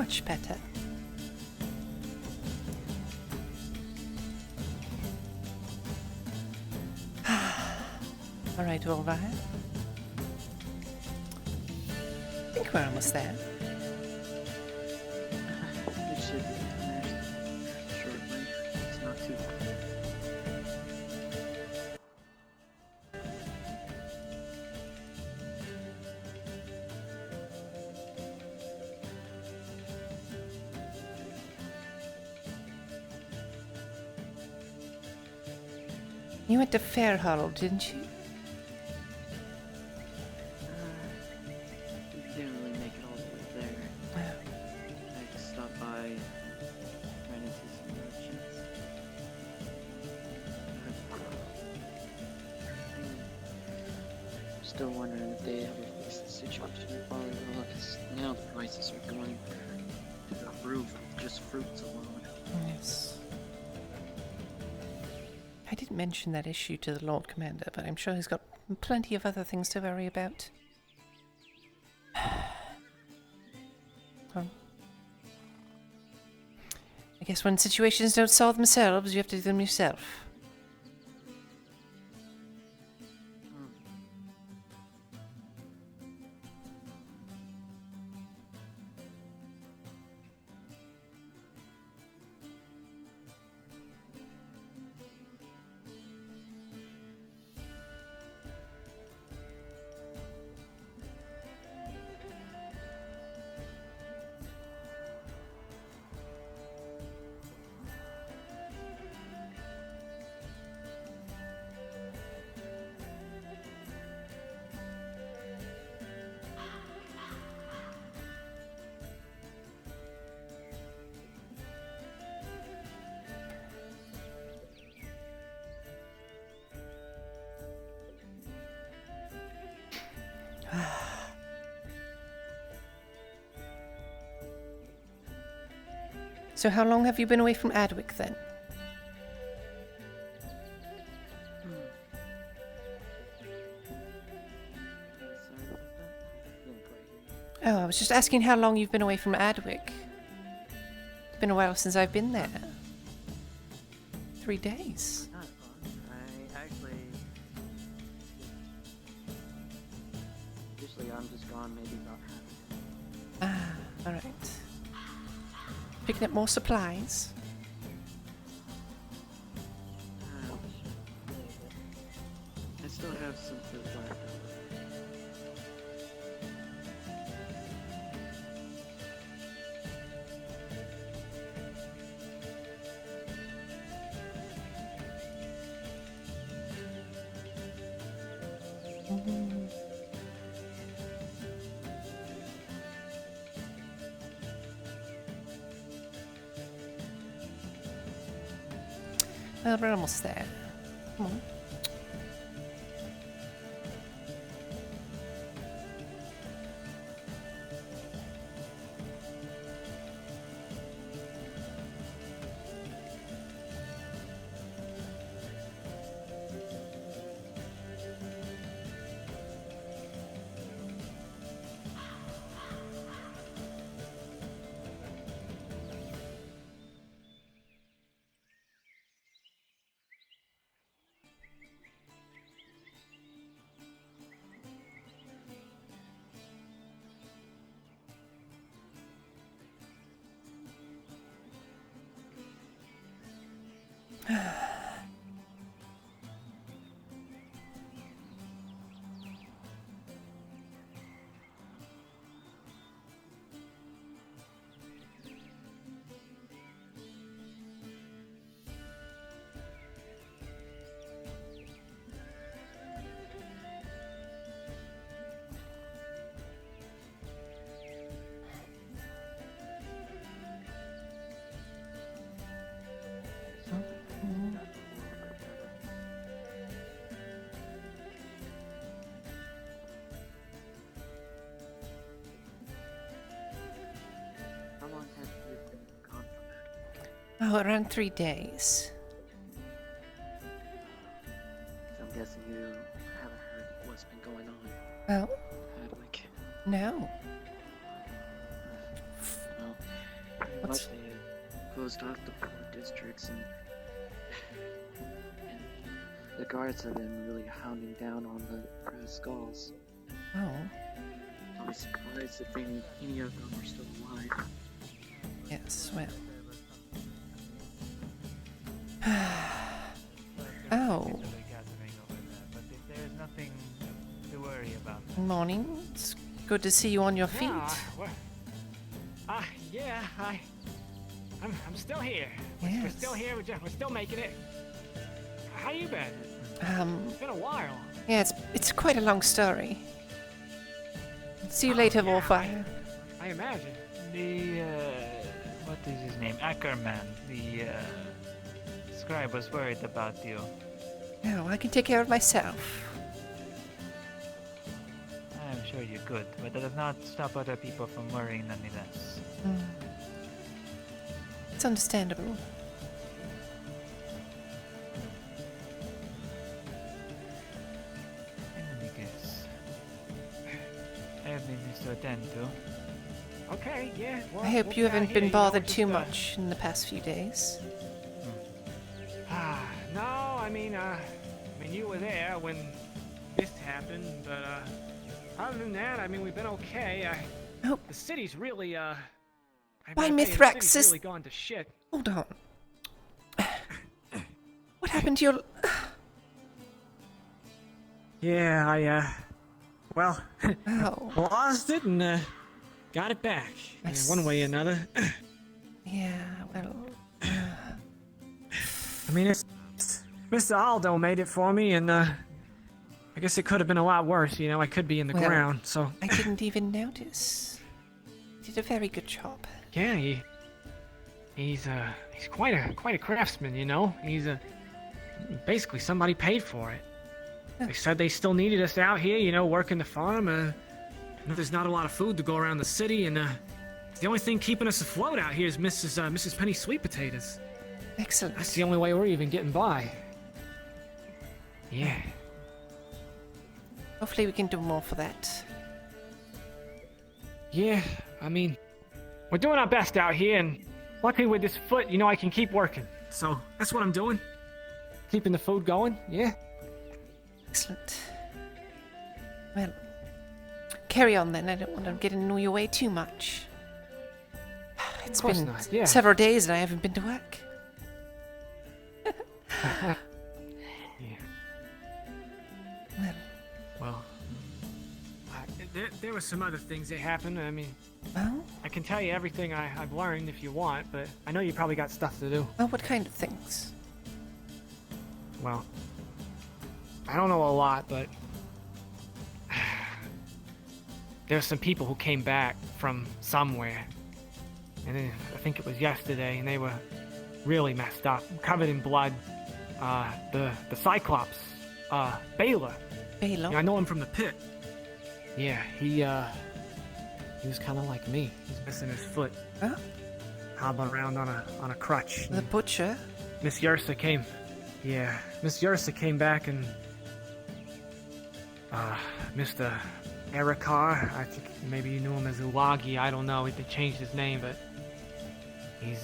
Much better. All right, all right. I think we're almost there. We should be finished shortly. It's not too long. You went to Fairhuddle, didn't you? We didn't really make it all the way there. I just stopped by, ran into some merchants. I'm still wondering if they ever fix the situation in Fatherville, because now the prices are going to the roof with just fruits alone. Yes. I didn't mention that issue to the Lord Commander, but I'm sure he's got plenty of other things to worry about. Well, I guess when situations don't solve themselves, you have to do them yourself. So how long have you been away from Adwick then? Sorry about that. I didn't quite hear you. Oh, I was just asking how long you've been away from Adwick. It's been a while since I've been there. 3 days. Not fun. I actually... Usually I'm just gone maybe about half an hour. Ah, alright. Picking up more supplies. I still have some food left over. Well, we're almost there. Come on. How long have you been gone from Oh, that? around 3 days. So I'm guessing you haven't heard what's been going on Well, at Adwick. no. Well, closed off the 4 districts, and the guards have been really hounding down on the Brass Skulls. Oh. I'll be surprised if any of them are still alive. Yes, well. Oh. But there's nothing to worry about. Morning. It's good to see you on your feet. Yeah, I'm still here. Yes. We're still here. We're still making it. How you been? It's been a while. Yeah, it's quite a long story. See you later, yeah, Warfire. I imagine. What is his name? Ackerman. The scribe was worried about you. Oh, I can take care of myself. I'm sure you could, but that does not stop other people from worrying nonetheless. It's understandable. In any case, I have business to attend to. Okay, yeah. I hope you haven't been bothered too much in the past few days. No, I mean you were there when this happened, but other than that, I mean, we've been okay. Oh. The city's really By the Mithrax city's is... really gone to shit. Hold on. What happened to your... Yeah, well, Oh. lost it and got it back one way or another. Yeah, well... I mean, Mr. Aldo made it for me, and I guess it could have been a lot worse. You know, I could be in the Well, ground. So I didn't even notice. You did a very good job. yeah, he's quite a craftsman. You know, he's basically somebody paid for it. They said they still needed us out here. You know, working the farm. You know, there's not a lot of food to go around the city, and the only thing keeping us afloat out here is Mrs. Penny's sweet potatoes. Excellent. That's the only way we're even getting by. Yeah. Hopefully we can do more for that. Yeah, I mean, we're doing our best out here, and luckily with this foot, you know, I can keep working. So that's what I'm doing. Keeping the food going, yeah. Excellent. Well, carry on then. I don't want to get in your way too much. It's Of course been not, yeah. several days and I haven't been to work. Yeah. Well, Well, there were some other things that happened. I mean, well, I can tell you everything I've learned if you want, but I know you probably got stuff to do. well, what kind of things? Well, I don't know a lot, but there's some people who came back from somewhere, and then I think it was yesterday, and they were really messed up, covered in blood. The Cyclops, Baylor. Baylor? Yeah, I know him from the pit. Yeah, he was kind of like me. He's missing his foot. Huh? Hobbling around on a crutch. The butcher? Miss Yersa came. Yeah, Miss Yersa came back and Mr. Erikar, I think maybe you knew him as Ulagi, I don't know, they changed his name, but he's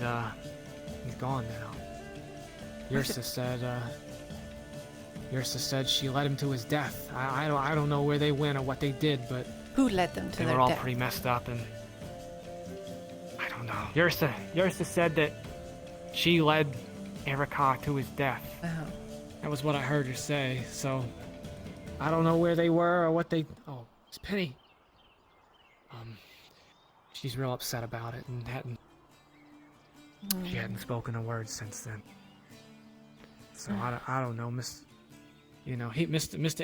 gone now. Yersa said she led him to his death. I don't know where they went or what they did, but Who led them to they their were all death? pretty messed up, and I don't know. Yersa said that she led Erikar to his death. Oh. That was what I heard her say, so I don't know where they were or what they... Oh, it's Penny. She's real upset about it and she hadn't spoken a word since then. So I don't know, Mr.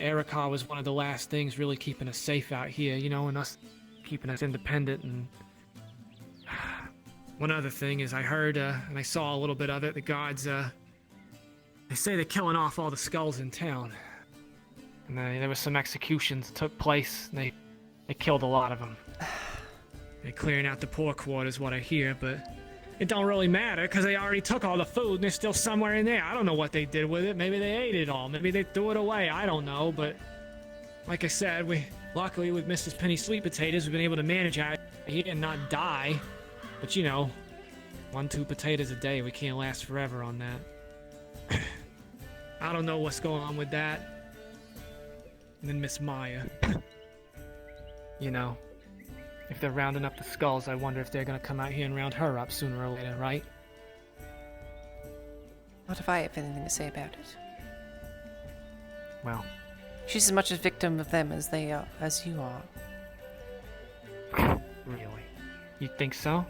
Erikar was one of the last things really keeping us safe out here, you know, and us keeping us independent. And one other thing is I heard, and I saw a little bit of it, the gods, they say they're killing off all the skulls in town. And there was some executions took place, and they killed a lot of them. They're clearing out the poor quarters, what I hear, but it don't really matter, because they already took all the food, and there's still somewhere in there. I don't know what they did with it. Maybe they ate it all. Maybe they threw it away. I don't know, but like I said, luckily with Mrs. Penny's sweet potatoes, we've been able to manage out here and not die. But, you know, 1-2 potatoes a day. We can't last forever on that. I don't know what's going on with that. And then Miss Maya. You know, if they're rounding up the skulls, I wonder if they're gonna come out here and round her up sooner or later, right? Not if I have anything to say about it. Well, She's as much a victim of them as they are, as you are. really? You think so?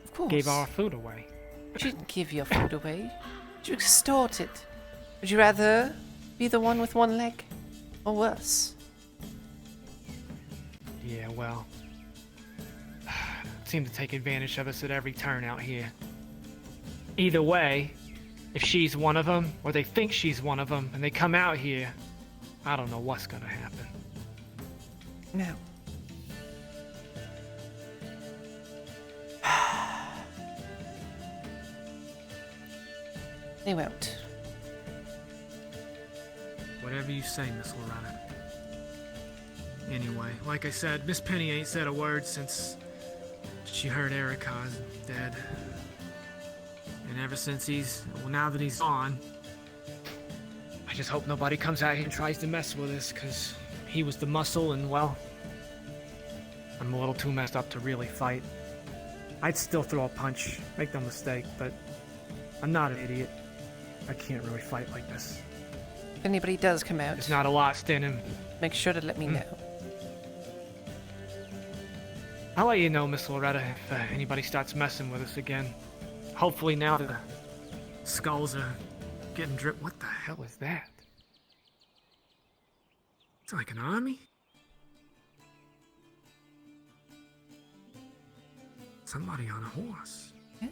Of course. Gave our food away. She didn't give your food away. You extorted. Would you rather be the one with one leg? Or worse? Yeah, well, seem to take advantage of us at every turn out here. Either way, if she's one of them, or they think she's one of them, and they come out here, I don't know what's gonna happen. No. They won't. Whatever you say, Miss Loretta. Anyway, like I said, Miss Penny ain't said a word since she heard Erica's dead. And ever since now that he's on, I just hope nobody comes out here and tries to mess with us, because he was the muscle, and well, I'm a little too messed up to really fight. I'd still throw a punch, make no mistake, but I'm not an idiot. I can't really fight like this. If anybody does come out, There's not a lot standing. make sure to let me know. I'll let you know, Miss Loretta, if anybody starts messing with us again. Hopefully now that the skulls are getting dripped. What the hell is that? It's like an army? Somebody on a horse. Yeah.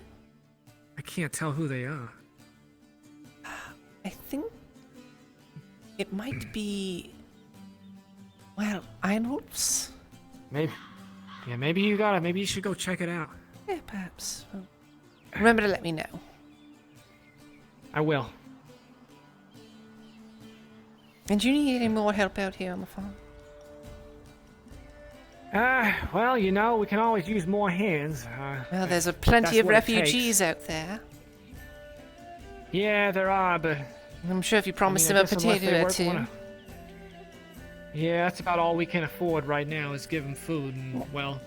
I can't tell who they are. I think it might be, well, Iron Wolves? Maybe. Yeah, maybe you should go check it out. Yeah, perhaps. Well, remember to let me know. I will. And do you need any more help out here on the farm? Well, you know, we can always use more hands. Well, there's plenty that's of what it refugees takes. out there. Yeah, there are, but I'm sure if you promised I them a guess unless potato they or work two. Yeah, that's about all we can afford right now is give them food, and well,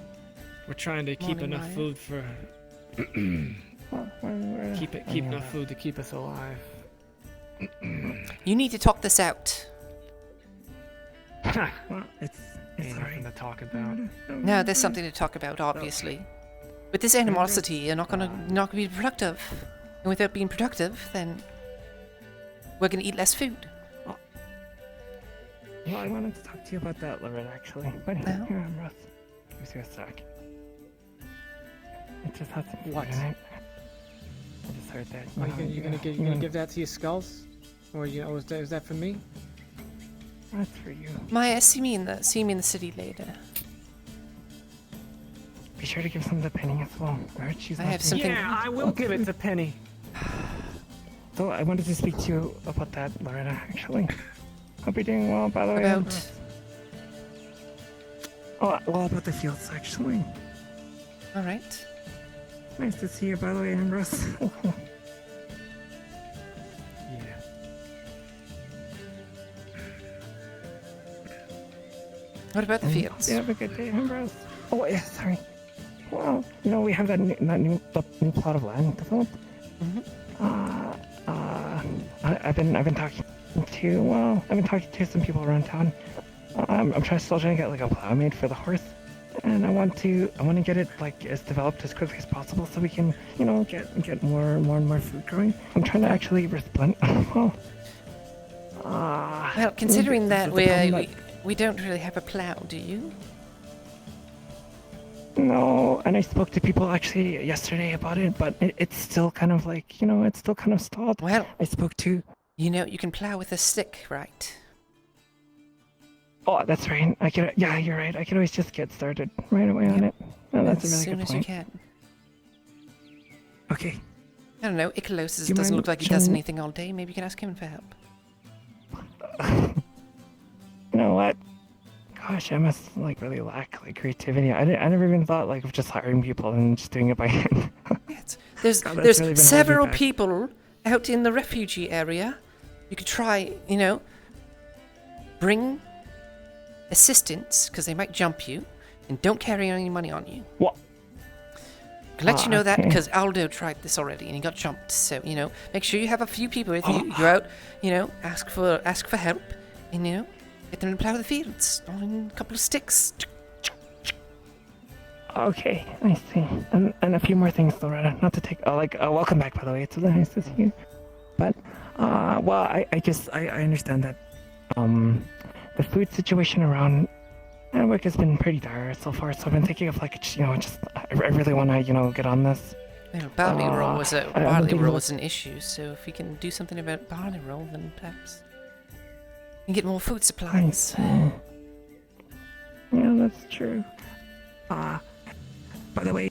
we're trying to keep Morning, enough Maya. food for keep enough food to keep us alive. You need to talk this out. Well, it's Ain't nothing to talk about. No, there's something to talk about, obviously. With this animosity, you're not gonna be productive. And without being productive, then we're gonna eat less food. Well, I wanted to talk to you about that, Loretta, actually. But Oh? here, I'm Russ. Give me a sec. I just had some What? food tonight. I just heard that. You gonna give that to your skulls, or is that for me? That's for you. Maya, see me in the city later. Be sure to give some to Penny as well. Alright, she's I have watching. something- Yeah, I will give it to Penny. So I wanted to speak to you about that, Loretta, actually. Hope you're doing well, by the way. About Oh, well, about the fields, actually. all right. Nice to see you, by the way, Ambrose. Yeah. What about the fields? You have a good day, Ambrose. Oh, yeah, sorry. Well, you know, we have that new plot of land developed. Mhm. I've been talking to some people around town. I'm still trying to get like a plow made for the horse, and I want to get it like as developed as quickly as possible so we can, you know, get more and more food growing. I'm trying to actually resplend. Well, considering that we don't really have a plow, do you? No, and I spoke to people actually yesterday about it, but it's still kind of like, you know, it's still kind of stalled. Well, I spoke to. you know, you can plow with a stick, right? Oh, that's right. Yeah, you're right. I can always just get started right away on it. Oh, that's as a soon really as good you point. can. Okay. I don't know, Icholosis you doesn't mind look like he does showing- anything all day. Maybe you can ask him for help. You know what? Gosh, I must like really lack like creativity. I never even thought like of just hiring people and just doing it by hand. There's God, that's really there's been holding me several back. people out in the refugee area. You could try, bring assistance because they might jump you, and don't carry any money on you. What? I can let you know that Okay. because Aldo tried this already and he got jumped. So make sure you have a few people with you. You're out, ask for help, and get them to plow the fields on a couple of sticks. Okay, I see. And a few more things, Loretta. Not to take. Welcome back, by the way. It's really nice to see you. But, well, I guess I understand that, the food situation around work has been pretty dire so far. So I've been thinking of like, I really want to, get on this. Barley roll was I've been thinking about- an issue. So if we can do something about barley roll, then perhaps we can get more food I supplies. see. Yeah, that's true. By the way,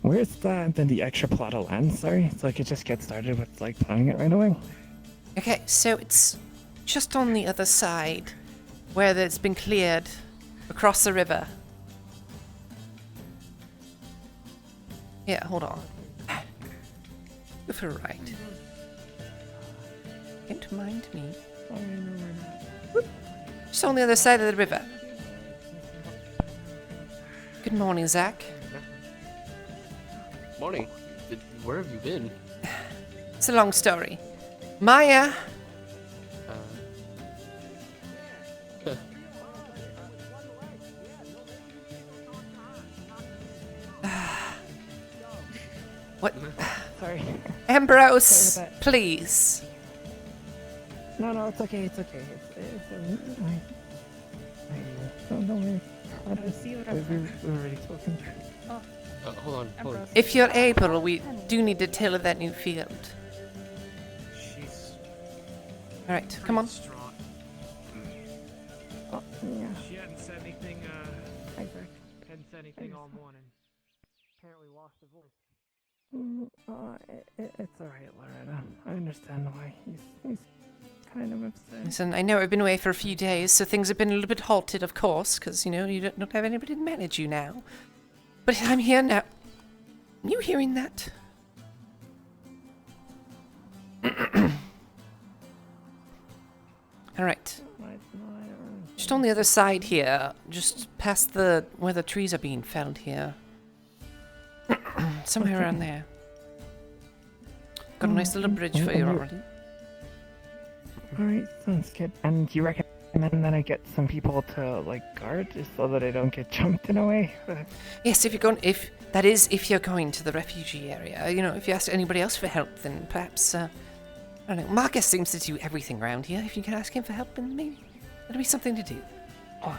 where's the extra plot of land? Sorry, so I could just get started with like plowing it right away. Okay, so it's just on the other side where it's been cleared across the river. Yeah, hold on. Go for a ride. Don't mind me. Just on the other side of the river. Good morning, Zach. Morning. Where have you been? It's a long story. Maya! What? Sorry. Ambrose, Sorry about that. please. No, it's okay. It's don't worry. We've already spoken. Hold on. If you're able, we do need to till that new field. She's Alright, come on. distraught. Oh, yeah. She hadn't said anything, Hi, Zach. hadn't said anything all morning. Apparently lost her voice. It's alright, Loretta. I understand why he's kind of upset. Listen, I know I've been away for a few days, so things have been a little bit halted, of course, because, you don't have anybody to manage you now. But I'm here now. You hearing that? Alright. Just on the other side here, just past where the trees are being felled here. Somewhere around there. Got a nice little bridge for you already. Alright, sounds good. And you recommend that I get some people to, like, guard, just so that I don't get jumped in a way? Yes, if you're going to the refugee area, if you ask anybody else for help, then perhaps, I don't know, Marcus seems to do everything around here. If you can ask him for help, then maybe that'll be something to do. Wow,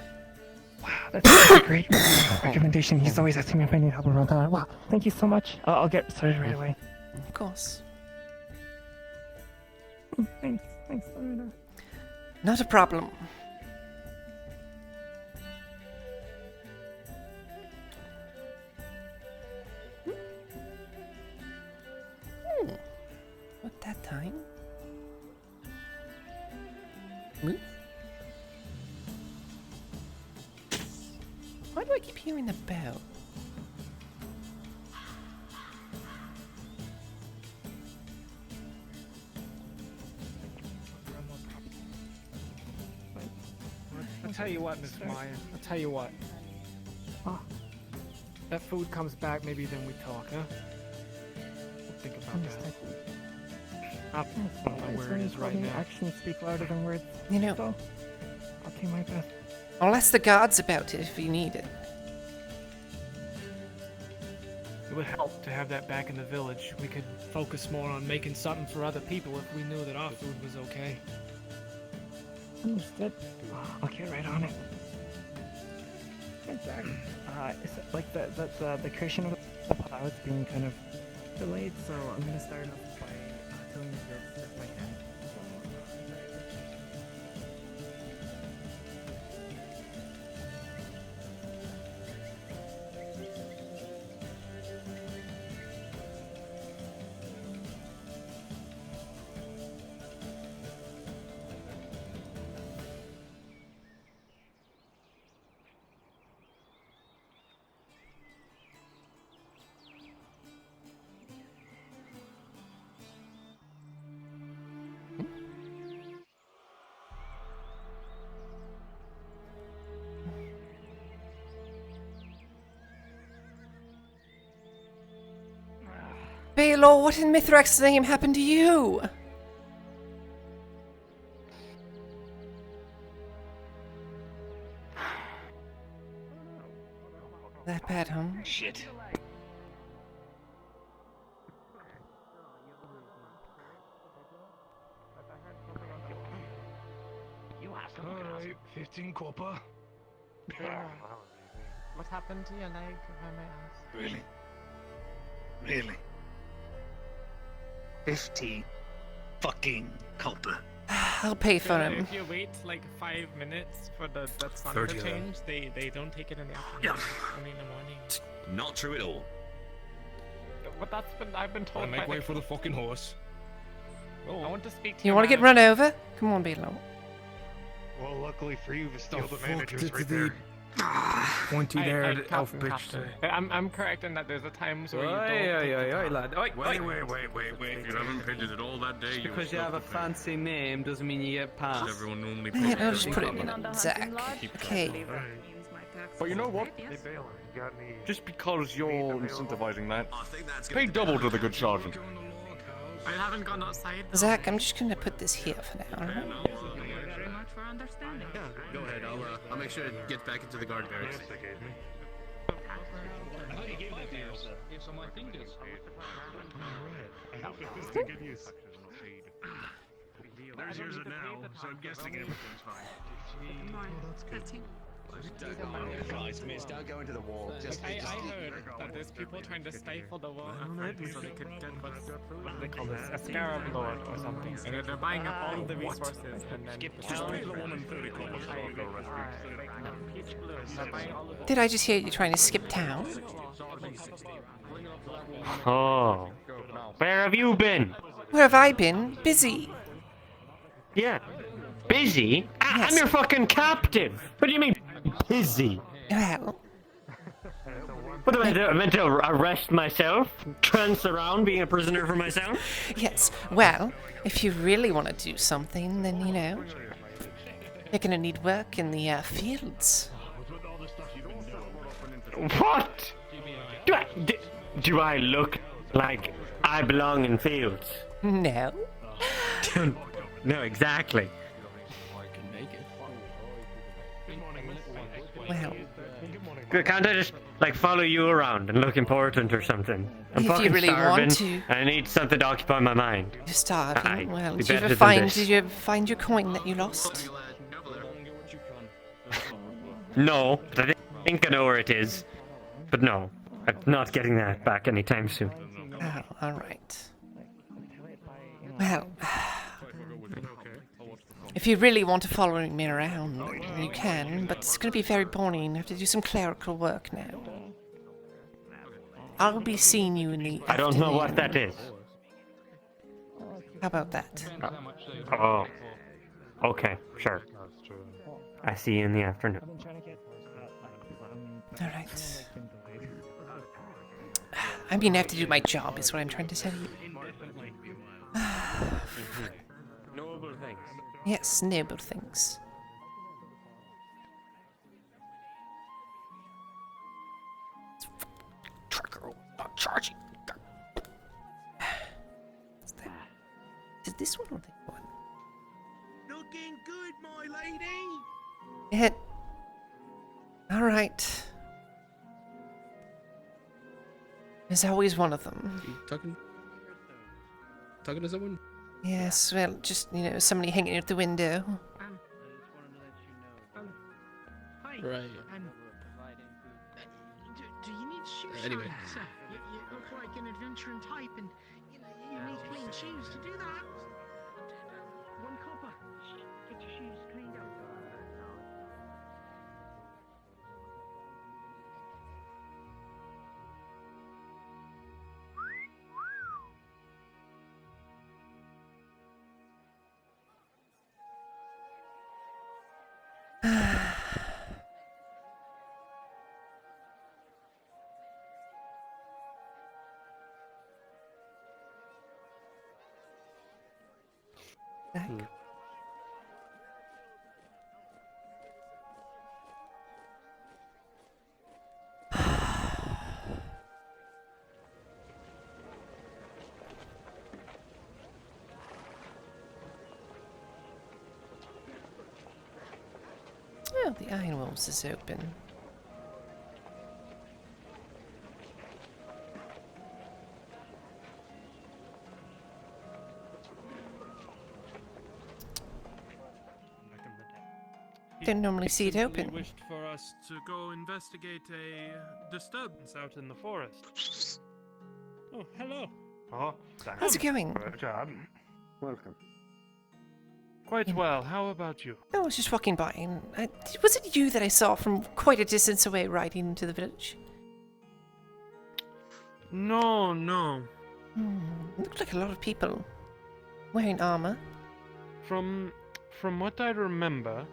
that's a great recommendation. He's always asking me if I need help around town. Wow, thank you so much. I'll get started right away. Of course. Thanks, Loretta. Not a problem. Not that time. Move. Why do I keep hearing the bell? I'll tell you what, Miss Maya. I'll tell you what. Huh? That food comes back, maybe then we talk, huh? We'll think about Understood. that. I don't know where it is right now. Actions speak louder than words. You know, So, I'll do my best. I'll ask the guards about it if you need it. It would help to have that back in the village. We could focus more on making something for other people if we knew that our food was okay. Understood. I'll get right on it. Exactly. Is it like the creation of the plow is being kind of delayed, so I'm gonna start off by tilling the fields with my hand. Baylor, what in Mithrex's name happened to you? That bad, huh? Shit. Alright, 15 copper. What happened to your leg, if I may ask? Really? Really? 50 fucking copper. I'll pay for him. If you wait like 5 minutes for that sun 30 to of them. change, they don't take it in the afternoon. Yeah. It's only in the morning. Not true at all. But I've been told. Make way for the fucking horse. I want to speak to You want to get run over? Come on, Baylor. Well, luckily for you, the The steel fuck manager's did right the there. pointy haired elf Captain, bitch say? I'm correct in that there's a times where you don't. Oi, lad. Oi, Wait. You haven't painted it all that day. Because you have a fancy name doesn't mean you get passed. Everyone normally Yeah, puts I'll it just in put it common. in Zach. Okay. But you know what? Hey, Baylor, you got any... Just because you're incentivizing that, I think that's pay double to the good sergeant. I haven't gone outside. though. Zach, I'm just gonna put this here for now. alright? Very much for understanding. Go ahead. I'll make sure it gets back into the guard barracks. There's yours now, so I'm guessing everything's fine. Guys, miss, don't go into the wall. I heard that there's people trying to stifle the wall so they could get what do they call this? A scarab lord or something. And they're buying up all of the resources and then Just pay the 1 and 30 copper so I'll go rescue. they're buying all of Did I just hear you trying to skip town? Oh. Where have you been? Where have I been? Busy. Yeah. Busy? Yes. I'm your fucking captive. What do you mean, busy? Well, What do I do? I meant to arrest myself? Trance around being a prisoner for myself? yes. Well, if you really want to do something, then, you know, you're gonna need work in the fields. What? Do I look like I belong in fields? No. No, exactly. Well, Can't I just, like, follow you around and look important or something? I'm If you fucking really want starving. to. I need something to occupy my mind. you're starving. Aye, Well, be did you better ever than this. find your coin that you lost? No, but I think I know where it is. But no, I'm not getting that back anytime soon. Oh, all right. Well, if you really want to follow me around, you can, but it's going to be very boring. I have to do some clerical work now. I'll be seeing you in the I don't know what that afternoon. is. How about that? Oh. Okay, sure. I see you in the afternoon. All right. I mean, I have to do my job, is what I'm trying to tell you. Noble things. Yes, noble things. Trucker, not charging. What's that? Is this one or that one? Looking good, my lady. Yeah. All right. There's always one of them. Talking to someone? Yes, well, just, you know, somebody hanging at the window. Right. Do you need shoes? Anyway. Sir, you look like an adventuring type, and you need clean shoes to do that. 1 copper. Get your shoes cleaned up. Back. Oh, the Iron Wolves is open. Don't normally see it simply open. Wished for us to go investigate a disturbance out in the forest. Oh, hello. Oh, How's it going? Welcome. Quite well. How about you? Oh, I was just walking by, and was it you that I saw from quite a distance away riding into the village? No, no. Looked like a lot of people wearing armor. From what I remember,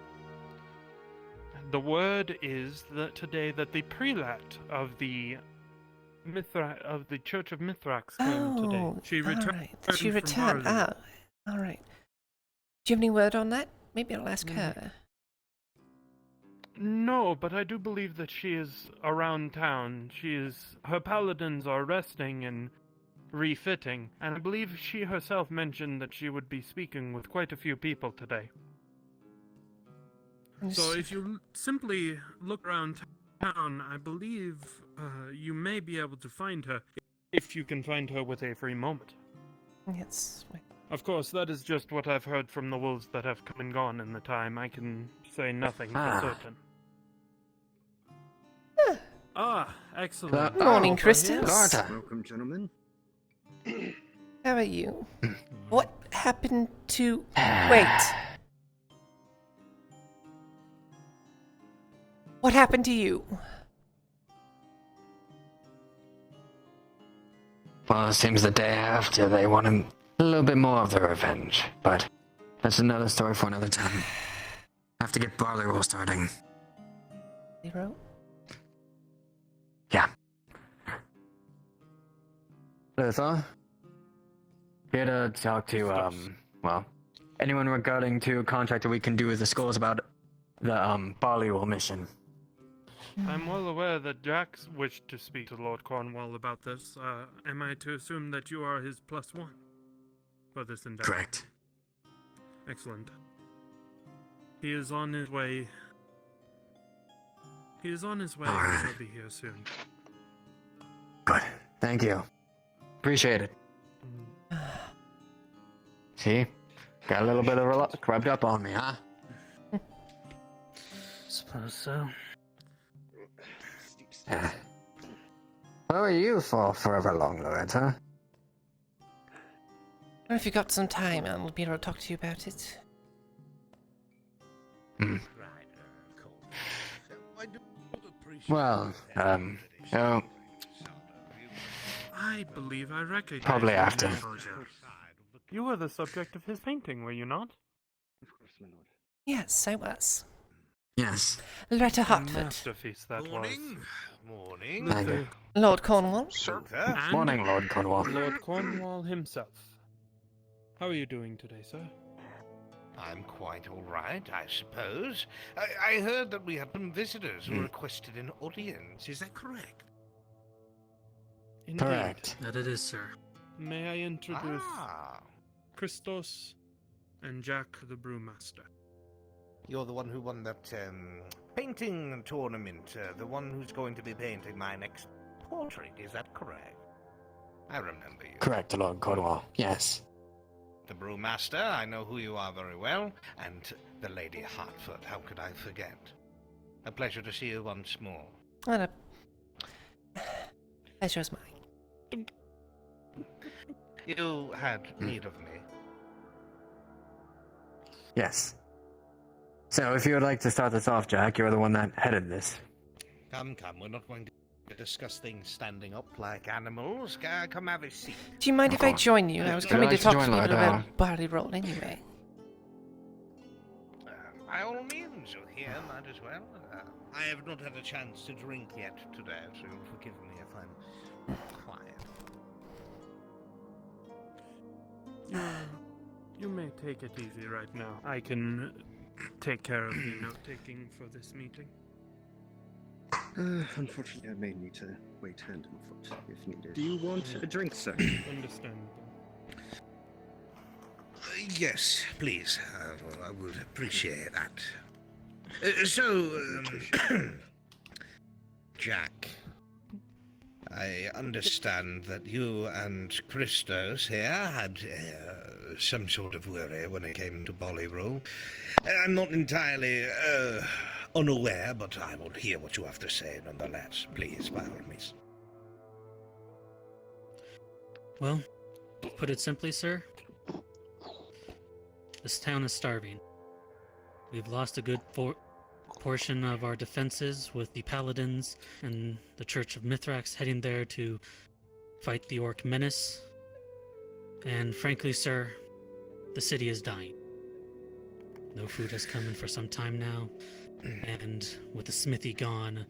the word is that today that the prelate of the Church of Mithrax came today. She returned. Right. She returned. Ah, all right. Do you have any word on that? Maybe I'll ask her. No, but I do believe that she is around town. Her paladins are resting and refitting, and I believe she herself mentioned that she would be speaking with quite a few people today. So if you simply look around town, I believe you may be able to find her, if you can find her with a free moment. Yes. Of course, that is just what I've heard from the wolves that have come and gone in the time. I can say nothing for certain. Excellent. Morning, Christos. Welcome, gentlemen. How are you? What happened to... Wait. What happened to you? Well, it seems the day after they wanted a little bit more of the revenge, but that's another story for another time. I have to get barley roll starting. Zero? Yeah. Luther? Here to talk to, well, anyone regarding to a contract that we can do with the schools about the, barley roll mission. I'm well aware that Jax wished to speak to Lord Cornwall about this. Am I to assume that you are his +1 for this endeavor? Correct. Excellent. He is on his way. He is on his way. All right. He'll be here soon. Good. Thank you. Appreciate it. See? Got a little bit of luck rubbed up on me, huh? Suppose so. Yeah. Where were you for forever long, Loretta? Well, if you got some time, I'll be able to talk to you about it. Well, oh, I believe I recognize probably you after. now. You were the subject of his painting, were you not? Yes, I was. Yes. Loretta A Hartford. masterpiece that Morning. Thank you. Lord Cornwall. And Morning, Lord Cornwall. Lord Cornwall himself. How are you doing today, sir? I'm quite all right, I suppose. I heard that we had some visitors who requested an audience. Is that correct? Indeed. Correct. That it is, sir. May I introduce Ah, Christos and Jack the Brewmaster? you're the one who won that painting tournament, the one who's going to be painting my next portrait. Is that correct? I remember you. Correct, Lord Cornwall. Yes. The Brewmaster, I know who you are very well, and the Lady Hartford, how could I forget? A pleasure to see you once more. What a... Pleasure's mine. You had need of me. Yes. So, if you would like to start this off, Jack, you're the one that headed this. Come, we're not going to discuss things standing up like animals. Come have a seat. Do you mind if I join you? I was coming to like to talk to join, people Lord, about barley roll anyway. By all means, you're here, might as well. I have not had a chance to drink yet today, so you'll forgive me if I'm quiet. You may take it easy right now. I can take care of the note-taking for this meeting. Unfortunately, I may need to wait hand and foot if needed. Do you want a drink, sir? Understandable. Yes, please. I would appreciate that. Jack, I understand that you and Christos here had some sort of worry when it came to Bollyroll. I'm not entirely unaware, but I will hear what you have to say nonetheless. Please, by all means. Well, put it simply, sir, this town is starving. We've lost a good portion of our defenses with the paladins and the Church of Mithrax heading there to fight the orc menace. And frankly, sir, the city is dying. No food has come in for some time now, and with the smithy gone,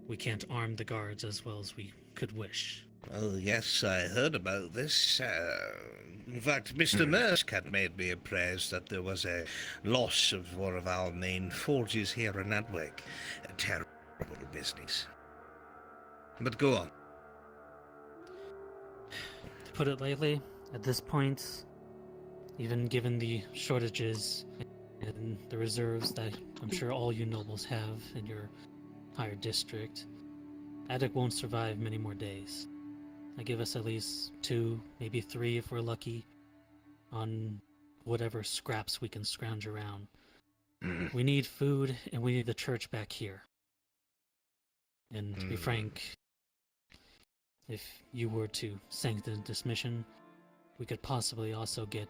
we can't arm the guards as well as we could wish. Oh, yes, I heard about this. In fact, Mr. Mersk had made me appraised that there was a loss of one of our main forges here in Adwick. A terrible business. But go on. To put it lightly, at this point, even given the shortages and the reserves that I'm sure all you nobles have in your higher district, Adwick won't survive many more days. I give us at least 2, maybe 3 if we're lucky, on whatever scraps we can scrounge around. We need food, and we need the church back here. And to be frank, if you were to sanction this mission, we could possibly also get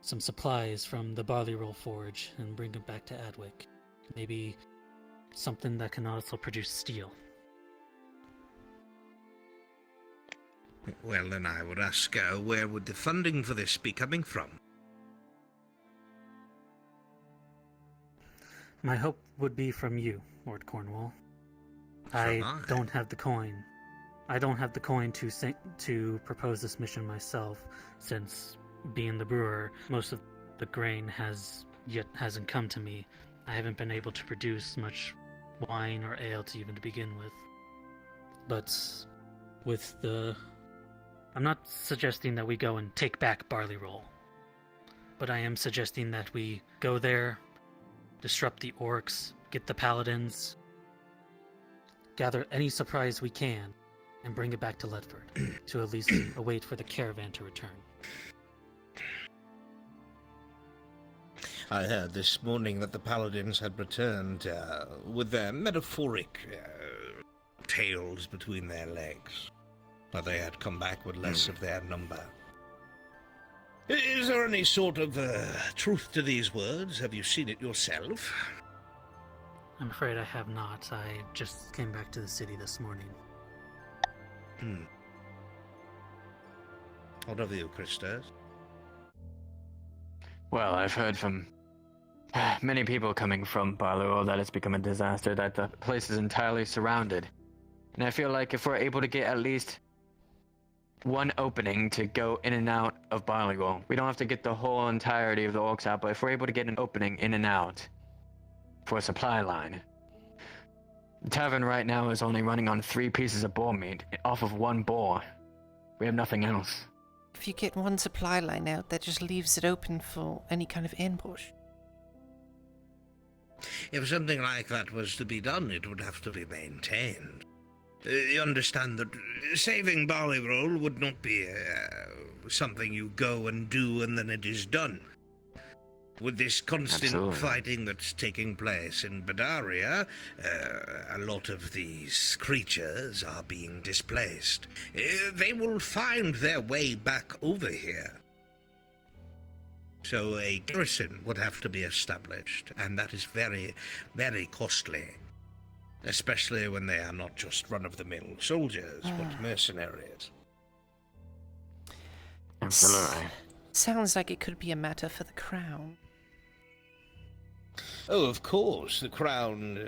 some supplies from the Barley Roll Forge and bring them back to Adwick. Maybe something that can also produce steel. Well, then I would ask, where would the funding for this be coming from? My hope would be from you, Lord Cornwall. I don't have the coin. I don't have the coin to propose this mission myself, since being the brewer, most of the grain hasn't come to me. I haven't been able to produce much wine or ale to even to begin with. But with the... I'm not suggesting that we go and take back Barley Roll, but I am suggesting that we go there, disrupt the orcs, get the paladins, gather any supplies we can, and bring it back to Ledford, to at least await for the caravan to return. I heard this morning that the paladins had returned with their metaphoric tails between their legs. But they had come back with less of their number. Is there any sort of truth to these words? Have you seen it yourself? I'm afraid I have not. I just came back to the city this morning. What of you, Christos? Well, I've heard from many people coming from Barlow that it's become a disaster, that the place is entirely surrounded. And I feel like if we're able to get at least one opening to go in and out of Barleyroll, we don't have to get the whole entirety of the orcs out, but if we're able to get an opening in and out for a supply line. The tavern right now is only running on 3 pieces of boar meat off of 1 boar. We have nothing else. If you get one supply line out, that just leaves it open for any kind of ambush. If something like that was to be done, it would have to be maintained. You understand that saving Barleyroll would not be something you go and do and then it is done. With this constant fighting that's taking place in Badaria, a lot of these creatures are being displaced. They will find their way back over here. So a garrison would have to be established, and that is very, very costly. Especially when they are not just run-of-the-mill soldiers, but mercenaries. Absolutely. Sounds like it could be a matter for the crown. Oh, of course, the Crown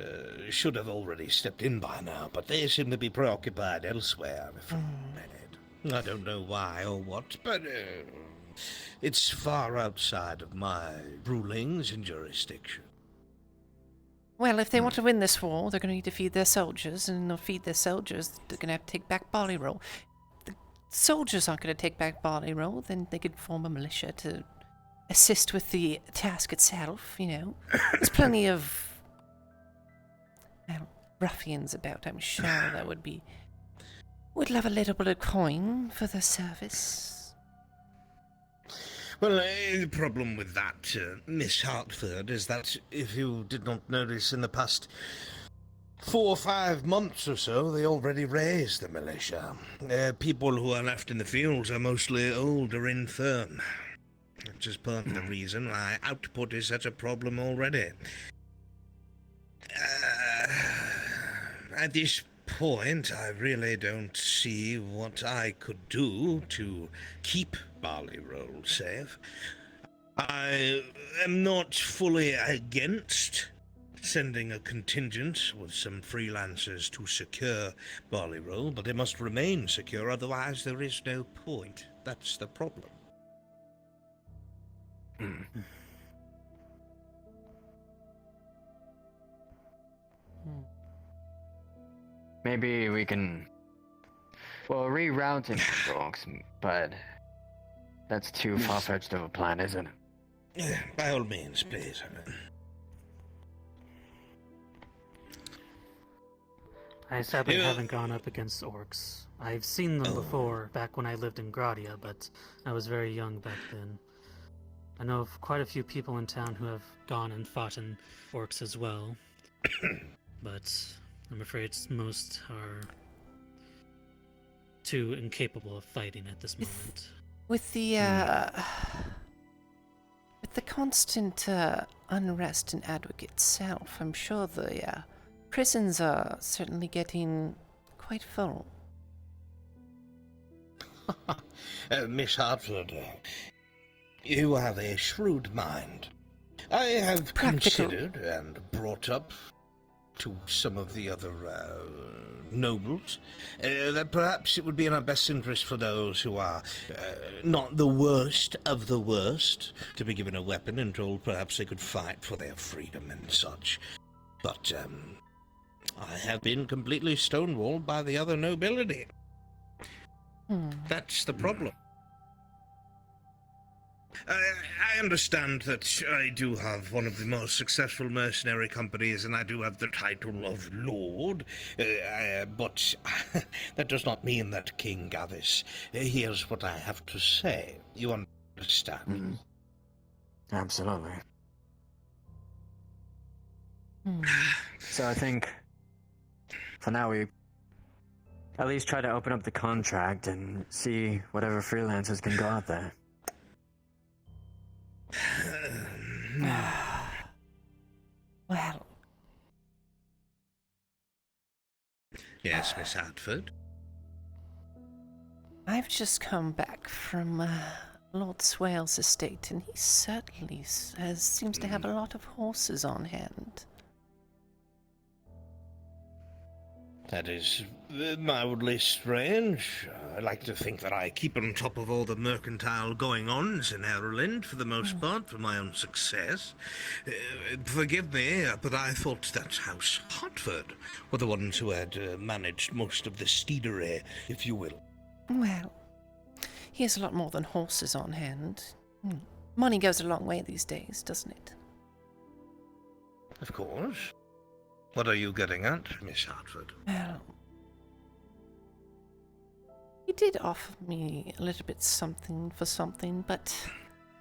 should have already stepped in by now, but they seem to be preoccupied elsewhere, if I'm afraid. I don't know why or what, but it's far outside of my rulings and jurisdiction. Well, if they want to win this war, they're going to need to feed their soldiers, and they'll feed their soldiers, they're going to have to take back Barleyroll. If the soldiers aren't going to take back Barleyroll, then they could form a militia to assist with the task itself, you know. There's plenty of ruffians about, I'm sure that would love a little bit of coin for the service. Well, the problem with that, Miss Hartford, is that if you did not notice in the past 4 or 5 months or so, they already raised the militia. People who are left in the fields are mostly old or infirm, which is part of the reason why output is such a problem already. At this point, I really don't see what I could do to keep Barley Roll safe. I am not fully against sending a contingent with some freelancers to secure Barley Roll, but it must remain secure, otherwise there is no point. That's the problem. Maybe we can, well, rerouting folks, but that's too far-fetched of a plan, isn't it? By all means, please. I sadly haven't gone up against orcs. I've seen them before, back when I lived in Gradia, but I was very young back then. I know of quite a few people in town who have gone and fought in orcs as well, but I'm afraid most are too incapable of fighting at this moment. With the constant unrest in Adwick itself, I'm sure the prisons are certainly getting quite full. Miss Hartford, you have a shrewd mind. I have considered and brought up to some of the other nobles that perhaps it would be in our best interest for those who are not the worst of the worst to be given a weapon and told perhaps they could fight for their freedom and such. But I have been completely stonewalled by the other nobility. That's the problem. I understand that I do have one of the most successful mercenary companies, and I do have the title of Lord, but that does not mean that King Gavis hears what I have to say. You understand? Absolutely. So I think, for now, we at least try to open up the contract and see whatever freelancers can go out there. Well. Yes, Miss Hartford? I've just come back from Lord Swale's estate, and he certainly seems to have a lot of horses on hand. That is mildly strange. I like to think that I keep on top of all the mercantile going-ons in Ireland for the most part for my own success. Forgive me, but I thought that House Hartford were the ones who had managed most of the steedery, if you will. Well, he has a lot more than horses on hand. Money goes a long way these days, doesn't it? Of course. What are you getting at, Miss Hartford? Well, he did offer me a little bit something for something, but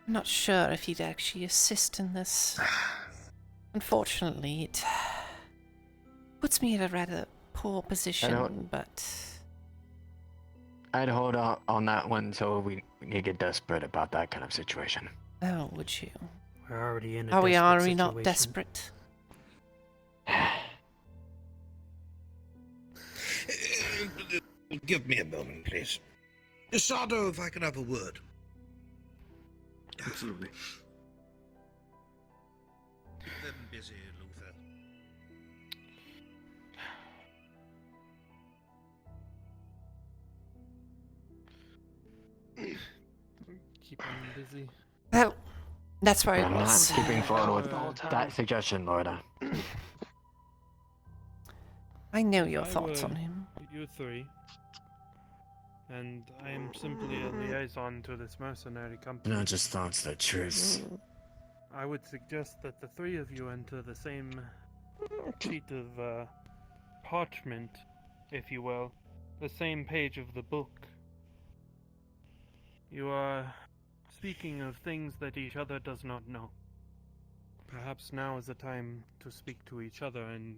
I'm not sure if he'd actually assist in this. Unfortunately, it puts me in a rather poor position, but... I'd hold out on that one until we get desperate about that kind of situation. Oh, would you? We're already in a Are we already situation. not desperate? Give me a moment, please. Sardo, if I could have a word. Absolutely. Keep them busy, Luther. Keep them busy. Well, that's where I'm it was. not keeping forward with that suggestion, Lorda. I know your thoughts on him. You three. And I am simply a liaison to this mercenary company. Not just thoughts, they're truths. I would suggest that the three of you enter the same sheet of parchment, if you will, the same page of the book. You are speaking of things that each other does not know. Perhaps now is the time to speak to each other and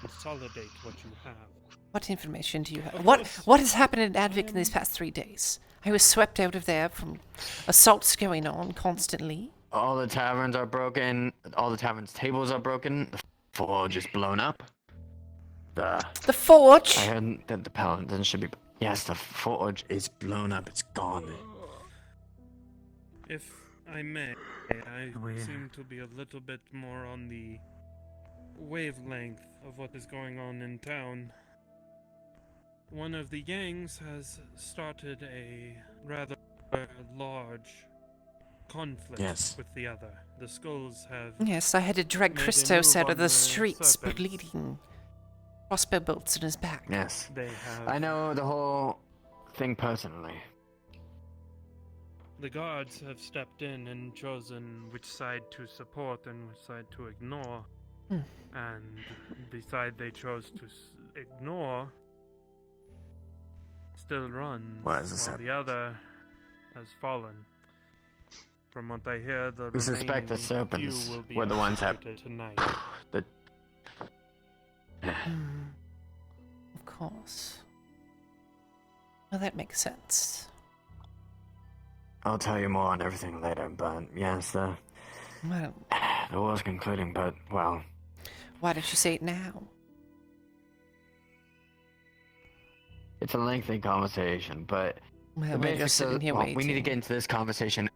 consolidate what you have. What information do you have? What has happened in Advic in these past 3 days? I was swept out of there from assaults going on constantly. All the taverns are broken. All the taverns' tables are broken. The forge is blown up. The forge? I heard that the paladin should be... Yes, the forge is blown up. It's gone. If I may, I seem to be a little bit more on the wavelength of what is going on in town. One of the gangs has started a rather large conflict with the other. The skulls have... Yes, I had to drag made a Christos move out of on the streets, serpents. bleeding. Crossbow bolts in his back. Yes. They have... I know the whole thing personally. The guards have stepped in and chosen which side to support and which side to ignore. And the side they chose to ignore still runs, What is this while the other has fallen. From what I hear, the We suspect the remaining serpents few will be were the ones that... executed tonight. The... Of course. Well, that makes sense. I'll tell you more on everything later, but yes, the war's concluding, but, well... Why don't you say it now? It's a lengthy conversation, but... Well, the we're just basics sitting of- here well, we need to waiting. get into this conversation.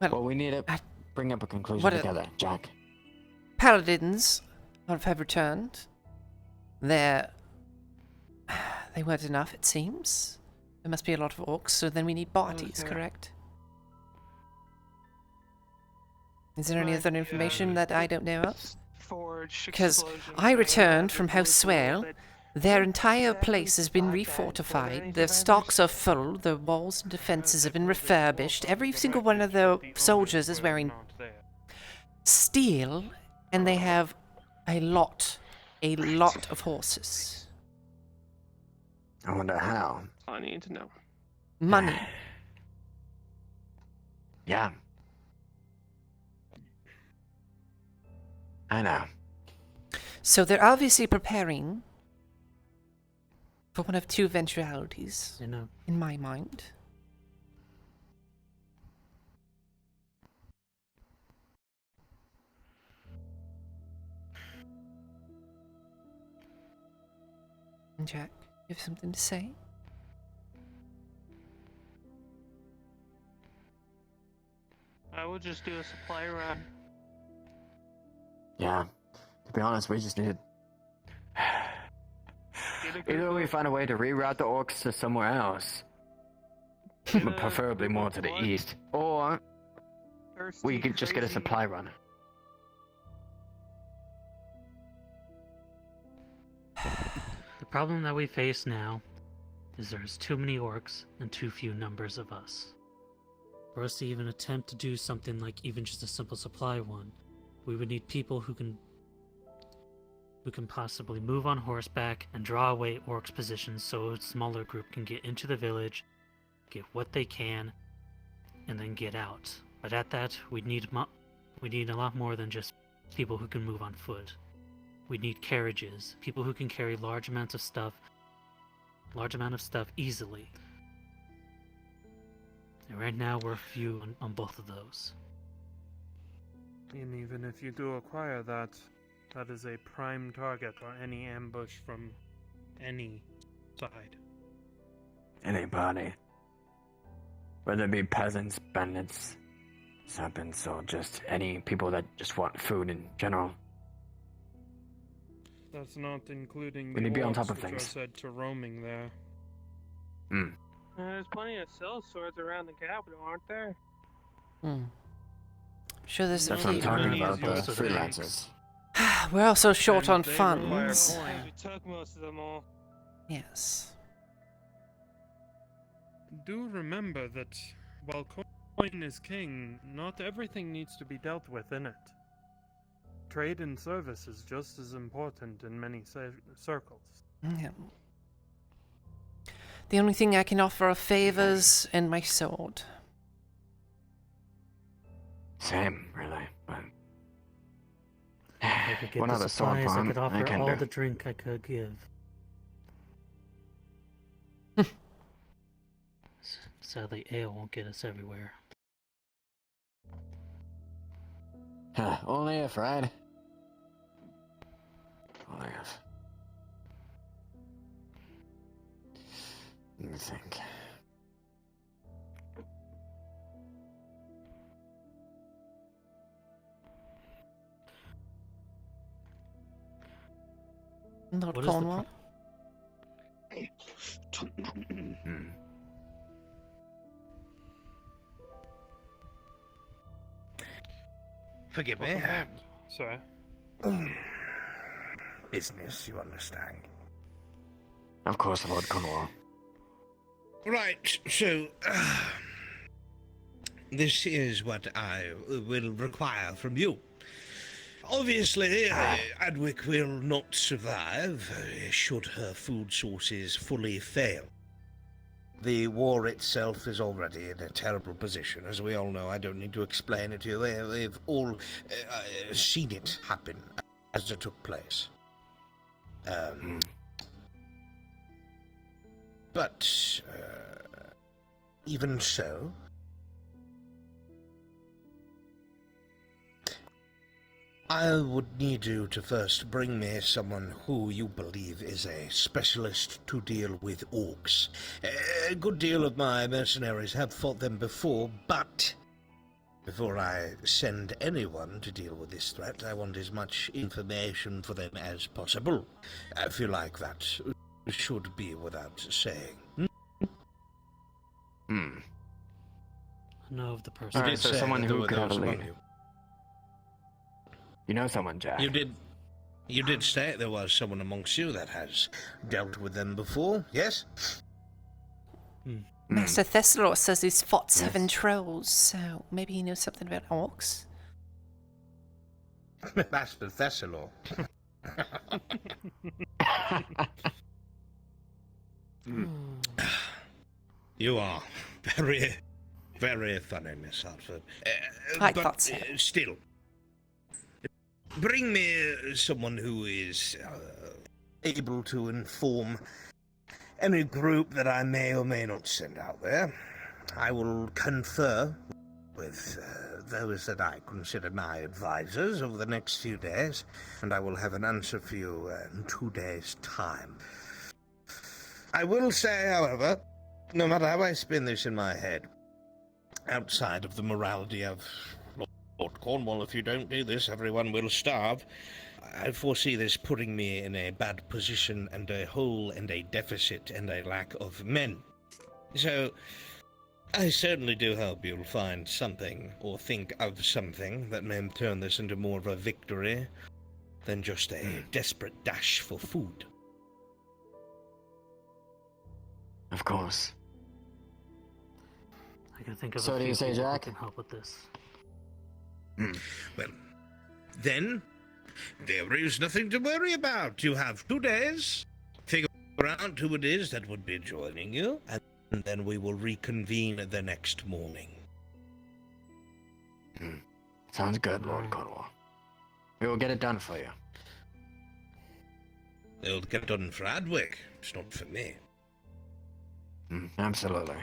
Well, we need to bring up a conclusion what together, Jack. Paladins have returned. They weren't enough, it seems. There must be a lot of orcs, so then we need bodies, correct? Is there any other information that I don't know of? Because I returned from House Swale. Their entire place has been refortified. The stocks are full. The walls and defenses have been refurbished. Every single one of the soldiers is wearing steel, and they have a lot of horses. I wonder how. I need to know. Money. Yeah. I know. So they're obviously preparing for one of two eventualities, in my mind. Jack, you have something to say? I will just do a supply run. Yeah. To be honest, we just need... Either we find a way to reroute the orcs to somewhere else, but preferably more to the east, or we could just get a supply run. The problem that we face now is there's too many orcs and too few numbers of us. For us to even attempt to do something like even just a simple supply one, we would need people who can possibly move on horseback and draw away orcs' positions so a smaller group can get into the village, get what they can, and then get out. But at that, we need a lot more than just people who can move on foot. We need carriages, people who can carry large amount of stuff easily. And right now we're few on both of those. And even if you do acquire that, that is a prime target for any ambush from any side. Anybody. Whether it be peasants, bandits, serpents, or just any people that just want food in general. That's not including We the need to be on orcs top of which are things. said to roaming there. There's plenty of sellswords around the capital, aren't there? Sure, there's That's what I'm talking about, the freelancers. We're also short on And they require funds. coin. We took most of them all. Yes. Do remember that while coin is king, not everything needs to be dealt with in it. trade and service is just as important in many circles. Yeah. The only thing I can offer are favors and my sword. Same, really. But If I could get one the other sword supplies, I farm could offer can all do. the drink I could give. Sadly, ale won't get us everywhere. Only if, right? Only if. Let me think. Lord What is the Cornwall? Forgive me. Sorry. Business, you understand. Of course, Lord Cornwall. Right, so this is what I will require from you. Obviously, Adwick will not survive should her food sources fully fail. The war itself is already in a terrible position, as we all know. I don't need to explain it to you. We've all seen it happen as it took place. But even so, I would need you to first bring me someone who you believe is a specialist to deal with orcs. A good deal of my mercenaries have fought them before, but before I send anyone to deal with this threat, I want as much information for them as possible. I feel like that should be without saying. I know of the person. Alright, so someone who could have a lead. You know someone, Jack? You did say there was someone amongst you that has dealt with them before, yes? Master Thessalor says he's fought 7 trolls, so maybe he knows something about orcs. Master Thessalor. You are very, very funny, Miss Hartford. I thought so. Still, bring me someone who is able to inform any group that I may or may not send out there. I will confer with those that I consider my advisors over the next few days, and I will have an answer for you in 2 days' time. I will say, however, no matter how I spin this in my head, outside of the morality of Lord Cornwall, if you don't do this, everyone will starve, I foresee this putting me in a bad position and a hole and a deficit and a lack of men. So, I certainly do hope you'll find something, or think of something, that may turn this into more of a victory than just a desperate dash for food. Of course. I can think of So a do few you say, people who Jack? can help with this. Well, then, there is nothing to worry about. You have 2 days. Figure out who it is that would be joining you, and then we will reconvene the next morning. Sounds good, Lord Cornwall. We will get it done for you. They'll get it done for Adwick. It's not for me. Absolutely.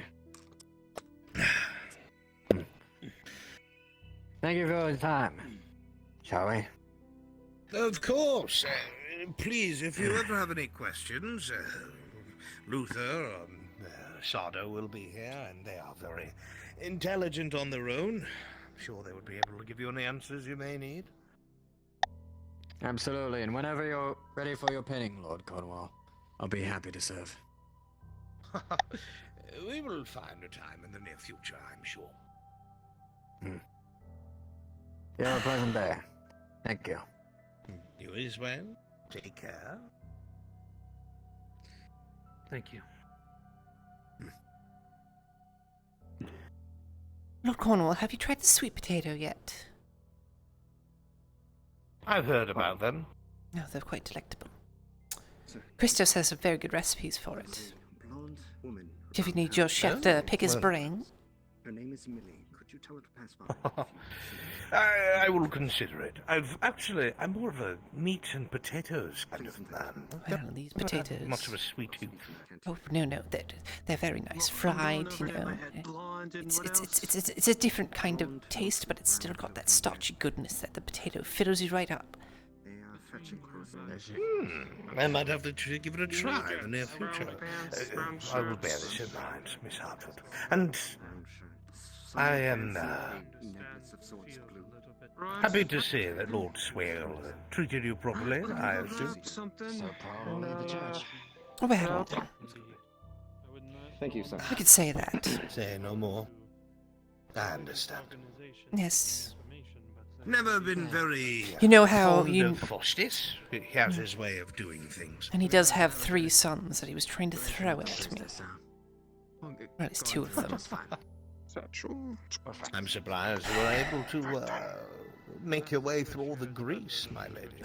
Thank you for your time. Shall we? Of course. Please, if you ever have any questions, Luther or Sardo will be here, and they are very intelligent on their own. I'm sure they would be able to give you any answers you may need. Absolutely, and whenever you're ready for your pinning, Lord Cornwall, I'll be happy to serve. We will find a time in the near future, I'm sure. You have a pleasant day. Thank you. You as well. Take care. Thank you. Lord Cornwall, have you tried the sweet potato yet? I've heard about them. No, they're quite delectable. Christos has some very good recipes for it. Blonde woman. If you need your chef to pick his well. brain. Her name is Millie. Could you tell her to pass by? I will consider it. I'm more of a meat and potatoes kind of man. Well, these potatoes. Much of a sweet tooth. Oh no, they're very nice, fried. You know, it's a different kind of taste, but it's still got that starchy goodness that the potato fills you right up. I might have to give it a try in the near future. I will bear this in mind, Miss Hartford. And I am happy to see that Lord Swale treated you properly, I assume. Well, Thank you, sir. I could say that. Say no more. I understand. Yes. Never been very. You know how fond you. of Faustus. He has his way of doing things. And he does have 3 sons that he was trying to throw at me. Or at least 2 of them. Is that true? I'm surprised you were able to make your way through all the grease, my lady.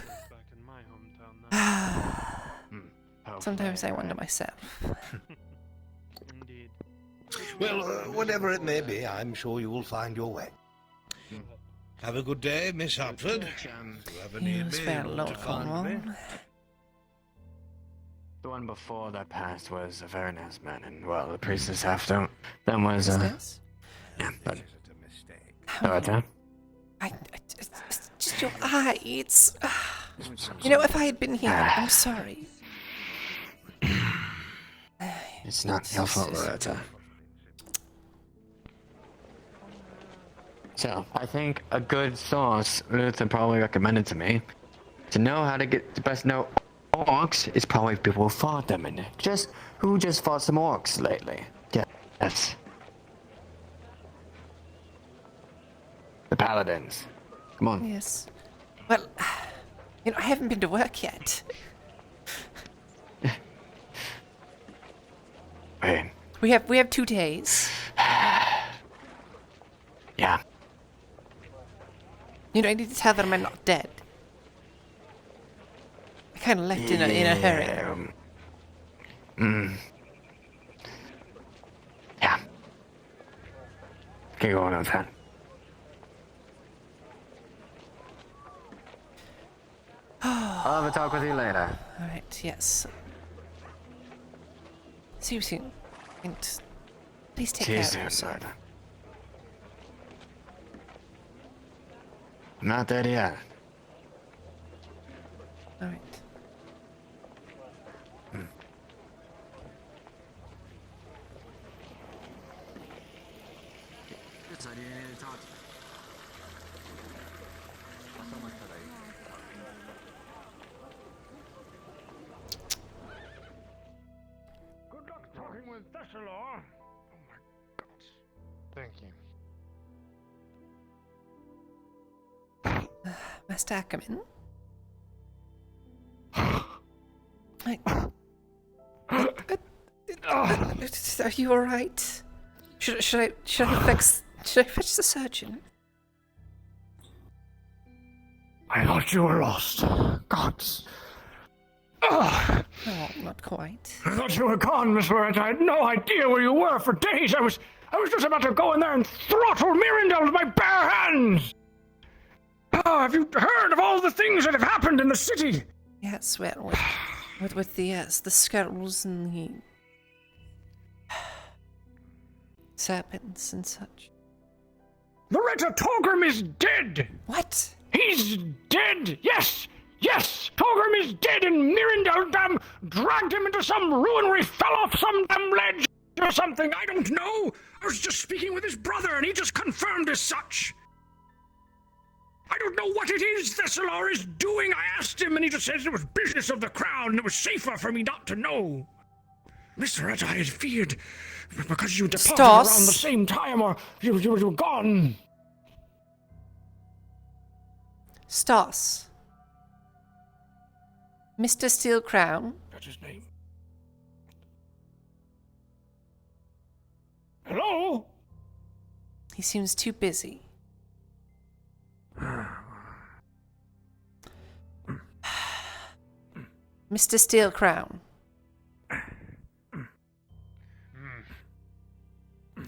Sometimes I wonder myself. Well, whatever it may be, I'm sure you will find your way. Have a good day, Miss Hartford. If you ever need Yes, me, well, you know Lord to find Cornwall. me. The one before that passed was a very nice man, and well, the priestess after them was yeah, but alright, huh? It's just your eye. It's. You know, if I had been here, I'm sorry. It's not your fault, Loretta. So, I think a good source Luther probably recommended to me to know how to get the best know orcs is probably people who fought them and who just fought some orcs lately. Yes. The paladins. Come on. Yes. Well, you know, I haven't been to work yet. Wait. We have 2 days. Yeah. You know, I need to tell them I'm not dead. I kind of left in a hurry. Yeah. Keep going on that. I'll have a talk with you later. Alright, yes. See you soon. And please take care of yourself. Not dead yet. Alright. Good luck talking with Thessalor. Oh my God. Thank you. Master Ackerman? Are you alright? Should I fetch the surgeon? I thought you were lost. Gods. Oh, not quite. I thought you were gone, Miss Loretta. I had no idea where you were for days. I was just about to go in there and throttle Mirandel with my bare hands. Oh, have you heard of all the things that have happened in the city? Yes, well, with the skulls and the serpents and such. Loretta Torgrim is dead! What? He's dead! Yes! Yes! Torgrim is dead and Mirandel dragged him into some ruinary, fell off some damn ledge or something, I don't know! I was just speaking with his brother and he just confirmed as such! I don't know what it is Thessalor is doing. I asked him and he just says it was business of the crown and it was safer for me not to know. Miss Loretta, I had feared because you departed around the same time or you were gone. Stas. Mr. Steel Crown. That's his name. Hello? He seems too busy. Mr. Steel Crown.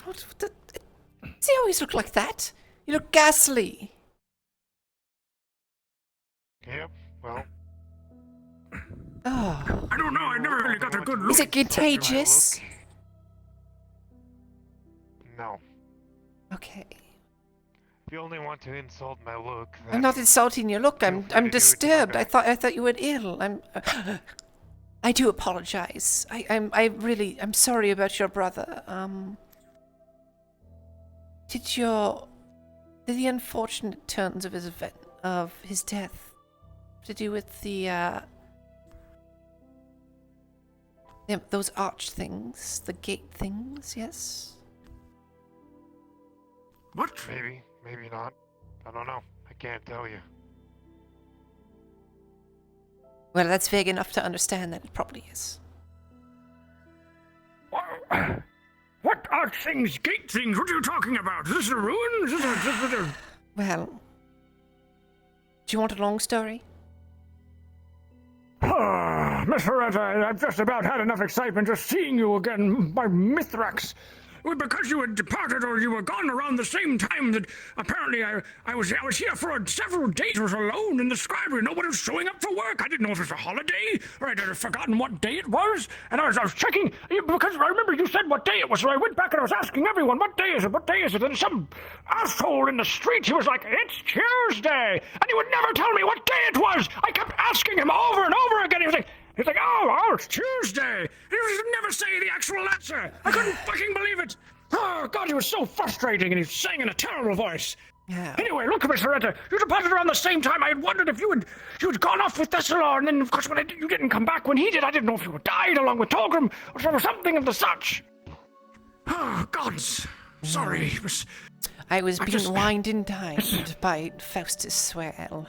What the, does he always look like that? You look ghastly. Yep, well. Oh. I don't know, I never really got a good look. Is it contagious? No. Okay. If you only want to insult my look, then I'm not insulting your look. I'm disturbed. I thought you were ill. I do apologize. I'm sorry about your brother. Did the unfortunate turns of his death to do with those arch things, the gate things? Yes. What? Maybe not. I don't know. I can't tell you. Well, that's vague enough to understand that it probably is. What arch things, gate things? What are you talking about? Is this a ruin? Is this a... Well, do you want a long story? Miss Loretta, I've just about had enough excitement just seeing you again by Mithrax. Well, because you had departed or you were gone around the same time that apparently I was here for several days. I was alone in the scribery. Nobody was showing up for work. I didn't know if it was a holiday or I'd forgotten what day it was. And I was checking because I remember you said what day it was. So I went back and I was asking everyone, what day is it? What day is it? And some asshole in the street, he was like, it's Tuesday. And he would never tell me what day it was. I kept asking him over and over again. He was like, oh, it's Tuesday. He would never say the actual answer. I couldn't fucking believe it. Oh, God, he was so frustrating, and he sang in a terrible voice. Yeah. Anyway, look, Miss Loretta, you departed around the same time. I had wondered if you had gone off with Thessalor, and then, of course, when you didn't come back when he did, I didn't know if you had died along with Torgrim, or something of the such. Oh, gods. Sorry. I was being wined and dined by Faustus Swell.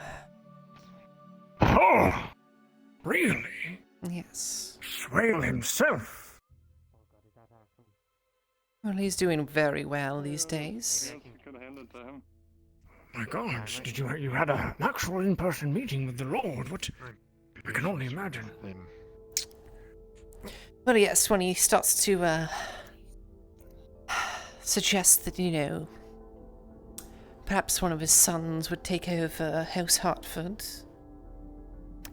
Oh, really? Yes. Swale himself. Well, he's doing very well these days. My gods, you had an actual in-person meeting with the Lord? What? I can only imagine. Well, yes, when he starts to suggest that, perhaps one of his sons would take over House Hartford,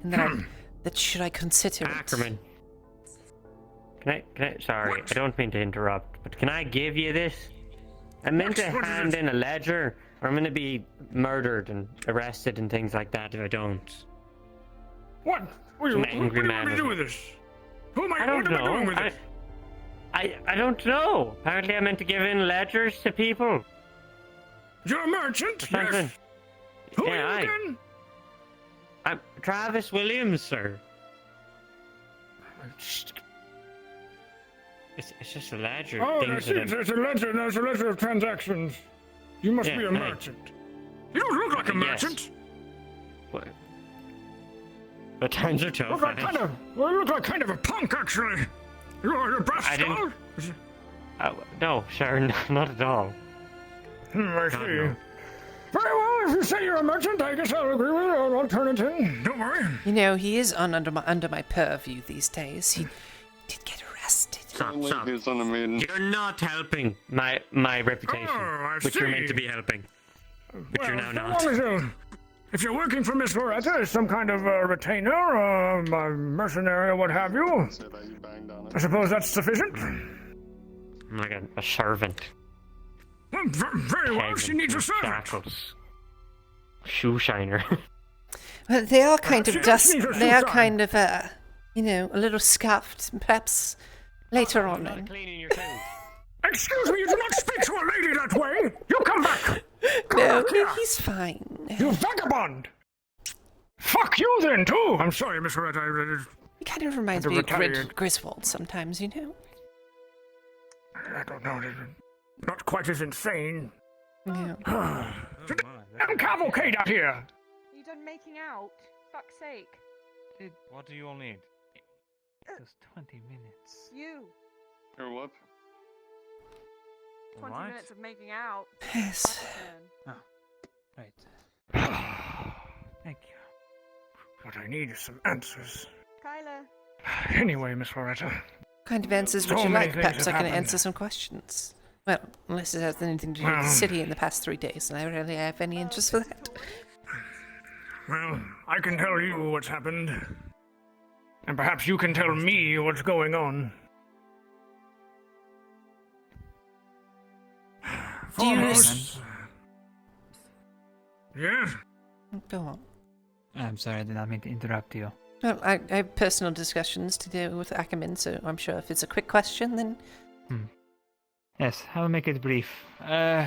and that should I consider Ackerman. Can I, sorry, I don't mean to interrupt, but can I give you this? I meant to hand in a ledger, or I'm going to be murdered and arrested and things like that if I don't. What? What do you want me to do with this? What am I doing with it? I don't know. Apparently I meant to give in ledgers to people. You're a merchant? Yes. Who are you again? I'm Travis Williams, sir. It's just a ledger. Oh, I see. It's a ledger. There's a ledger of transactions. You must be a merchant. You don't look like a merchant. What? But times are tough. You look like kind of a punk, actually. You're a brass skull? No, sir, not at all. I see. No. Very well, if you say you're a merchant, I guess I'll agree with you. I'll turn it in. Don't worry. He is under my purview these days. He did get arrested. Stop. You're not helping my reputation, which you're meant to be helping. But you're now not. If you're working for Miss Loretta as some kind of retainer, a mercenary, or what have you, I suppose that's sufficient. I'm like a servant. Well, very well, she needs a servant. Shackles. Shoe shiner. Well, they are kind of they are kind of, a little scuffed, perhaps later on. Excuse me, you do not speak to a lady that way! You come back! No, he's fine. You vagabond! Fuck you then, too! I'm sorry, Miss Loretta. He kind of reminds me of Griswold sometimes, I don't know. Not quite as insane. Yeah. Damn cavalcade out here! You done making out? Fuck's sake. What do you all need? Just 20 minutes. You. Or what? 20 minutes of making out. Yes. Oh, right. Thank you. What I need is some answers. Tyler. Anyway, Miss Loretta. What kind of answers would So you many like? things Perhaps I have can happened. answer some questions. Well, unless it has anything to do with the Well- city in the past 3 days, and I really have any interest for that. Well, I can tell you what's happened. And perhaps you can tell me what's going on. Do you Foremost- Yeah? Go on. I'm sorry, I did not mean to interrupt you. Well, I have personal discussions to do with Ackerman, so I'm sure if it's a quick question, then Yes, I'll make it brief. I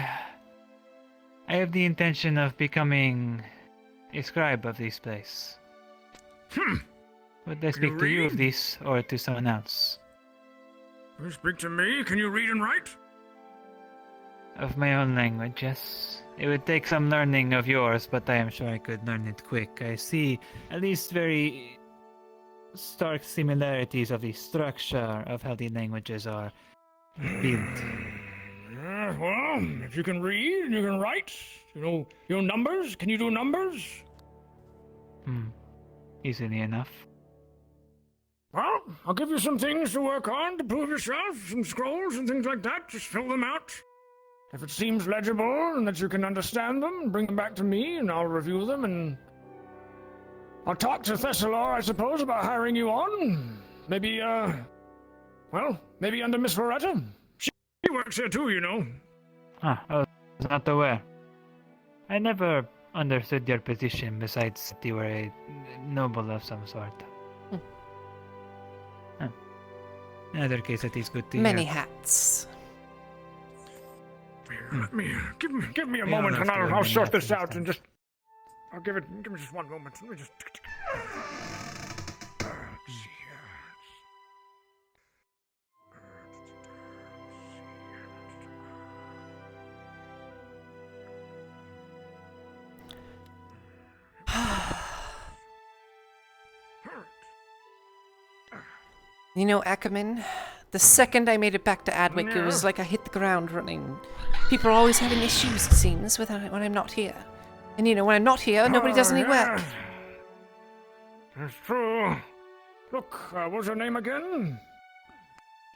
have the intention of becoming a scribe of this place. Would I speak to you of read? this or to someone else? You speak to me? Can you read and write? Of my own language, yes. It would take some learning of yours, but I am sure I could learn it quick. I see at least very stark similarities of the structure of how the languages are built. Yeah, well, if you can read and you can write, you know numbers? Can you do numbers? Easily enough. Well, I'll give you some things to work on to prove yourself, some scrolls and things like that. Just fill them out. If it seems legible and that you can understand them, bring them back to me and I'll review them and I'll talk to Thessalor, I suppose, about hiring you on. Maybe, maybe under Miss Loretta. She works here too, you know. Ah, I was not aware. I never understood your position besides that you were a noble of some sort. In either case, it is good to many hear. hats. Give me a We moment don't and have to wear I'll many sort hats this at out this and just give me just one moment. Let me just You know, Ackerman, the second I made it back to Adwick, it was like I hit the ground running. People are always having issues, it seems, when I'm not here. And you know, when I'm not here, nobody does any work. That's true. Look, what's her name again?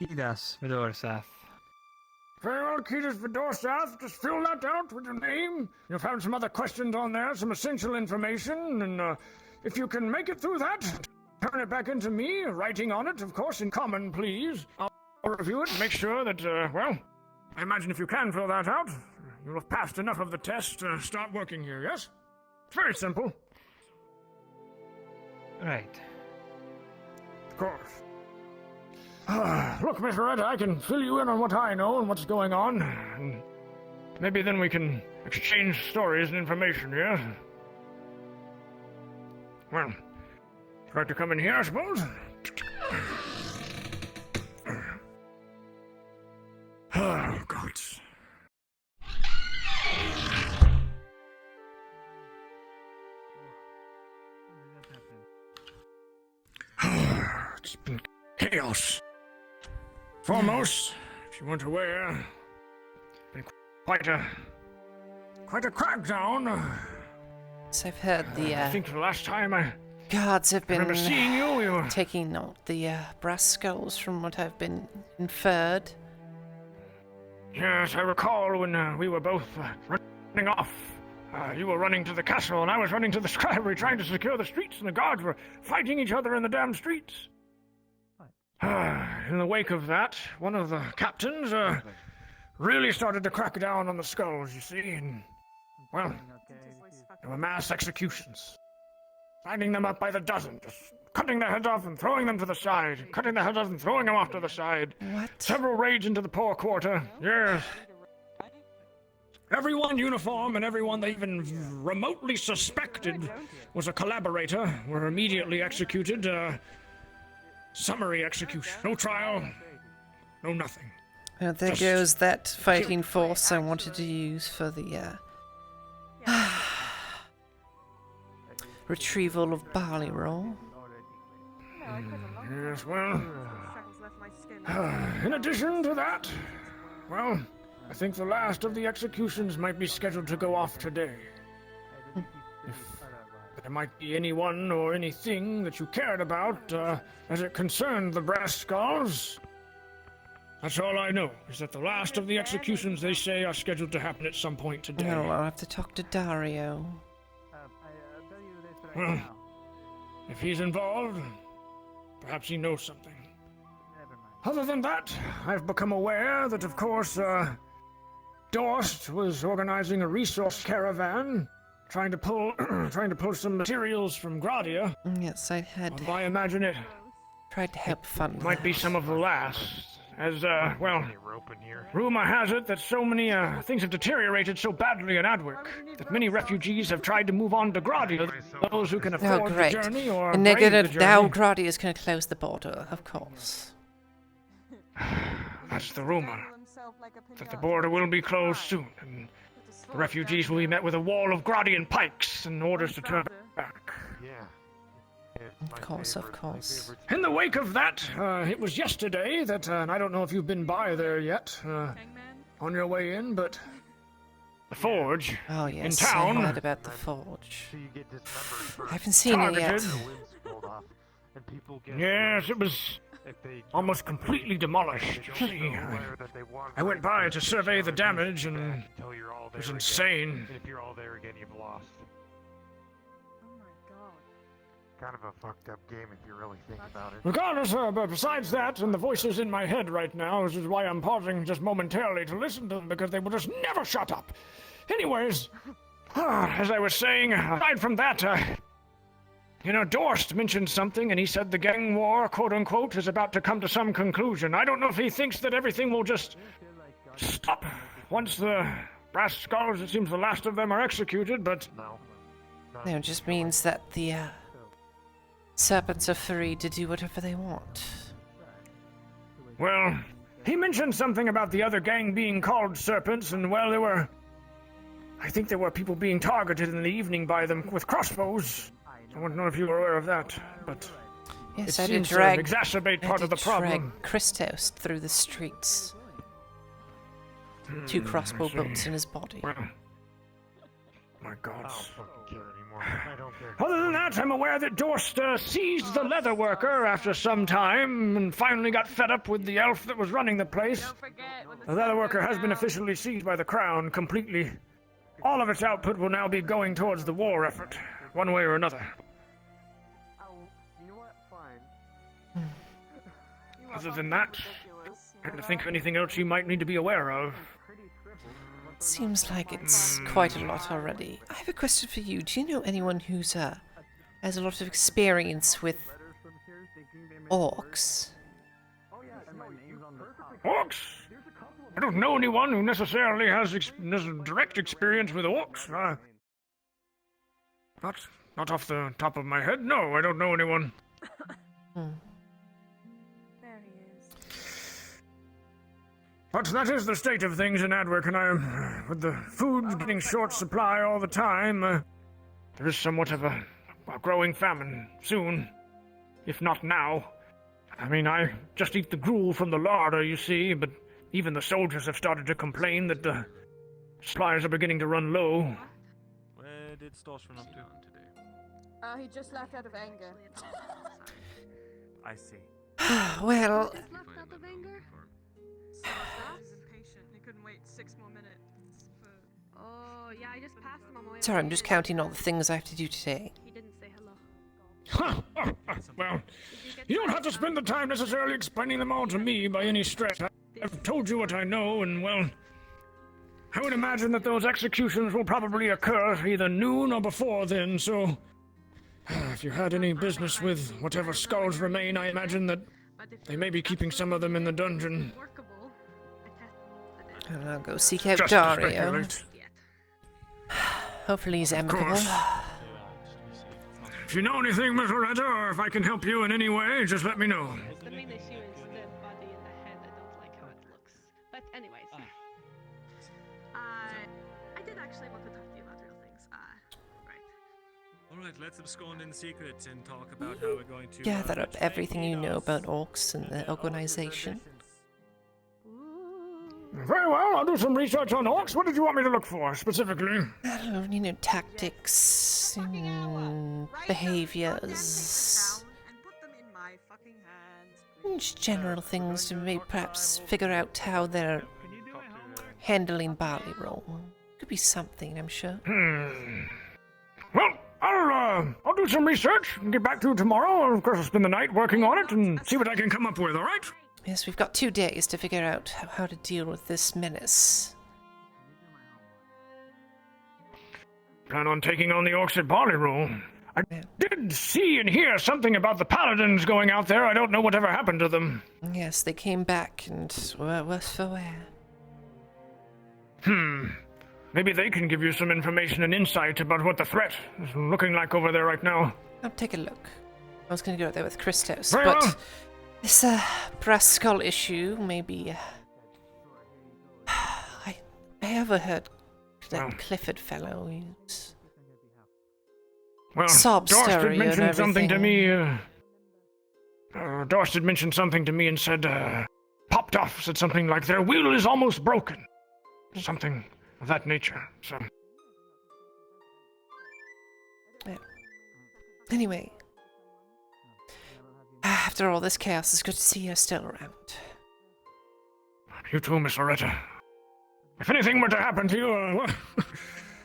Kidas Vidorsath. Very well, Ketis Vidorsath. Just fill that out with your name. You'll find some other questions on there, some essential information, and if you can make it through that, turn it back into me, writing on it, of course, in common, please. I'll review it and make sure that, I imagine if you can fill that out, you'll have passed enough of the test to start working here, yes? It's very simple. Right. Of course. Look, Miss Loretta, I can fill you in on what I know and what's going on. And maybe then we can exchange stories and information, yes? Well, try to come in here, I suppose? Oh, God. It's been chaos. Foremost, if you weren't aware, been quite a crackdown. So I've heard I think the last time I guards have been remember seeing you, we were taking out the brass skulls from what I've been inferred. Yes, I recall when we were both running off. You were running to the castle, and I was running to the scribery trying to secure the streets, and the guards were fighting each other in the damn streets. In the wake of that, one of the captains really started to crack down on the skulls, you see, and, well, there were mass executions. Finding them up by the dozen, just cutting their heads off and throwing them to the side, cutting their heads off and throwing them off to the side. What? Several raids into the poor quarter, yes. Everyone uniform and everyone they even remotely suspected was a collaborator were immediately executed. Summary execution. No trial, no nothing. Well, there Just goes that fighting force I wanted to use for the retrieval of barley roll. Yes, well, in addition to that, well, I think the last of the executions might be scheduled to go off today. If the there might be anyone or anything that you cared about as it concerned the brass skulls. That's all I know, is that the last of the executions, they say, are scheduled to happen at some point today. No, I'll have to talk to Dario. Well, if he's involved, perhaps he knows something. Other than that, I've become aware that, of course, Dorst was organizing a resource caravan, trying to pull some materials from Gradia. Yes, I had. I imagine it tried to help fund. Might be some of the last. As, well, rumor has it that so many, things have deteriorated so badly in Adwick that many refugees have tried to move on to Gradia, those who can afford the journey or and they're brave gonna, the journey. now Gradia's gonna close the border, of course. That's the rumor. That the border will be closed soon, and the refugees will be met with a wall of Gradian pikes and orders to turn back. Of course, of course. In the wake of that, it was yesterday that, and I don't know if you've been by there yet, on your way in, but the Forge oh, yes, in town. I heard about the Forge. I haven't seen it yet. Yes, it was almost completely demolished. You see, I went by to survey the damage, and it was insane. If you're all there again, you've lost. Kind of a fucked up game if you really think about it. Regardless, but besides that, and the voices in my head right now, which is why I'm pausing just momentarily to listen to them, because they will just never shut up. Anyways, as I was saying, aside from that, Dorst mentioned something, and he said the gang war, quote-unquote, is about to come to some conclusion. I don't know if he thinks that everything will just stop once the brass skulls, it seems the last of them, are executed, but... No, it just means that the, serpents are free to do whatever they want. Well, he mentioned something about the other gang being called serpents, and well, I think there were people being targeted in the evening by them with crossbows. I don't know if you were aware of that, but yes, it I did seems drag, to exacerbate part of the problem. Drag Christos through the streets. 2 crossbow bolts in his body. Well, my God. Other than that, I'm aware that Dorst seized the leather worker after some time and finally got fed up with the elf that was running the place. The leather worker has been officially seized by the crown completely. All of its output will now be going towards the war effort, one way or another. Other than that, I don't think of anything else you might need to be aware of. Seems like it's quite a lot already. I have a question for you. Do you know anyone who's has a lot of experience with orcs? Orcs? I don't know anyone who necessarily has direct experience with orcs. Not off the top of my head. No, I don't know anyone. But that is the state of things in Adwick, and with the food getting short supply all the time, there is somewhat of a growing famine soon, if not now. I mean, I just eat the gruel from the larder, you see, but even the soldiers have started to complain that the supplies are beginning to run low. Where did Storch run up to today? He just left out of anger. I see. Well... Just left out of anger? He's impatient. He couldn't wait 6 more minutes for... Oh, yeah, I just passed him on my way. Sorry, I'm just counting all the things I have to do today. He didn't say hello. Well, you don't have to spend the time necessarily explaining them all to me by any stretch. I've told you what I know, and, well, I would imagine that those executions will probably occur either noon or before then, so... If you had any business with whatever skulls remain, I imagine that they may be keeping some of them in the dungeon. And I'll go seek out Just Dario. Hopefully he's amicable. If you know anything, Miss Loretta, or if I can help you in any way, just let me know. The main issue is the body in the head. I don't like how it looks. But anyways. I did actually want to talk to you about real things. Right. Alright, let's abscond in secret and talk about how we're going to... Gather up everything you know about orcs and the organization. Very well, I'll do some research on orcs. What did you want me to look for, specifically? I don't know, you know, tactics, behaviors. Just general things to maybe perhaps figure out how they're handling barley roll. Could be something, I'm sure. Well, I'll do some research and get back to you tomorrow. Of course, I'll spend the night working on it and see what I can come up with, alright? Yes, we've got 2 days to figure out how to deal with this menace. Plan on taking on the orcs at Barley Roll. I did see and hear something about the paladins going out there. I don't know whatever happened to them. Yes, they came back and were worse for wear. Maybe they can give you some information and insight about what the threat is looking like over there right now. I'll take a look. I was going to go out there with Christos, Very but well. this brass skull issue, maybe... I overheard that Clifford fellow use... Well, sob Dorst had story mentioned and something to me. everything. Dorst had mentioned something to me and said, popped off, said something like, their wheel is almost broken. Something of that nature, so... Yeah. Anyway, after all this chaos, it's good to see you're still around. You too, Miss Loretta. If anything were to happen to you, well,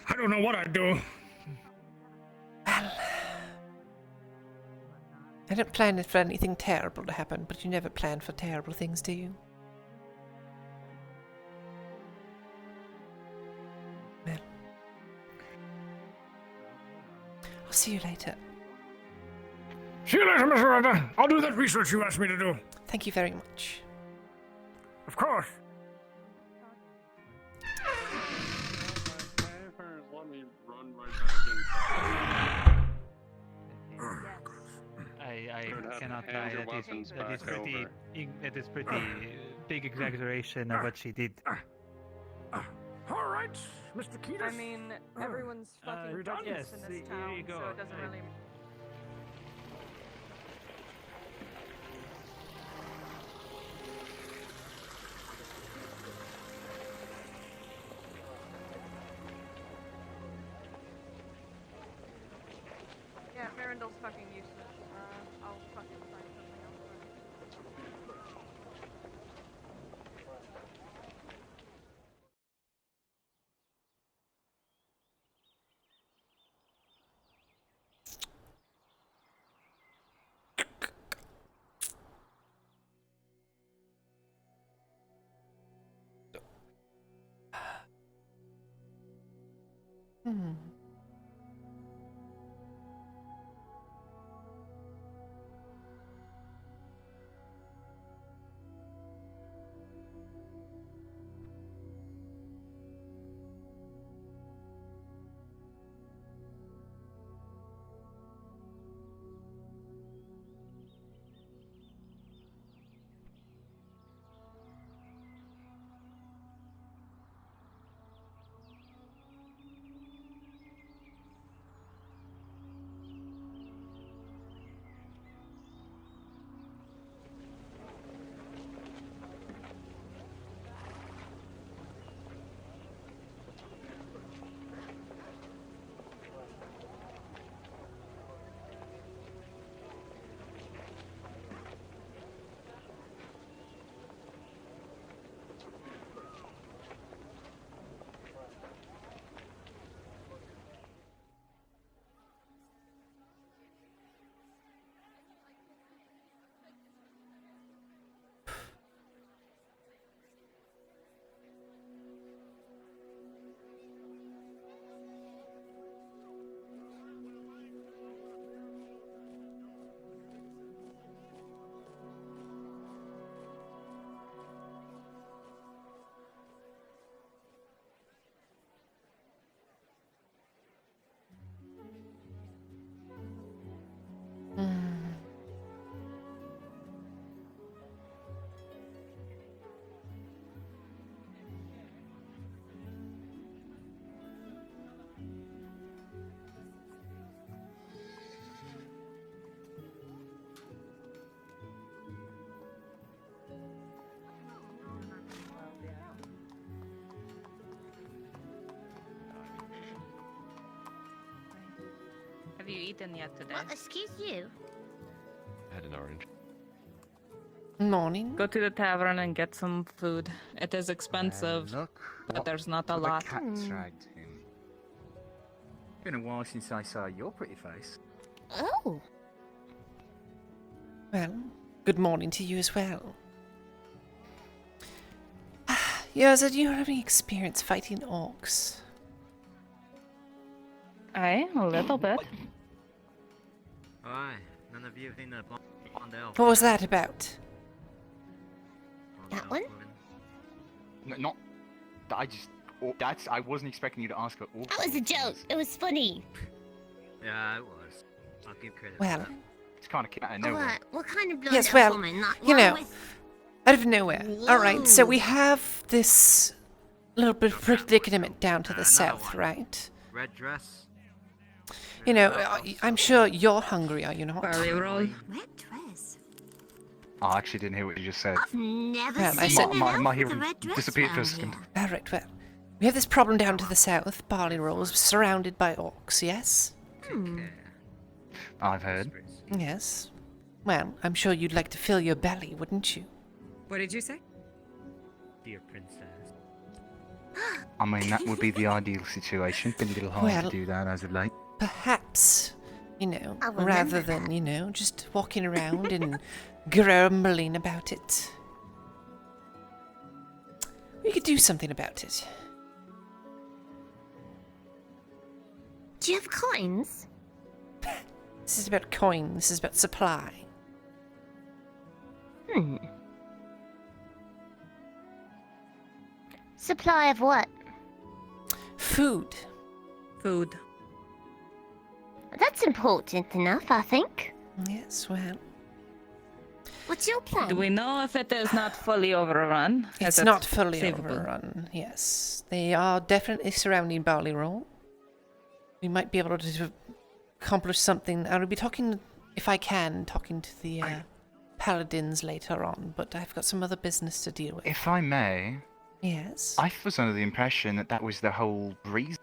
I don't know what I'd do. Well, I don't plan for anything terrible to happen, but you never plan for terrible things, do you? Well, I'll see you later. See you later, Miss Loretta. I'll do that research you asked me to do. Thank you very much. Of course. I cannot lie. That is pretty big exaggeration of what she did. All right, Mr. Keetus. I mean, everyone's fucking done yes, in here this town, you go. so it doesn't really. Yeah, Marindel's fucking useless. I'll fucking find something else for him. Hmm. you eaten yet today? What, excuse you? I had an orange. Morning. Go to the tavern and get some food. It is expensive, but there's not a lot. Cat dragged him. Been a while since I saw your pretty face. Oh. Well, good morning to you as well. Yoza, do you have any experience fighting orcs? Aye, a little bit. Aye, none of you have seen the blonde elf. What was that about? That one? No, not. I wasn't expecting you to ask her. That was a joke. It was funny. Yeah, it was. I'll give credit. Well, for that. It's kind of out of nowhere. What kind of blonde yes, elf well, woman? Not you one know, with... out of nowhere. Alright, so we have this little bit of predicament down to the south, right? Red dress. You know, I'm sure you're hungry, are you not? Barley roll. Red dress? I actually didn't hear what you just said. I've never Well, I seen said- an elf my with a hearing red dress disappeared for a round second. here. Alright, well, we have this problem down to the south, barley rolls, surrounded by orcs, yes? I've heard. Yes. Well, I'm sure you'd like to fill your belly, wouldn't you? What did you say? Dear princess. I mean, that would be the ideal situation. Been a little hard Well- to do that as of late. Perhaps, you know, I'll remember rather than, you know, just walking around and grumbling about it. We could do something about it. Do you have coins? This is about coin, this is about supply. Supply of what? Food. Food. That's important enough, I think. Yes, well, What's your plan? Do we know if it is not fully overrun? it's Is it not fully savable? overrun, yes. They are definitely surrounding Barley Roll. We might be able to accomplish something. I'll be talking, if I can, talking to the paladins later on, but I've got some other business to deal with. If I may, Yes? I was under the impression that that was the whole reason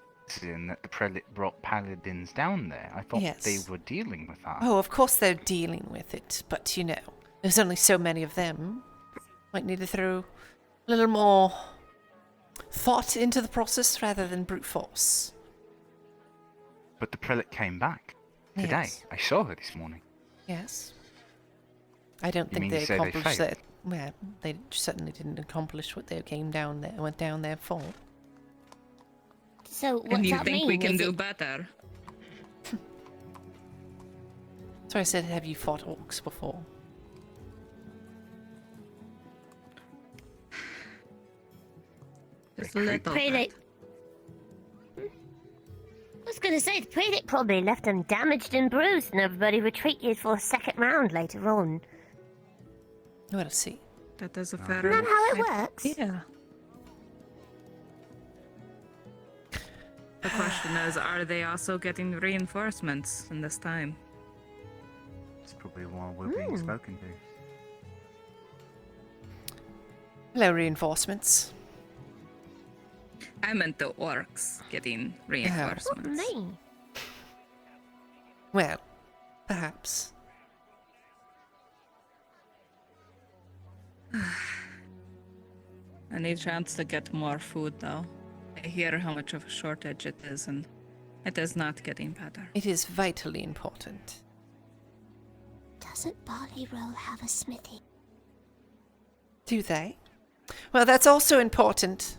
that the prelate brought paladins down there. I thought Yes. they were dealing with that. Oh, of course they're dealing with it, but you know, there's only so many of them. Might need to throw a little more thought into the process rather than brute force. But the prelate came back today. Yes. I saw her this morning. Yes. I don't You think mean they to say they accomplished failed? that. Well, they certainly didn't accomplish what they went down there for. So what's And you that think mean? we can Is do it- better? So I said, have you fought orcs before? Just a little Prelate. I was gonna say, the prelate probably left them damaged and bruised, and everybody retreated for a second round later on. We'll see. That is a fair. Isn't that how it works? Yeah. The question is, are they also getting reinforcements in this time? That's probably why we're being spoken to. Hello, reinforcements. I meant the orcs getting reinforcements. Me. Well, perhaps. I need a chance to get more food, though. I hear how much of a shortage it is, and it is not getting better. It is vitally important. Doesn't Barley Roll have a smithy? Do they? Well, that's also important.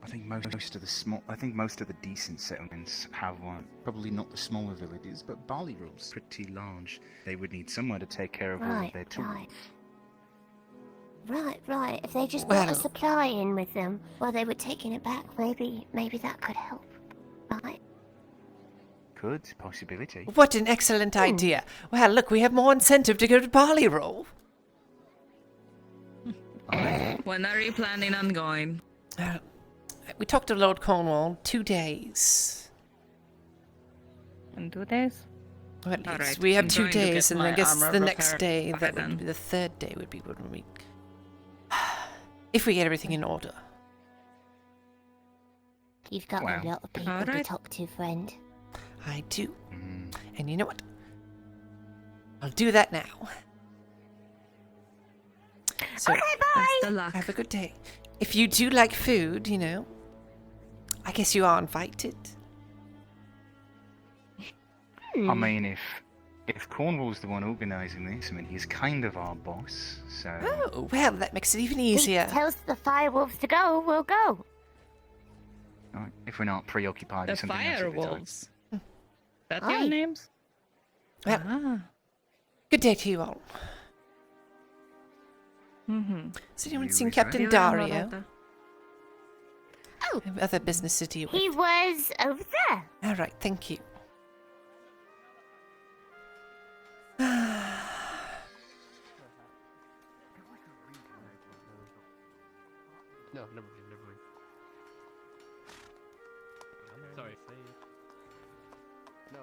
I think most of the most of the decent settlements have one. Probably not the smaller villages, but Barley Roll's pretty large. They would need somewhere to take care of all of Right, their tools. Right. If they just got Well- a supply in with them while they were taking it back, maybe that could help. Right? Good possibility. What an excellent idea. Well, look, we have more incentive to go to Barley Roll. When are you planning on going? We talked to Lord Cornwall 2 days. In 2 days? Well, at least Alright, we have I'm 2 going to days, get and I my guess armor the next repaired day, by that then. would be the third day, would be when we... If we get everything in order. You've got a lot of people to Alright. talk to, friend. I do. And you know what? I'll do that now. So, Okay, bye. have a good day. If you do like food, I guess you are invited. I mean, if Cornwall's the one organising this, I mean, he's kind of our boss, so... Oh, well, that makes it even easier. He tells the firewolves to go, we'll go. Right, if we're not preoccupied The with something else at the time. firewolves. That Aye. your names? Well, good day to you all. Mm-hmm. Has anyone You seen with Captain You Dario? Oh, I have other business to deal with. he was over there. All right, thank you. No, never mind. Sorry. No.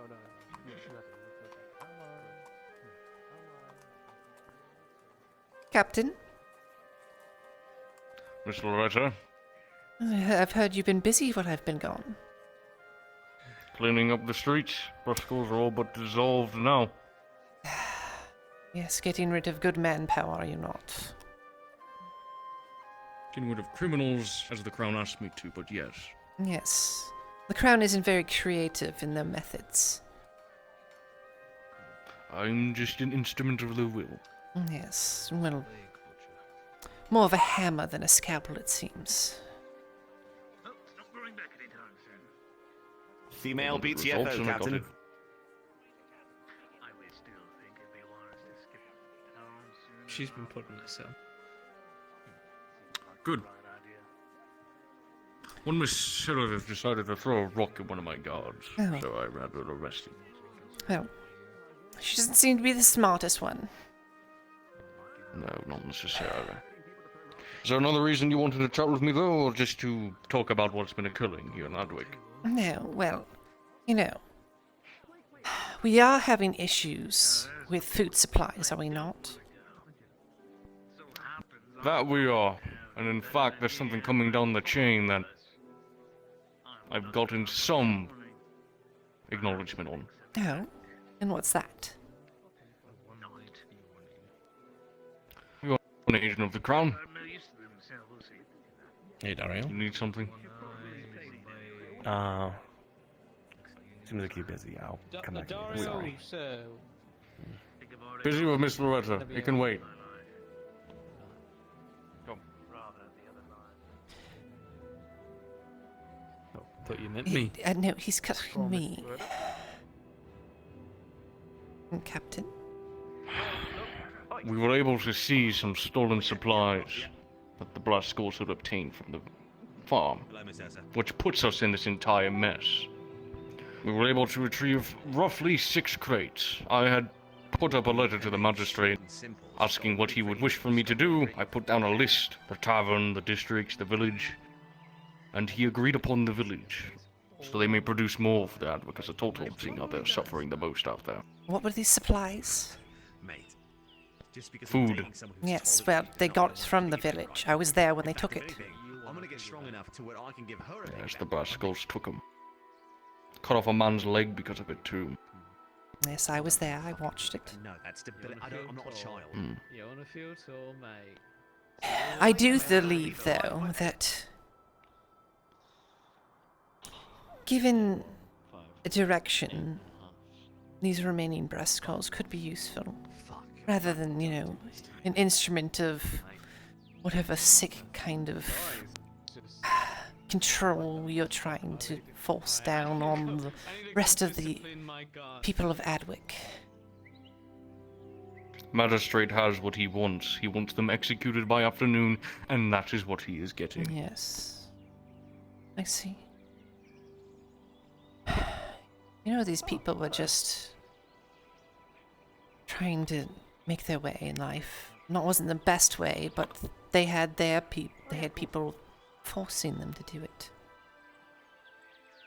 Captain, Miss Loretta, I've heard you've been busy while I've been gone. cleaning up the streets. Bruscles are all but dissolved now. Yes, getting rid of good manpower, are you not? Getting rid of criminals, as the Crown asked me to, but yes. Yes. The Crown isn't very creative in their methods. I'm just an instrument of the will. Yes, well, more of a hammer than a scalpel, it seems. Female Results BTFO, and I got Captain. it. She's been put in the cell. Good. One Miss Sheriff decided to throw a rock at one of my guards, Oh. so I rather arrest him. Well, she doesn't seem to be the smartest one. No, not necessarily. Is there another reason you wanted to chat with me, though, or just to talk about what's been occurring here in Adwick? No, well, we are having issues with food supplies, are we not? That we are. And in fact, there's something coming down the chain that I've gotten some acknowledgement on. Oh, and what's that? You're an agent of the Crown. Hey, Dario. You need something? Seems like you're busy. I'll come back to you. Sorry. Busy with Miss Loretta. You can wait. Come. Thought you meant me. No, he's cutting me. Captain? We were able to seize some stolen supplies that the Blascals had obtained from the farm, which puts us in this entire mess. We were able to retrieve roughly 6 crates. I had put up a letter to the magistrate asking what he would wish for me to do. I put down a list, the tavern, the districts, the village, and he agreed upon the village, so they may produce more for the Adwick as a total, seeing how they're suffering the most out there. What were these supplies? Food. Yes, well, they got it from the village. I was there when they took it. I'm gonna get strong enough to where I can give her a Yes, the Blascals took him. Cut off a man's leg because of it too. Yes, I was there. I watched it. No, that's stability. I'm not a child. You wanna feel tall, mate? I do believe, though, that given a direction, these remaining breast calls could be useful. Rather than, an instrument of whatever sick kind of control you're trying to force down on the rest of the people of Adwick. Magistrate has what he wants. He wants them executed by afternoon, and that is what he is getting. Yes. I see. These people were just trying to make their way in life. Wasn't the best way, but they had people forcing them to do it.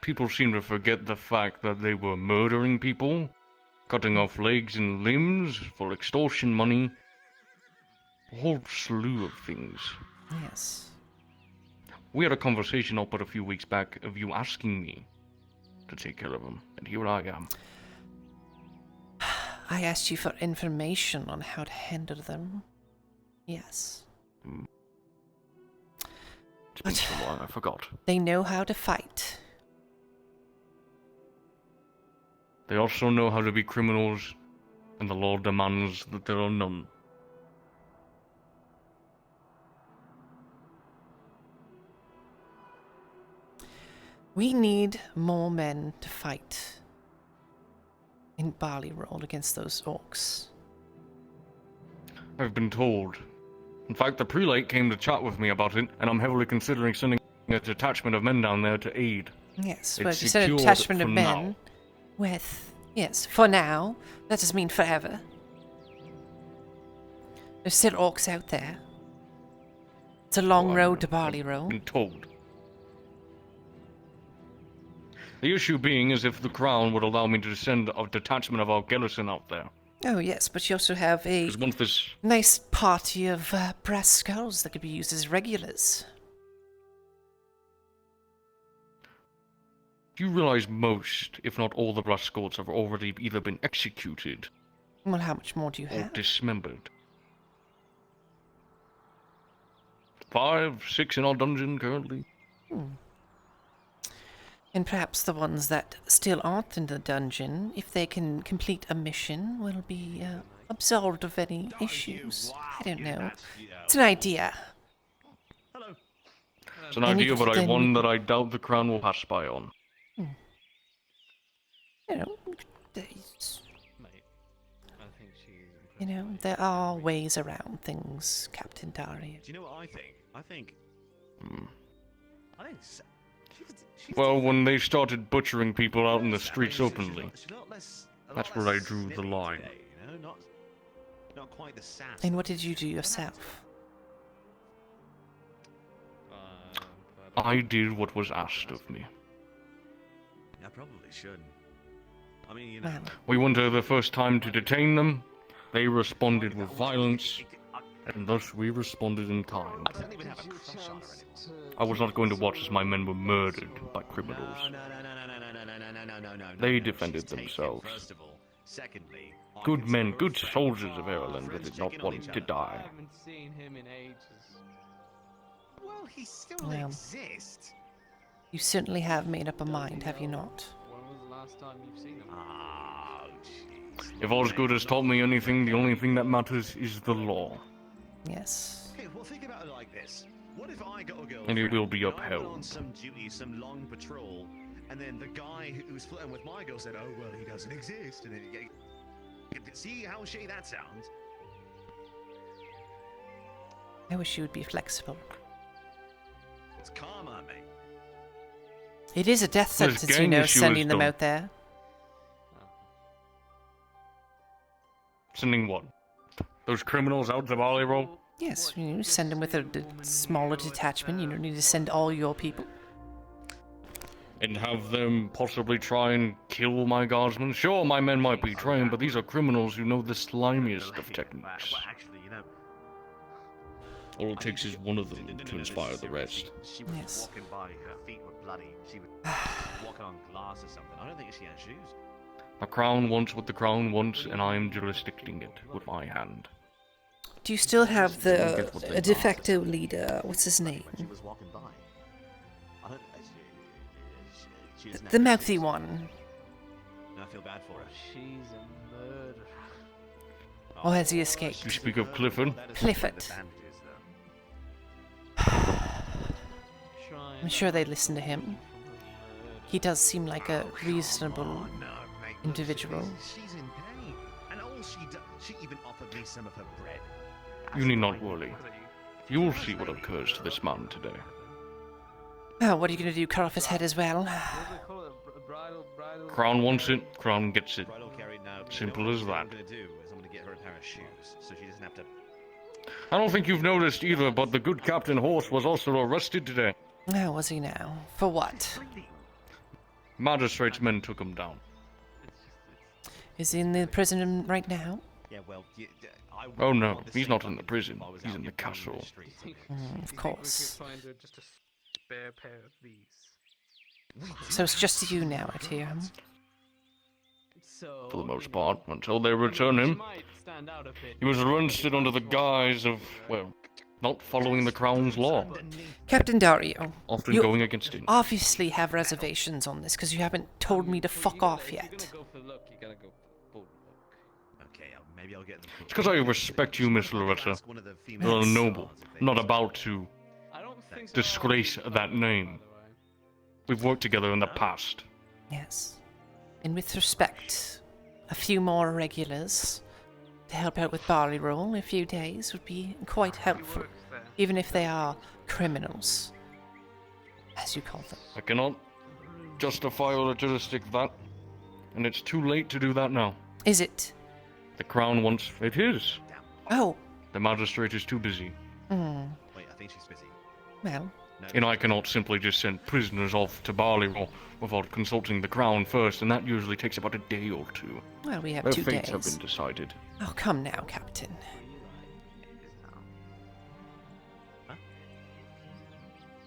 People seem to forget the fact that they were murdering people, cutting off legs and limbs for extortion money. A whole slew of things. Yes. We had a conversation up a few weeks back of you asking me to take care of them, and here I am. I asked you for information on how to handle them. Yes. It's been so long, I forgot. They know how to fight. They also know how to be criminals, and the law demands that there are none. We need more men to fight in Barley Roll against those orcs. I've been told. In fact, the prelate came to chat with me about it, and I'm heavily considering sending a detachment of men down there to aid. Yes, It's but you said a secured detachment of for men now. with... Yes, for now. That doesn't mean forever. There's still orcs out there. It's a long road to Barley Roll. I've been told. The issue being is if the Crown would allow me to send a detachment of our garrison out there. Oh, yes, but you also have a 'Cause once this... nice party of brass skulls that could be used as regulars. Do you realize most, if not all, the brass skulls have already either been executed Well, how much more do you or have? dismembered? 5, 6 in our dungeon currently. And perhaps the ones that still aren't in the dungeon, if they can complete a mission, will be absolved of any issues. I don't know. It's an idea. It's an And idea, you but then- one that I doubt the Crown will pass by on. You know, there's- Mate, I think she's... you know, there are ways around things, Captain Daria. Do you know what I think? I think Well, when they started butchering people out in the streets openly, that's where I drew the line. you know, not quite the sass. And what did you do yourself? I did what was asked of me. I probably shouldn't. I mean, you know. We went there the first time to detain them. They responded with violence, and thus we responded in kind. I don't even have a crush on her anymore. I was not going to watch as my men were murdered by criminals. No. They defended themselves. First of all, secondly, Good men, good soldiers of Ireland that did not want to die. I haven't seen him in ages. well, he still Well. exists. You certainly have made up a mind, have you not? When was the last time you've seen him? Oh, jeez. If Osgood has taught me anything, the only thing that matters is the law. Yes. Okay, well, think about it like this. What if I got a girlfriend? And it will be and I went upheld. on some duty, some long patrol, and then the guy who was flirting with my girl said, "Oh well, he doesn't exist," and then see how shitty that sounds. I wish you would be flexible. It's karma, mate. It is a death This sentence, you gang know, issue sending is them done. out there. Sending what? Those criminals out to Barley Roll? Yes, you send them with a smaller detachment. You don't need to send all your people. And have them possibly try and kill my guardsmen? Sure, my men might be trained, but these are criminals who know the slimiest of techniques. Well, actually, you know, All it takes is one of them to inspire the rest. she was Yes. walking by, her feet were bloody. She was walking on glass or something. I don't think she had shoes. The Crown wants what the Crown wants, and I am jurisdicting it with my hand. Do you still have Get what the they de facto leader? What's his name? She was walking by. I don't. She doesn't The have mouthy shoes. one. And I feel bad for her. She's a murderer. Or has he escaped? You speak of Clifford? Clifford. I'm sure they listen to him. He does seem like a reasonable individual. She's in pain, and all she even offered me some of her bread. You need not worry. You'll see what occurs to this man today. Oh, what are you going to do? Cut off his head as well? Crown wants it, Crown gets it. Bridal carried now. Simple as What that. I'm gonna do is I'm gonna get her a pair of shoes, so she doesn't have to. I don't think you've noticed either, but the good Captain Horse was also arrested today. Oh, was he now? For what? Magistrates' men took him down. Is he in the prison right now? Yeah, well, Oh no, he's not in the prison. He's in the castle. Of course. We could find her just a spare pair of these. So it's just you now, I hear. For the most part, until they return him. He was arrested under the guise of, well, not following the Crown's law. Captain Dario, Often you going against it. obviously have reservations on this because you haven't told me to fuck off yet. Okay, maybe I'll get them. It's because I respect you, Miss Loretta. You're noble, not about to disgrace that name. We've worked together in the past. Yes. And with respect, a few more regulars to help out with barley roll in a few days would be quite helpful, even if they are criminals, as you call them. I cannot justify or realistic that, and it's too late to do that now. Is it? The Crown wants it is. Oh. The magistrate is too busy. Wait, I think she's busy. Well. And I cannot simply just send prisoners off to barley roll without consulting the Crown first, and that usually takes about a day or two. Well, we have Their 2 days. fates have been decided. Oh, come now, Captain.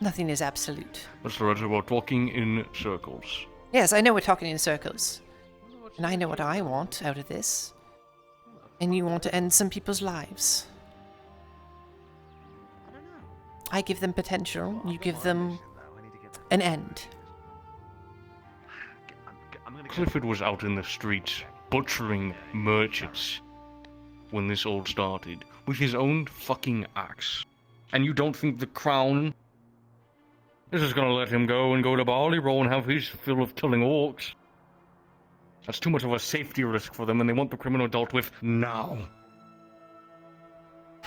Nothing is absolute. Miss Loretta, we're talking in circles. Yes, I know we're talking in circles. And I know what I want out of this. And you want to end some people's lives. I give them potential, you give them an end. Clifford was out in the streets, butchering merchants when this all started, with his own fucking axe. And you don't think the Crown is just gonna let him go and go to barley roll and have his fill of killing orcs? That's too much of a safety risk for them, and they want the criminal dealt with now.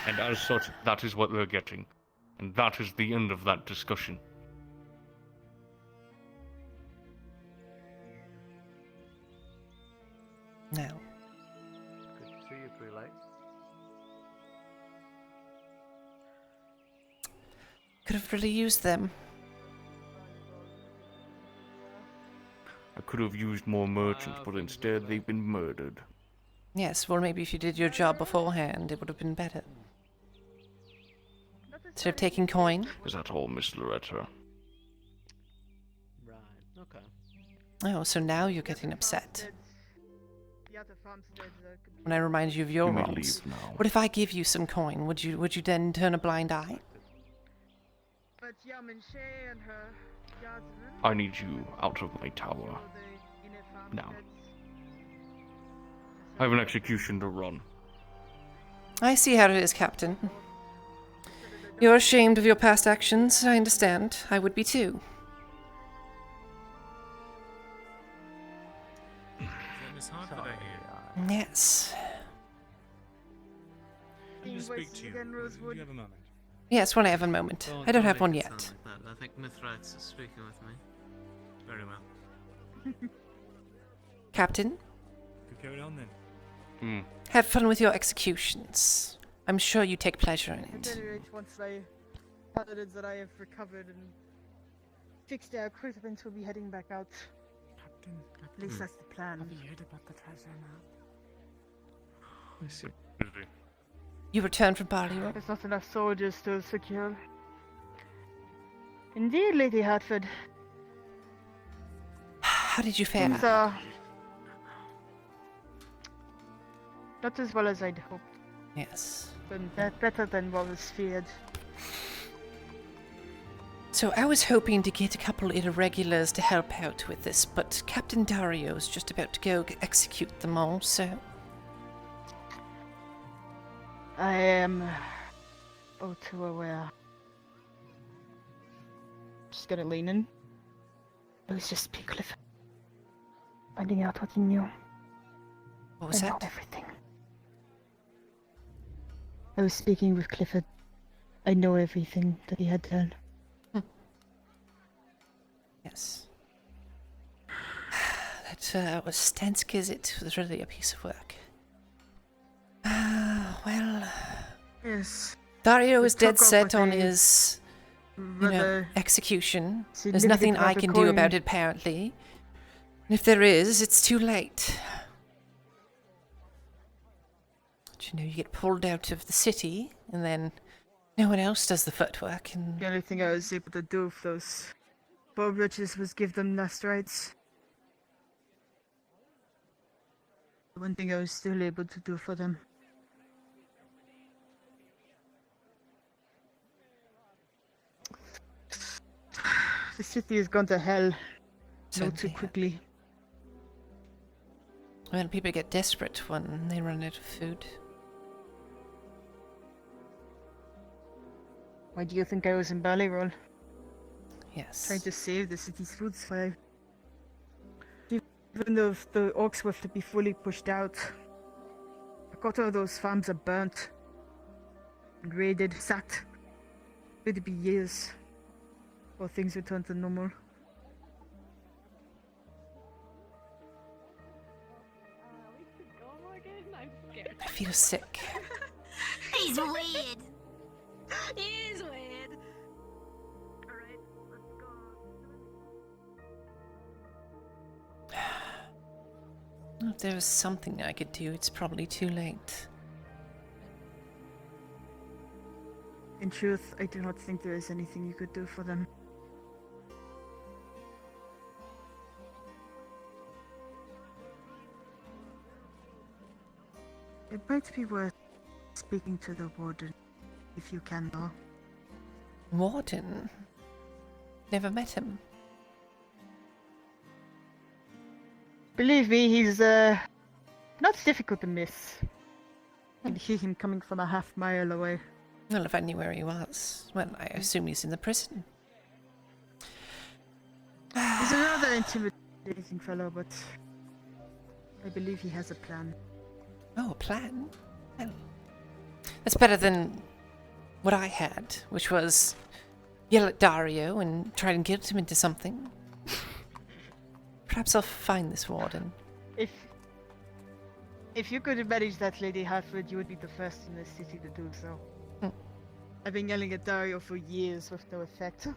And as such, that is what they're getting. And that is the end of that discussion. Now. Good to see you pretty late. Could have really used them. I could have used more merchants, but instead they've been murdered. Yes, well maybe if you did your job beforehand, it would have been better. Instead of taking coin. Is that all, Miss Loretta? Right, okay. Oh, so now you're getting upset. When I remind you of your You may wrongs. leave now. What if I give you some coin? Would you then turn a blind eye? I need you out of my tower. Now. I have an execution to run. I see how it is, Captain. You're ashamed of your past actions, I understand. I would be too. Yes. Can you speak to you? Do you have a moment? Yes, when I have a moment. I don't have one yet. Like that. I think Mithrites is speaking with me. Very well. Captain, Could carry on then. have fun with your executions. I'm sure you take pleasure in it. Generate once I paladins that I have recovered and fixed their equipment will be heading back out. At least that's the plan. Have you heard about the treasure now? I see. You return from barley roll? There's not enough soldiers to secure. Indeed, Lady Hartford. How did you fare? Things are not as well as I'd hoped. Yes. But better than what was feared. So I was hoping to get a couple irregulars to help out with this, but Captain Dario's just about to go execute them all, so... I am all too aware. Just gonna lean in. It was just Clifford. Finding out what he knew. What was I know that? everything. I was speaking with Clifford. I know everything that he had done. Yes. That was Stensk, is it? It was really a piece of work. Well... Yes. Dario is dead took off set with on a his, execution. There's significant nothing I amount of can do coin. about it, apparently. And if there is, it's too late. But you know, you get pulled out of the city, and then no one else does the footwork, and... The only thing I was able to do with those Bob Riches was give them last rites. One thing I was still able to do for them. The city has gone to hell. No too quickly. Well, people get desperate when they run out of food. Why do you think I was in Ballyroll? Yes. Trying to save the city's food supply. Even though the orcs were to be fully pushed out, a quarter of those farms are burnt and raided, sacked. It'd be years before things return to normal. I feel sick. He's weird. He is weird. Alright, let's go. If there was something I could do, it's probably too late. In truth, I do not think there is anything you could do for them. It might be worth speaking to the warden, if you can, though. Warden? Never met him. Believe me, he's not difficult to miss. I can hear him coming from a half-mile away. Well, if I knew where he was, well, I assume he's in the prison. He's a rather intimidating fellow, but I believe he has a plan. Oh, a plan? Well, that's better than what I had, which was yell at Dario and try and guilt him into something. Perhaps I'll find this warden. If you could manage that Lady Hartford, you would be the first in the city to do so. I've been yelling at Dario for years with no effect.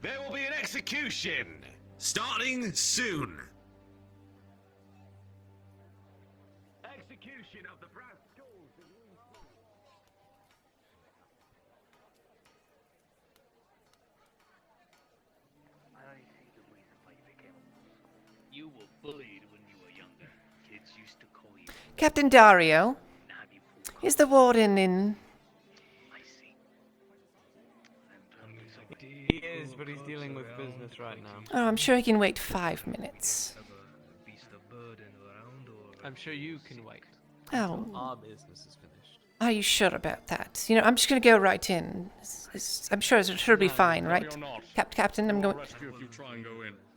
There will be an execution starting soon. Execution of the brass skulls. You were bullied when you were younger. Kids used to call you. Captain Dario, is the warden in? He is, but he's dealing with business right now. Oh, I'm sure he can wait 5 minutes. I'm sure you can wait. Oh. Our business is finished. Are you sure about that? You know, I'm just going to go right in. I'm sure it'll be fine, right? Captain, I'm going...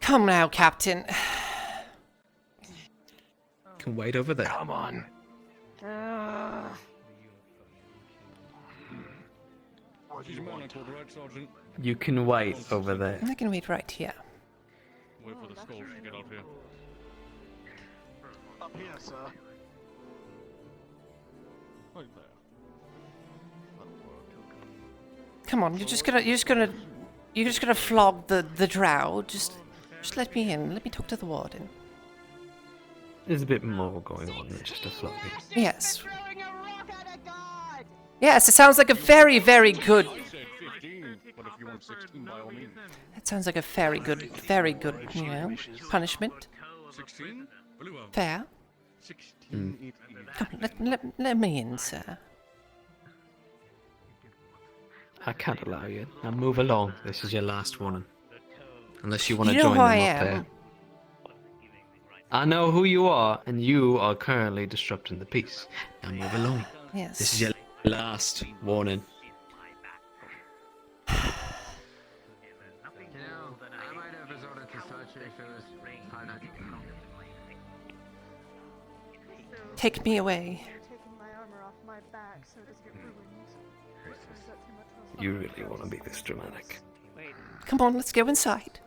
Come now, Captain. Can wait over there. Come on. You can wait over there. I can wait right here. Wait for the skulls to get out here. Up here, sir. Right there. Come on, you're just gonna flog the drow. Just let me in. Let me talk to the warden. There's a bit more going on than just a flogging. Yes. Yes, it sounds like a very, very good. But if you want 16, by all means. That sounds like a very good, you know, punishment. 16? Fair. Come on, let me in, sir. I can't allow you. Now move along. This is your last warning. Unless you want to You know join who them I up am. there. I know who you are, and you are currently disrupting the peace. Now move along. Yes. This is your last warning. You know, I might have resorted to such if it was hard not to. Take me away. Taking my armor off my back so it doesn't get ruined. You really want to be this dramatic? Come on, let's go inside.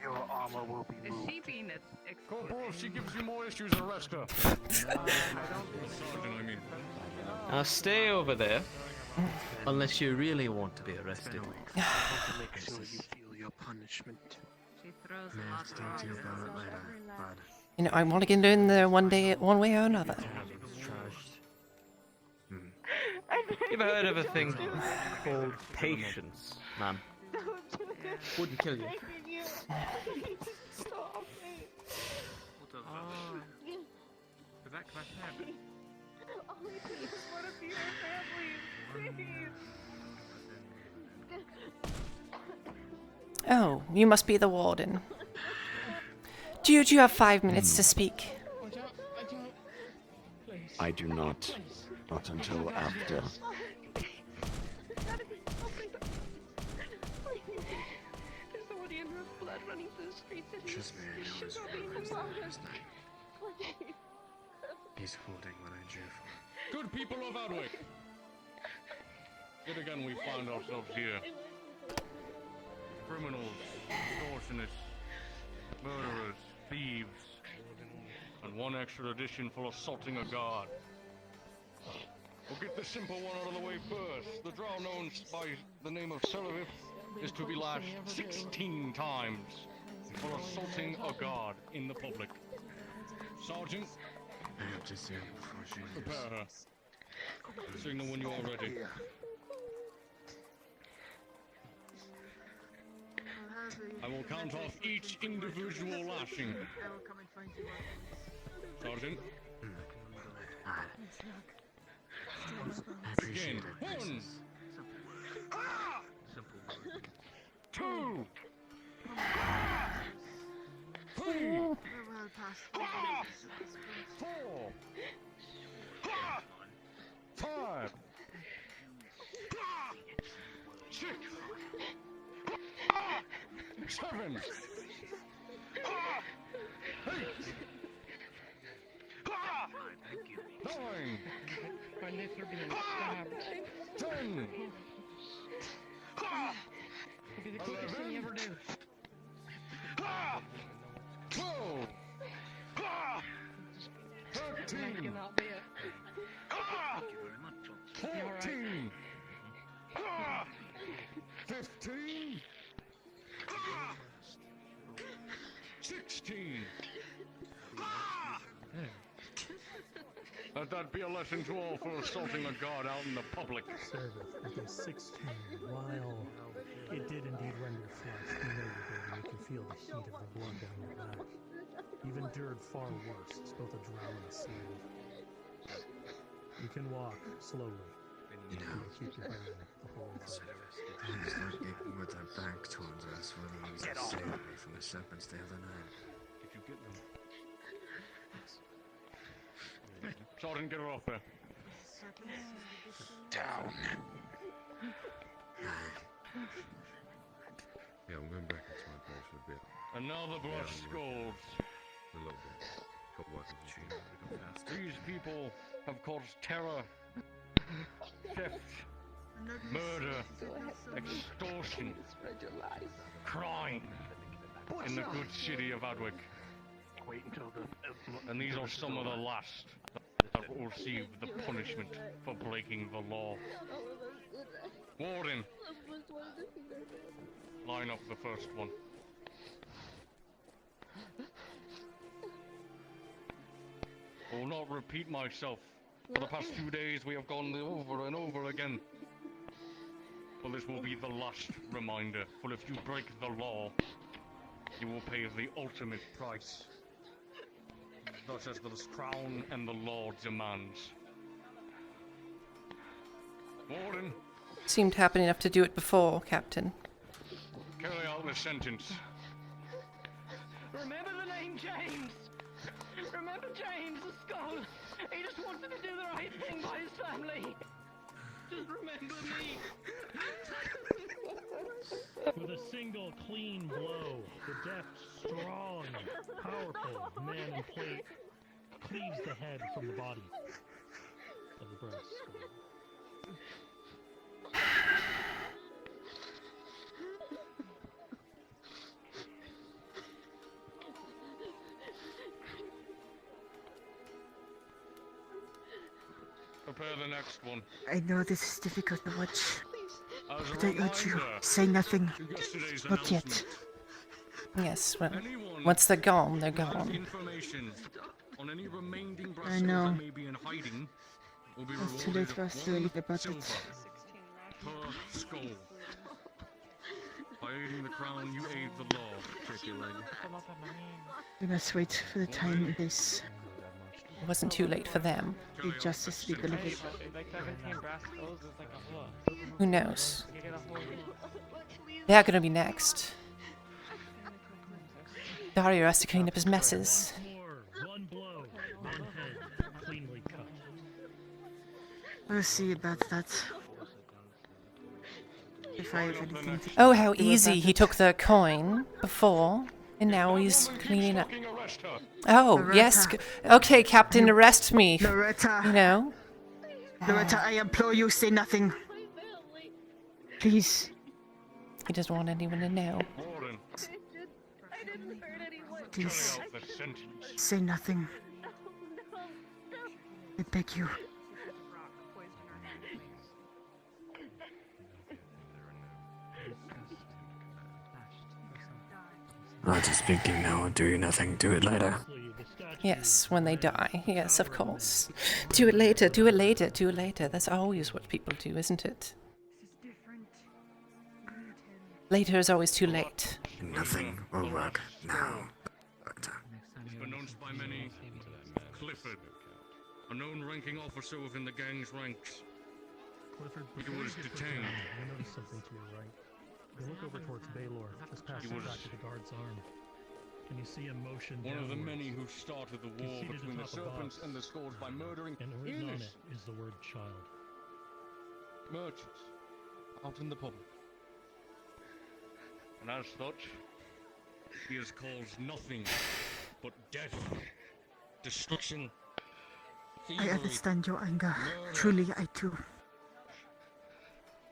Your armor will be moved. Is she being Corporal, if she gives you more issues, arrest her. Sergeant, I mean. Now stay over there. Unless you really want to be arrested. Make sure you feel your punishment. You know, I want to get in there one day, one way or another. You ever heard of a thing called patience, ma'am? Wouldn't kill you. Stop me. Did that question happen? Ollie, please, want to be your family, please. Oh, you must be the warden. Do you have 5 minutes to speak? I do not. Not until after. There's already enough blood running through the streets and Trust me, I know his feelings last night. He's holding what I drew for. Good people of Adwick! Yet again we find ourselves here. Criminals, extortionists, murderers, thieves, and one extra addition for assaulting a guard. We'll get the simple one out of the way first. The drow known by the name of Selavith is to be lashed 16 times for assaulting a guard in the public. Sergeant, I have to see him before she leaves. prepare her. Signal when you are ready. I will count off each individual lashing. Sergeant. Begin. 1. 2. 3. 4. 5. 6. 7. 8. 9. My lips are being stabbed. 10. It'll be the quickest thing you ever do. 12. 13. 14. 15. 16. Let that be a lesson to all for assaulting a guard out in the public. Service at 16, while it did indeed render flesh, you know your baby, you can feel the heat of the blood down your back. You've endured far worse, it's both a drow and a slave. You can walk slowly. You know, keep your head the whole time. he's looking with their back towards us when he used to save me from the serpents the other night. Did you get them? Sergeant, get her off there. Down. Yeah, I'm going back into my place for a bit. And now the brush scolds. A little bit. Couple workers. These people have caused terror, theft, murder, extortion, crime in the good city of Adwick. And these are some of the last that will receive the punishment for breaking the law. Warden, line up the first one. I will not repeat myself. For the past few days we have gone over and over again. But this will be the last reminder. For if you break the law, you will pay the ultimate price. Such as the crown and the law demands. Warden, Seemed happy enough to do it before, Captain. carry out the sentence. Remember the name James! Remember James, the skull! He just wanted to do the right thing by his family! Just remember me! With a single clean blow, the deft, strong, powerful man in plate cleaves the head from the body of the brass skull. Prepare the next one. I know this is difficult to watch, As a but I urge you, reminder say nothing. to yesterday's Not yet. announcement, Yes, well, anyone once they're gone, they're who has gone. information on any remaining I brass know. that may be in hiding will be It's too late for us to do anything about silver it. per skull. By aiding the crown, you aid the law. Check your leg. We must wait for the time in this. It wasn't too late for them. The justice be delivered. Who knows? They're gonna be next. Dario has to clean up his messes. One blow, one head, cleanly cut. We'll see about that. If I have anything to Oh, how do easy about he it. took the coin before, and now he's cleaning up. Oh, yes. Okay, Captain, arrest me. Loretta. You know? Loretta, I implore you, say nothing. Please. He doesn't want anyone to know. Please. Say nothing. I beg you. Not just speaking now, do nothing, do it later. Yes, when they die. Yes, of course. Do it later, do it later, do it later. That's always what people do, isn't it? Later is always too late. Nothing will work now. Announced by many, Clifford, a known ranking officer within the gang's ranks. Clifford, He before was you get detained. further, you notice something to your right. You look over towards Baylor, just past the back of the guard's arm. And you see a motion One of the downwards. many who started the war Conceded between the atop a serpents box. and the skulls by murdering And written on innocent it is the word child. merchants out in the public. And as such, he has caused nothing but death, destruction, I thievery, understand your anger. murder. Truly, I do.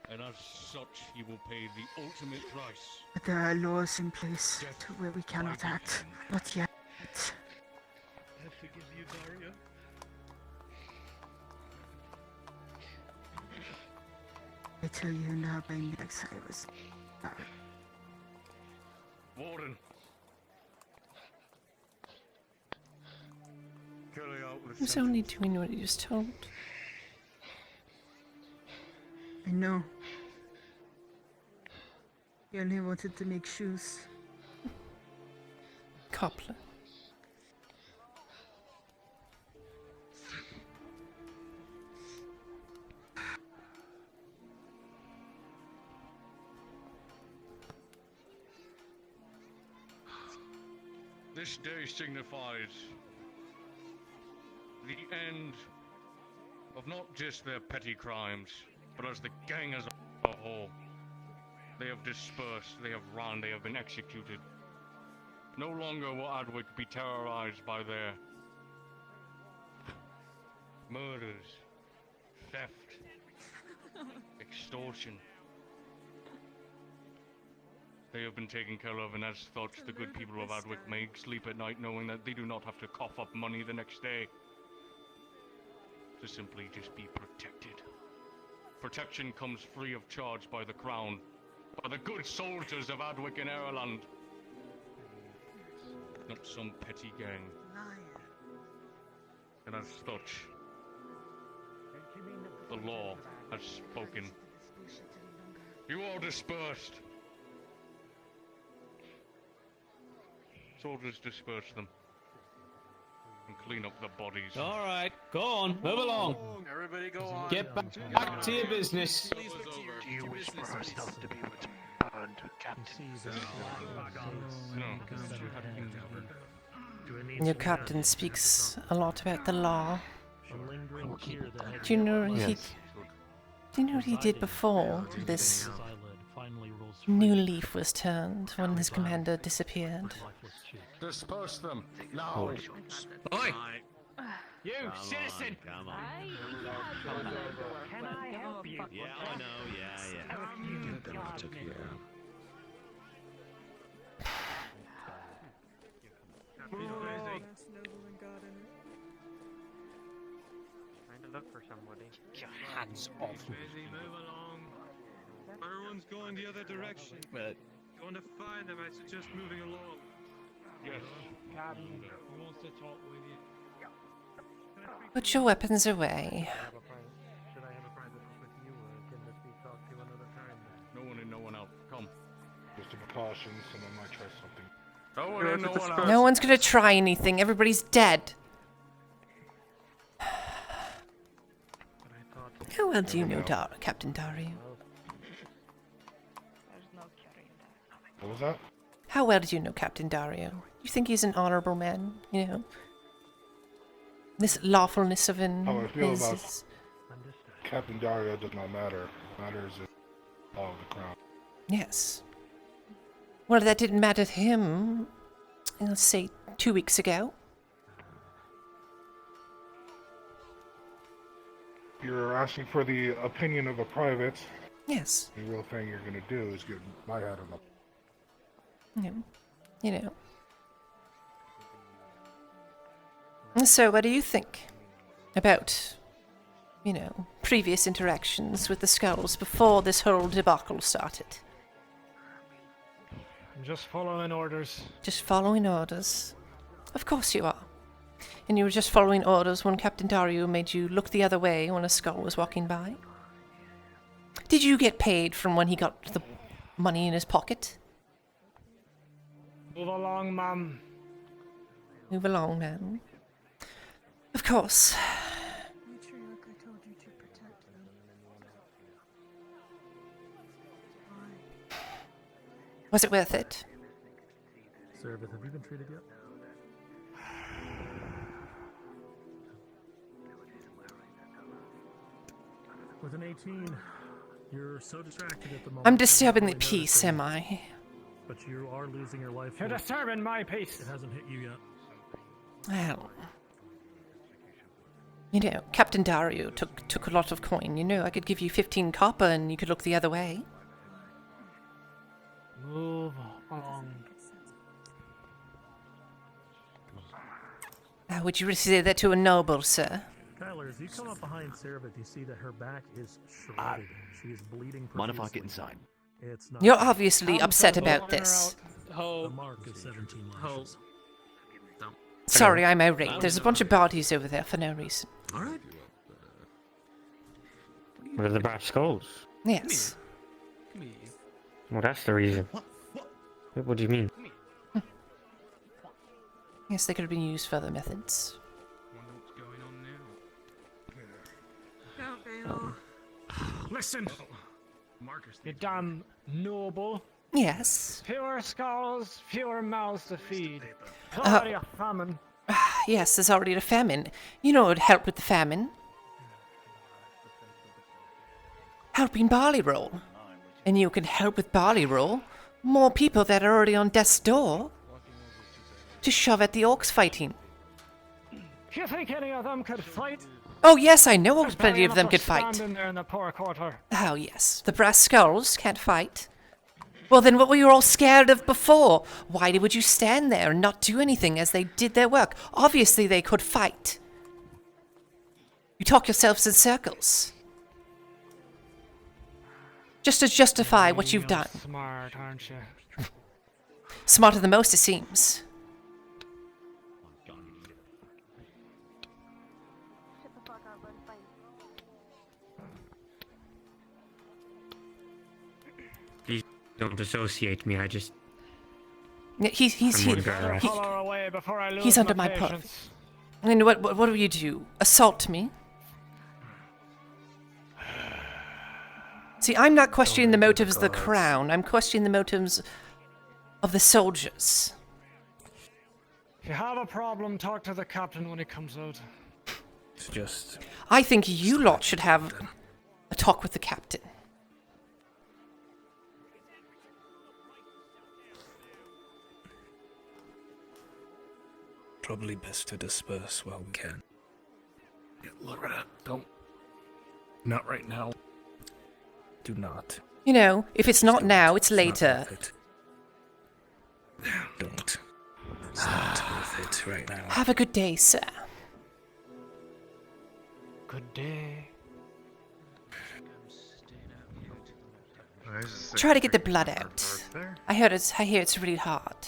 And as such, he will pay the ultimate price. But there are laws in place to where we cannot act. Not yet. I forgive you, Dario. I tell you now by next I was. Warden. Carry out the He was only doing what he was told. I know. He only wanted to make shoes. Cobbler. This day signifies the end of not just their petty crimes, but as the gang as a whole. They have dispersed, they have run, they have been executed. No longer will Adwick be terrorized by their murders, theft, extortion. They have been taken care of, and as such, the good people of Adwick may sleep at night knowing that they do not have to cough up money the next day to simply just be protected. Protection comes free of charge by the Crown, by the good soldiers of Adwick and Ireland, not some petty gang. And as such, the law has spoken. You all dispersed. Soldiers disperse them and clean up the bodies. All right, go on, move along. Everybody go on. Get back to your business. Do you wish for ourselves to be returned, Captain? Your captain speaks a lot about the law. A lingering tear that had Do you know been he? Yes. Do you know what he did before this His eyelid finally rolls new leaf was turned when his commander disappeared? Disperse them now. Oi! You citizen! Come on. Can I help you? Yeah, I know. Yeah. Trying to look for somebody. Get your hands off me. Busy, move along. Everyone's going the other direction. Well, You want to find them, I suggest moving along. Yes. Who wants to talk with you? Put your weapons away. Should I have a private talk with you, or can this be talked to another time? No one in, no one out. Come. Just a precaution, someone might try something. No one in, no one out. No one's gonna try anything. Everybody's dead. How well do you know Captain Dario? What was that? How well do you know Captain Dario? You think he's an honorable man, you know? This lawfulness of him How I feel is... about Captain Dario does not matter. Matters is all of the crown. Yes. Well, that didn't matter to him, let's say 2 weeks ago. You're asking for the opinion of a private. Yes. The real thing you're going to do is get my head on the... You know. So, what do you think about, you know, previous interactions with the Skulls before this whole debacle started? I'm just following orders. Just following orders. Of course you are. And you were just following orders when Captain Dario made you look the other way when a Skull was walking by? Did you get paid from when he got the money in his pocket? Move along, Mum. Move along, man. Of course. Was it worth it? Service, have you been treated yet? With an 18, you're so distracted at the moment. I'm disturbing the peace, am I? But you are losing your life. You're disturbing my peace. It hasn't hit you yet. Well, you know, Captain Dario took a lot of coin. You know, I could give you 15 copper and you could look the other way. Move along. Would you really say that to a noble, sir? Tyler, as you come up behind Serveth, you see that her back is shredded. She is bleeding profusely. Mind if I get inside? It's not You're obviously upset about this. The mark is 17 lashes. Sorry, I'm irate. There's a bunch of bodies over there for no reason. Alright. What are the brass skulls? Yes. Well, that's the reason. What do you mean? Yes, they could have been used for other methods. Listen, you damn noble. Yes. Fewer skulls, fewer mouths to feed. Already a famine. Yes, there's already a famine. You know what would help with the famine? Helping barley roll. And you can help with barley roll more people that are already on death's door to shove at the orcs fighting. You think any of them could fight? Oh yes, I know plenty of them could fight. Standing there in the poor quarter. Oh yes, the brass skulls can't fight. Well then what were you all scared of before? Why would you stand there and not do anything as they did their work? Obviously they could fight. You talk yourselves in circles. Just to justify what you've done. Smart, aren't you? Smarter than most, it seems. Please don't associate me. I just. Yeah, he's under my puff. And what do you do? Assault me? See, I'm not questioning the motives of the crown. I'm questioning the motives of the soldiers. If you have a problem, talk to the captain when he comes out. It's just... I think you lot should have a talk with the captain. Probably best to disperse while we can. Yeah, Loretta, don't. Not right now. Do not. You know, if it's not now, it's later. Don't. It's not worth it right now. Have a good day, sir. Good day. Try to get the blood out. I hear it's really hard.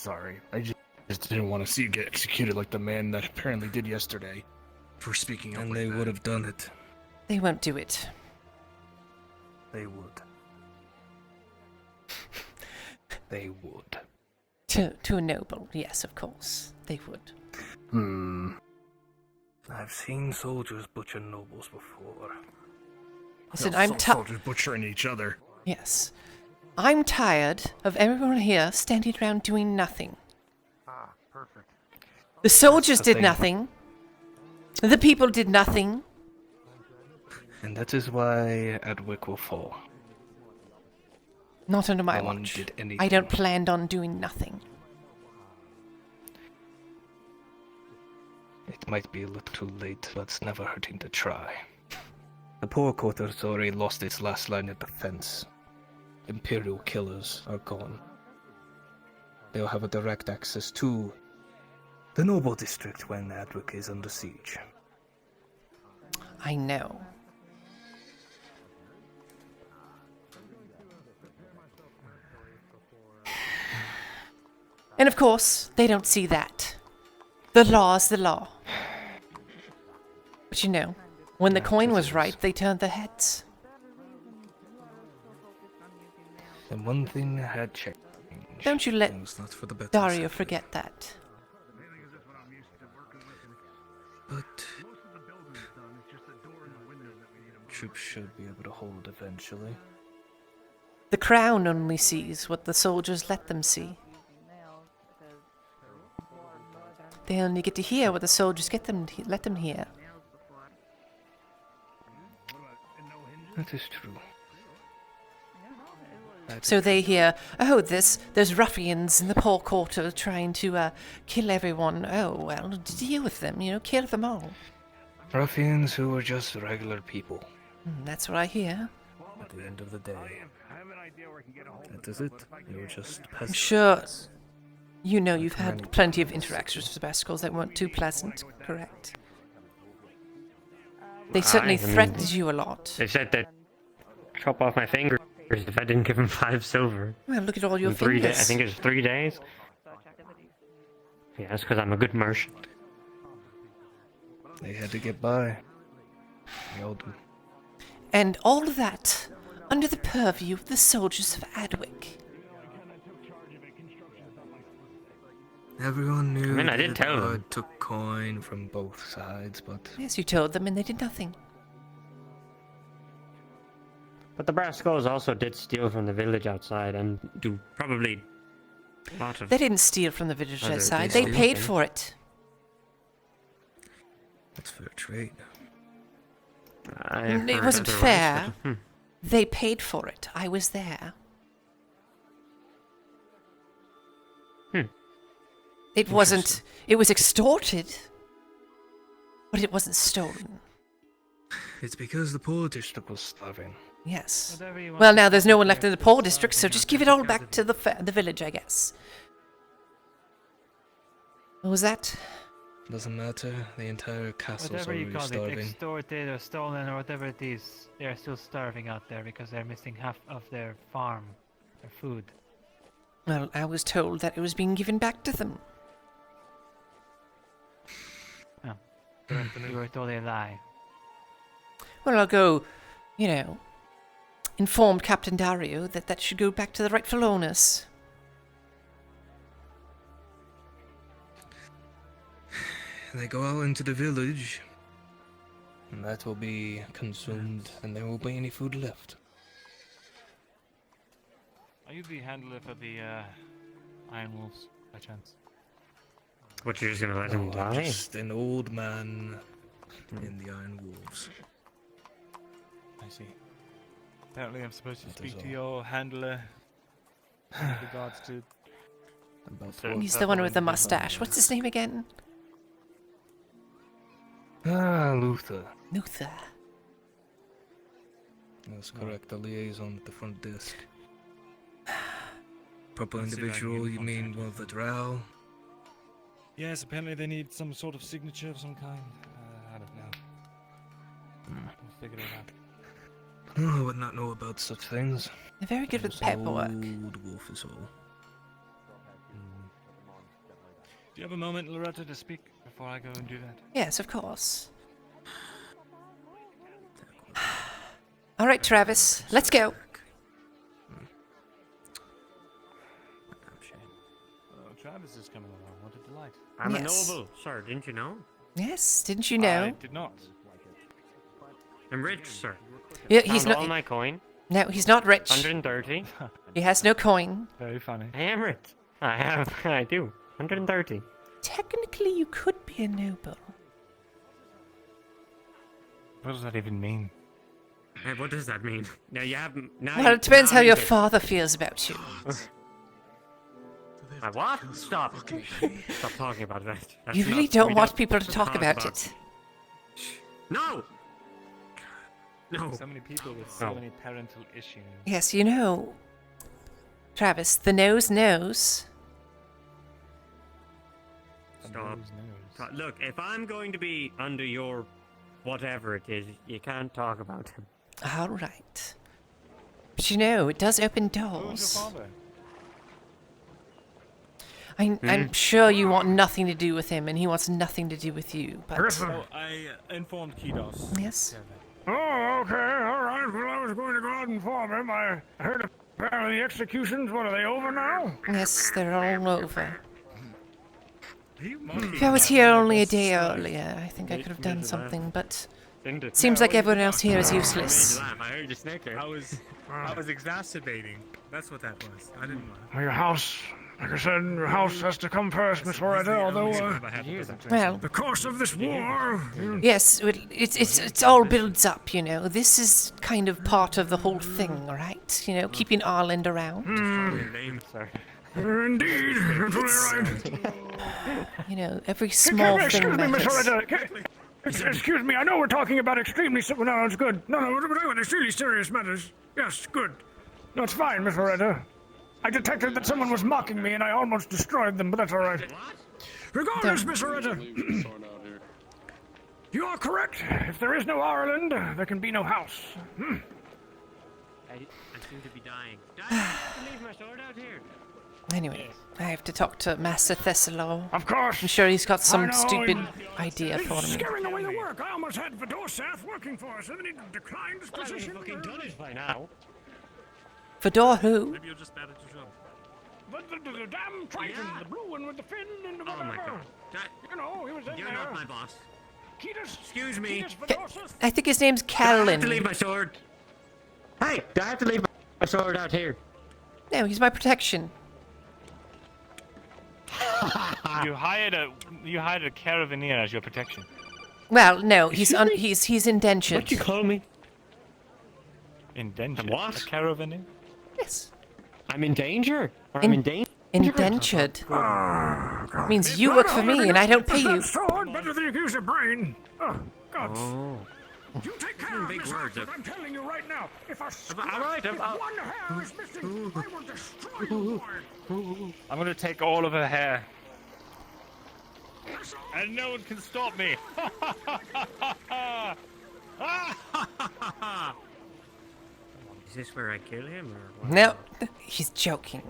sorry. I just didn't want to see you get executed like the man that apparently did yesterday. For speaking up And like they that. would have done it. They won't do it. They would. They would. To a noble, yes, of course. They would. I've seen soldiers butcher nobles before. Listen, No, I'm soldiers butchering each other. Yes. I'm tired of everyone here standing around doing nothing. Ah, perfect. The soldiers the did thing. nothing. The people did nothing. And that is why Adwick will fall. Not under my No one watch. did I anything. don't plan on doing nothing. It might be a little too late, but it's never hurting to try. The poor quarter's already lost its last line of defense. Imperial killers are gone. They'll have a direct access to the noble district when Adwick is under siege. I know. And of course, they don't see that. The law's the law. But you know, when the coin was right, they turned their heads. And one thing had changed. Don't you let It was not for the better, Dario sadly. forget that. But troops should be able to hold eventually. The crown only sees what the soldiers let them see. They only get to hear what the soldiers let them hear. That is true. So they hear, oh, there's ruffians in the poor quarter trying to kill everyone. Oh, well, deal with them, kill them all. Ruffians who were just regular people. That's what I hear. At the end of the day. That is it. They were just peasants. I'm sure you've had plenty of interactions with the Bascals that weren't too pleasant, correct? They certainly threatened you a lot. They said they'd chop off my fingers if I didn't give them 5 silver. Well, look at all your In 3 fingers. I think it was 3 days. Yeah, that's because I'm a good merchant. They had to get by. They all do. And all of that under the purview of the soldiers of Adwick. Everyone knew I did that tell them. Bard took coin from both sides, but Yes, you told them and they did nothing. But the brass skulls also did steal from the village outside and do probably a lot of... They didn't steal from the village Other outside. people. They paid for it. that's fair trade. It wasn't fair. They paid for it. I was there. It wasn't... It was extorted. But it wasn't stolen. It's because the poor district was starving. Yes. Well, now there's no one left in the poor district, so just give it all back to the village, I guess. What was that? Doesn't matter. The entire castle's Whatever you already call it, starving. extorted or stolen or whatever it is, they're still starving out there because they're missing half of their farm, their food. Well, I was told that it was being given back to them. Oh. You were told a lie. Well, I'll go, inform Captain Dario that should go back to the rightful owners. They go out into the village, and that will be consumed, and there won't be any food left. Are you the handler for the Iron Wolves, by chance? What, you're just gonna let him I'm die? just an old man in the Iron Wolves. I see. Apparently I'm supposed to That speak is to all. your handler with regards to... He's the one with the mustache. What's his name again? Luther. Luther. That's correct. The liaison at the front desk. Proper Let's see if I can individual, get you in mean contact one of the drow? Yes, apparently they need some sort of signature of some kind. I don't know. We'll figure it out. Oh, I would not know about such things. They're very good with This paperwork. Old wolf is all. Do you have a moment, Loretta, to speak before I go and do that? Yes, of course. All right, Travis, let's go. Oh, Travis is coming along. What a delight. I'm Yes. a noble, sir. Didn't you know? Yes, didn't you know? I did not. I'm rich, sir. Yeah, he's Found not. all my coin. No, he's not rich. 130. He has no coin. Very funny. I am rich. I do. 130. Technically, you could be a noble. What does that even mean? Hey, what does that mean? Now you have. Now Well, it depends how your father feels about you. My what? Stop. Stop talking about that. That's You really not- don't we want people to talk about it. it. No. No. So many people with so many parental issues. Yes, you know, Travis, the nose knows. Stop. Look, if I'm going to be under your whatever it is, you can't talk about him. All right. But you know, it does open Who's your doors. father? I'm sure you want nothing to do with him, and he wants nothing to do with you, but... So I informed Kidos. Yes? Oh, okay, alright. Well, I was going to go out and inform him. I heard apparently the executions, what, are they over now? Yes, they're all over. Hmm. If I was here only a day earlier, I think I could have done something, but... Seems like everyone else here is useless. I heard you snicker. I was exacerbating. That's what that was. I didn't know. Well, your house, like I said, your house has to come first, Miss Loretta, although, Well, the course of this war... yes, it's all builds up, you know. This is kind of part of the whole thing, right? You know, keeping Ireland around. Name, sir. Indeed, that's right. You know, every small thing Excuse me, Miss matters. Loretta. Excuse me, I know we're talking about extremely... No, it's good. No, we're talking about extremely serious matters. Yes, good. No, it's fine, Miss Loretta. I detected that someone was mocking me, and I almost destroyed them, but that's all right. Regardless, Miss Loretta, you are correct. If there is no Ireland, there can be no house. I seem to be dying. I have to leave my sword out here. Anyway, I have to talk to Master Thessalor. Of course. I'm sure he's got I some know, stupid idea for It's me. scaring away the work. I almost had Vidorsath working for us, and then he declined his Well, position. he's fucking done it by now. Fedor who? Maybe you're just bad at your job. The damn Triton, the blue one with the fin and the Oh my god. You know, he was in You're there. not my boss. Ketus, Excuse me. I think his name's I have to leave Carolyn. my sword. Hey, do I have to leave my sword out here? No, he's my protection. You hired a caravaneer as your protection. Well, no, he's indentured. What you call me? Indentured. What? A caravaneer? Yes. I'm in danger. Or I'm in danger. Indentured. Means you work for me and I don't pay you. That sword better than you use your brain. Oh, God. Oh. You take care of Big Miss words. Hartford, I'm telling you right now. If a all right, if one hair is missing, I will destroy you for it. I'm gonna take all of her hair. And no one can stop me. Is this where I kill him or what? No, he's joking.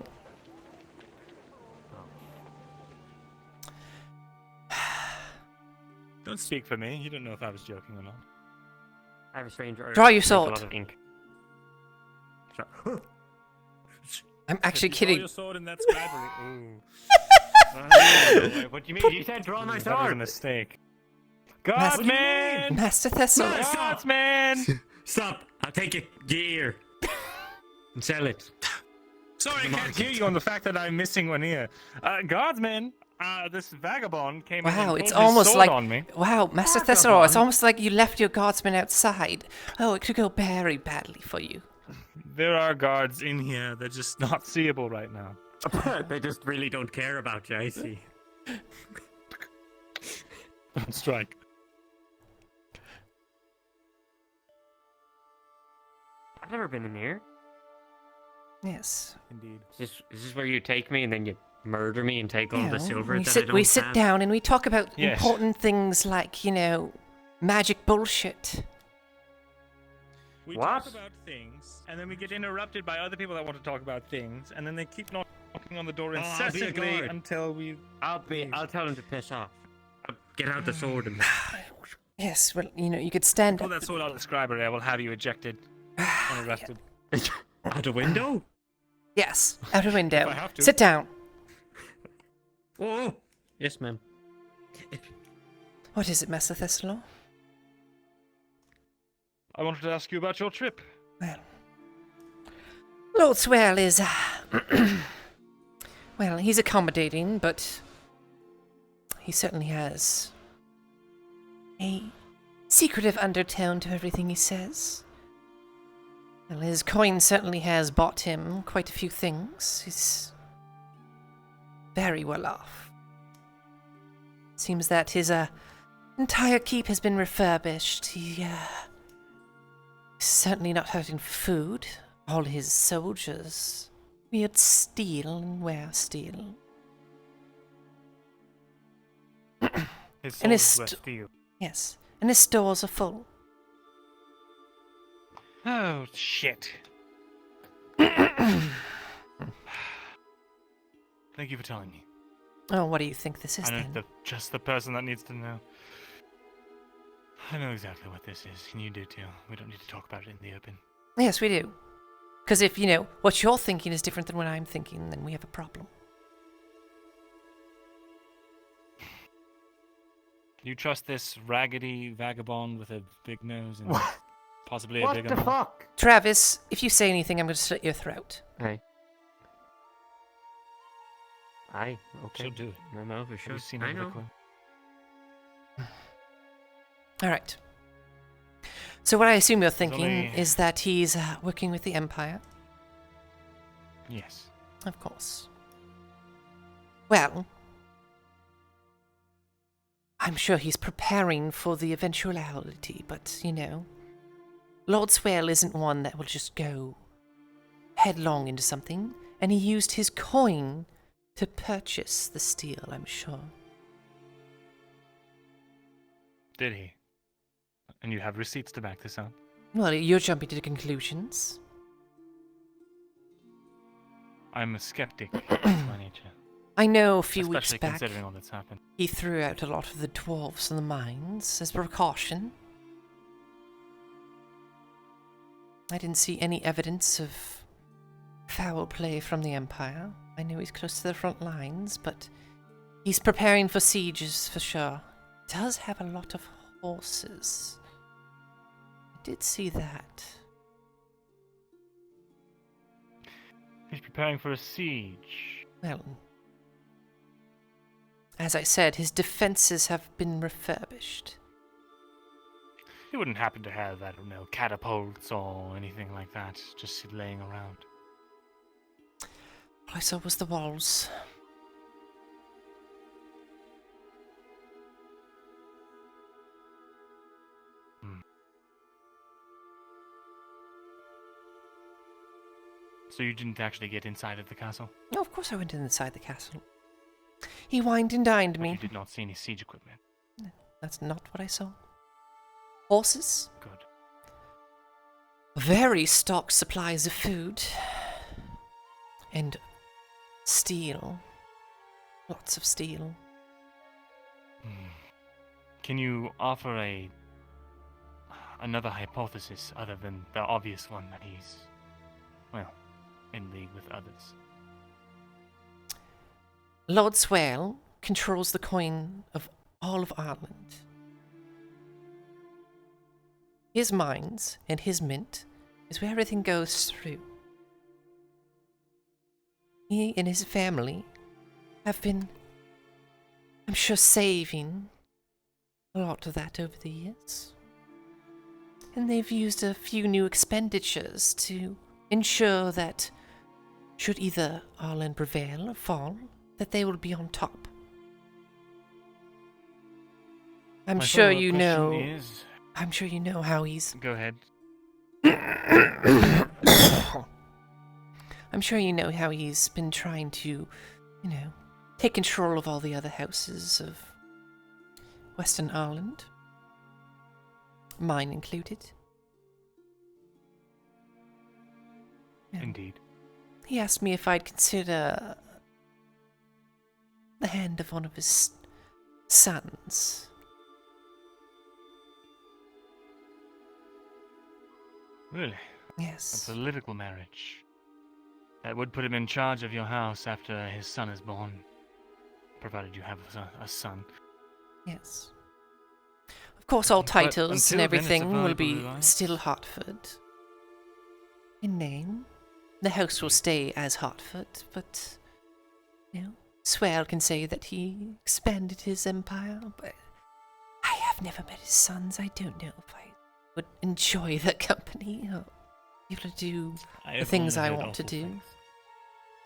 Don't speak for me. You don't know if I was joking or not. I have a strange urge Draw to your drink sword. A lot of ink. I'm actually Draw kidding. your sword in that scribery. Ooh. What do you mean? You said draw my That was a sword. mistake. Master- Guardsman! Master Thessal. Guardsman! Stop! I'll take your ear and sell it. Sorry, I can't hear you on the fact that I'm missing one ear. Guardsman, this vagabond came in Wow, and it's pulled his almost sword like on me. wow, Master Thessalor, it's almost like you left your guardsmen outside. Oh, it could go very badly for you. There are guards in here. They're just not seeable right now. They just really don't care about you, I see. Don't strike. I've never been in here. Yes. Indeed. Is this where you take me and then you murder me and take all You the know, silver we that I sit don't we sit have? down and we talk about Yes. important things like, you know, magic bullshit. We What? talk about things, and then we get interrupted by other people that want to talk about things, and then they keep not knocking on the door Oh, I'll be a incessantly guard. until we. I'll tell him to piss off. I'll get out the sword and. Yes, well, you could stand Pull up. that sword out of the scribe area. We'll have you ejected and arrested. Out a window? Yes, out a window. If I have to. Sit down. Oh, yes, ma'am. What is it, Master Thessalon? I wanted to ask you about your trip. Well, Lord Swell is, well, he's accommodating, but he certainly has a secretive undertone to everything he says. Well, his coin certainly has bought him quite a few things. He's very well off. Seems that his entire keep has been refurbished. He's certainly not hurting food. All his soldiers wield steel and wear steel. His And soldiers wear steel. Yes, and his stores are full. Oh, shit. Thank you for telling me. Oh, what do you think this is, I know then? just the person that needs to know. I know exactly what this is, and you do too. We don't need to talk about it in the open. Yes, we do. Because if, what you're thinking is different than what I'm thinking, then we have a problem. You trust this raggedy vagabond with a big nose and possibly a What big the mouth? fuck? Travis, if you say anything, I'm going to slit your throat. Hey. Aye, okay. She'll do it. My mouth is Have shut. you seen I her know. liquid? All right. So what I assume you're There's thinking only- is that he's working with the Empire. Yes. Of course. Well, I'm sure he's preparing for the eventuality, but, Lord Swale isn't one that will just go headlong into something, and he used his coin to purchase the steel, I'm sure. Did he? And you have receipts to back this up? Well, you're jumping to conclusions. I'm a skeptic by nature. I know a few weeks Especially back, considering all that's happened. he threw out a lot of the dwarves in the mines as precaution. I didn't see any evidence of foul play from the Empire. I know he's close to the front lines, but he's preparing for sieges for sure. He does have a lot of horses. I did see that. He's preparing for a siege. Well, as I said, his defenses have been refurbished. He wouldn't happen to have, I don't know, catapults or anything like that, just laying around. All I saw was the walls. So you didn't actually get inside of the castle? No, of course I went inside the castle. He wined and dined But me. you did not see any siege equipment. That's not what I saw. Horses? Good. Very stocked supplies of food. And steel. Lots of steel. Can you offer another hypothesis other than the obvious one that he's, well, in league with others? Lord Swale controls the coin of all of Ireland. His mines and his mint is where everything goes through. He and his family have been, I'm sure, saving a lot of that over the years. And they've used a few new expenditures to ensure that should either Ireland prevail or fall, that they will be on top. I'm My sure follow-up you question know. is- I'm sure you know how he's. Go ahead. I'm sure you know how he's been trying to, take control of all the other houses of Western Ireland. Mine included. Yeah. Indeed. He asked me if I'd consider the hand of one of his sons. Really? Yes. A political marriage. That would put him in charge of your house after his son is born. Provided you have a son. Yes. Of course, all But titles and until then, it's a everything will valuable be alliance. still Hartford. In name. The house will stay as Hartford, but, you know, Swale can say that he expanded his empire, but I have never met his sons. I don't know if I would enjoy their company or be able to do I the have things only I heard want to awful do. things.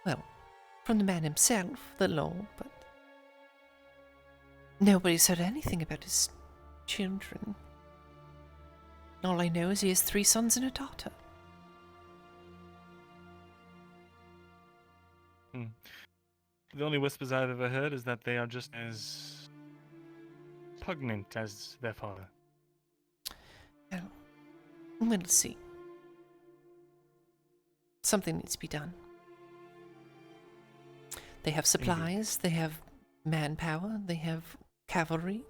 Well, from the man himself, the law, but nobody's heard anything about his children. All I know is he has 3 sons and a daughter. The only whispers I've ever heard is that they are just as pugnant as their father. Well, we'll see. Something needs to be done. They have supplies, they have manpower, they have cavalry.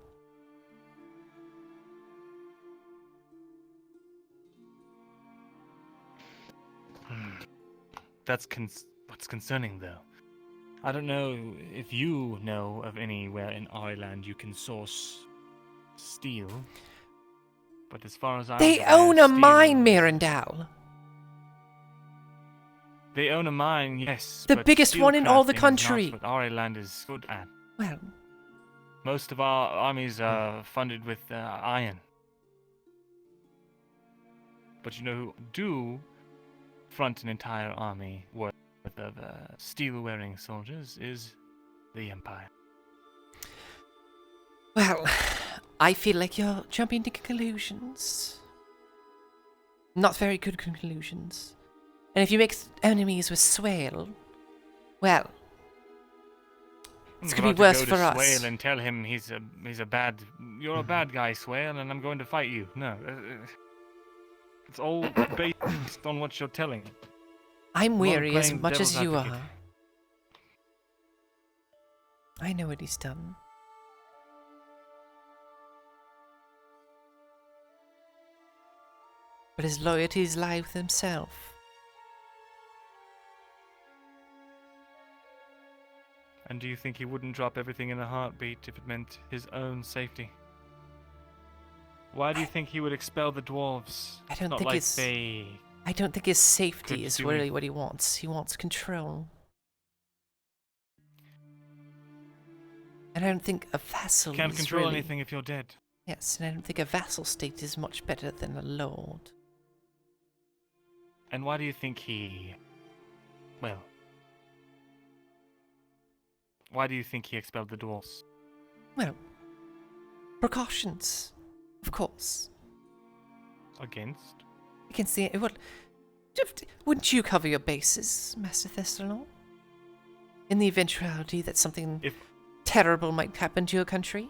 That's what's concerning, though. I don't know if you know of anywhere in Ireland you can source steel, but as far as I They own a mine, Mirandal. They own a mine, yes. The but biggest steel one in all the crafting is country. not what Ireland is good at. Well, Most of our armies are funded with iron. But you know who do front an entire army worth of steel-wearing soldiers is the Empire. well, I feel like you're jumping to conclusions. Not very good conclusions. And if you make enemies with Swale, well, it's I'm going to about be worse go to for us. Swale and tell him he's a bad. You're a bad guy, Swale, and I'm going to fight you. No, it's all based on what you're telling. I'm I'm weary as playing much as devil's you advocate. are. I know what he's done. But his loyalties lie with himself. And do you think he wouldn't drop everything in a heartbeat if it meant his own safety? Why do you think he would expel the dwarves? I don't Not think like it's. they I don't think his safety could is do really what he wants. He wants control. And I don't think a vassal can't is control really... anything if you're dead. Yes, and I don't think a vassal state is much better than a lord. And why do you think he... Well... Why do you think he expelled the dwarves? Well, precautions, of course. Against? Against the... What? Wouldn't you cover your bases, Master Thessalon? In the eventuality that something terrible might happen to your country?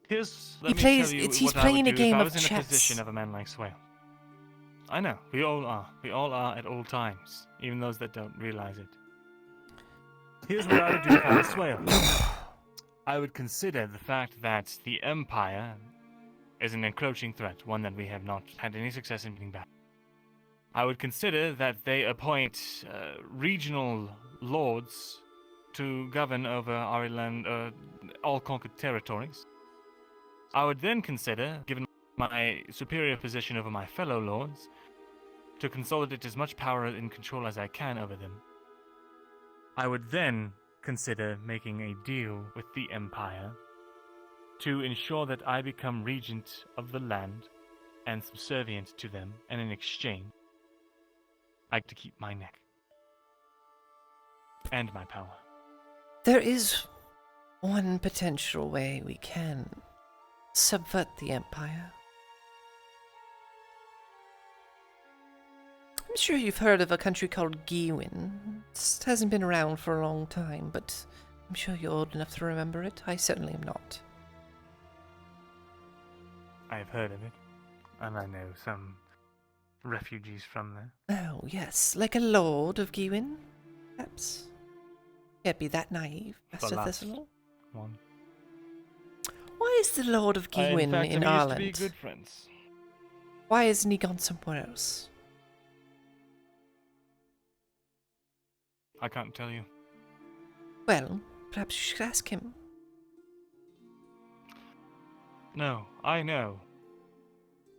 He's he's playing a game if I of was in chess. a position of a man like Swale. I know, we all are. We all are at all times, even those that don't realize it. Here's what I would do if I was Swale. I would consider the fact that the Empire is an encroaching threat, one that we have not had any success in beating back. I would consider that they appoint regional lords to govern over our land, all conquered territories. I would then consider, given my superior position over my fellow lords, to consolidate as much power and control as I can over them. I would then consider making a deal with the Empire to ensure that I become regent of the land and subservient to them, and in exchange, I get to keep my neck and my power. There is one potential way we can subvert the Empire. I'm sure you've heard of a country called Gewin. It hasn't been around for a long time, but I'm sure you're old enough to remember it. I certainly am not. I've heard of it, and I know some refugees from there. Oh, yes, like a lord of Gewin, perhaps. Can't be that naive, The Master last Thistledoor. one. Why is the Lord of Gewin in fact, in we Ireland? used to be good friends. Why hasn't he gone somewhere else? I can't tell you. Well, perhaps you should ask him. No, I know.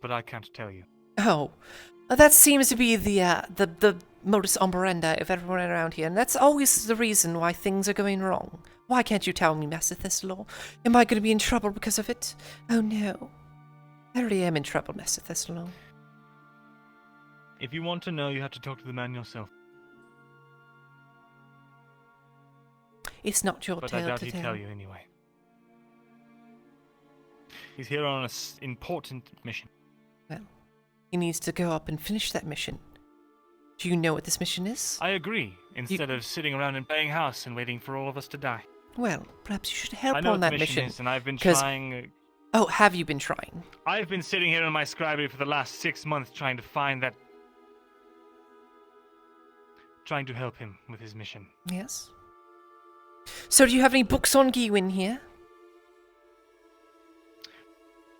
But I can't tell you. Oh, that seems to be the modus operandi of everyone around here, and that's always the reason why things are going wrong. Why can't you tell me, Master Thistledoor? Am I going to be in trouble because of it? Oh no. I already am in trouble, Master Thistledoor. If you want to know, you have to talk to the man yourself. It's not your But tale I doubt to he'd tell. tell you anyway. He's here on an important mission. Well, he needs to go up and finish that mission. Do you know what this mission is? I agree. Instead of sitting around and playing house and waiting for all of us to die. Well, perhaps you should help I know on what that the mission is, and I've been 'cause- trying. Oh, have you been trying? I've been sitting here in my scribery for the last 6 months trying to find that. Trying to help him with his mission. Yes. So do you have any books on Gewin here?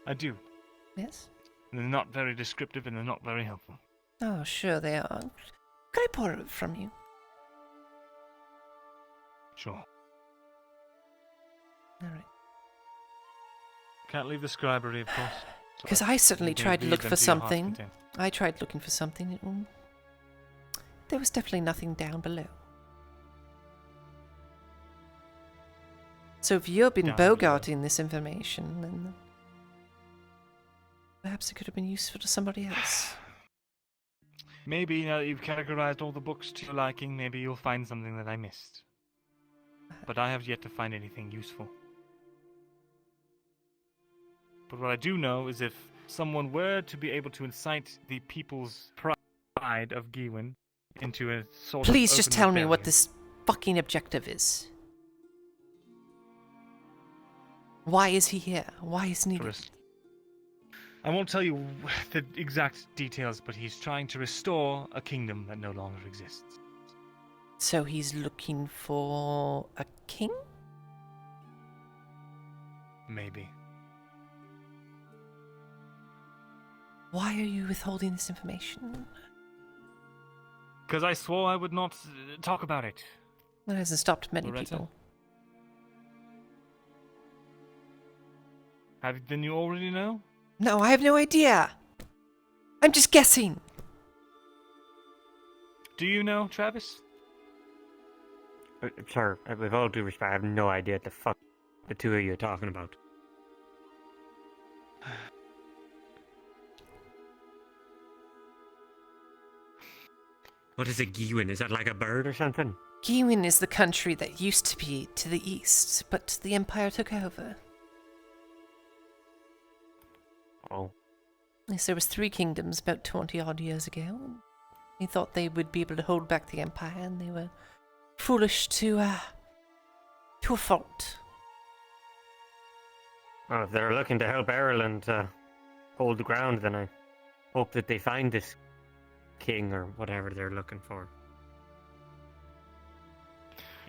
I do. Yes. And they're not very descriptive and they're not very helpful. Oh, sure they are. Could I borrow it from you? Sure. All right. Can't leave the scribery, of course. Because I certainly Maybe tried to leave look them for to your heart's something. content. I tried looking for something. There was definitely nothing down below. So if you've been Down below. bogarting this information, then perhaps it could have been useful to somebody else. Maybe now that you've categorized all the books to your liking, maybe you'll find something that I missed. But I have yet to find anything useful. But what I do know is if someone were to be able to incite the people's pride of Gewin into a sort of Please just open tell me what rebellion- this fucking objective is. Why is he here? Why is he needed? I won't tell you the exact details, but he's trying to restore a kingdom that no longer exists. So he's looking for a king? Maybe. Why are you withholding this information? Because I swore I would not talk about it. That hasn't stopped many Loretta? people. Then you already know? No, I have no idea. I'm just guessing. Do you know, Travis? Sir, with all due respect, I have no idea what the fuck the two of you are talking about. What is a Gewin? Is that like a bird or something? Gewin is the country that used to be to the east, but the Empire took over. Oh. Yes, there was 3 kingdoms about 20-odd years ago. They thought they would be able to hold back the Empire, and they were foolish to a fault. Well, if they're looking to help Ireland hold the ground, then I hope that they find this king or whatever they're looking for.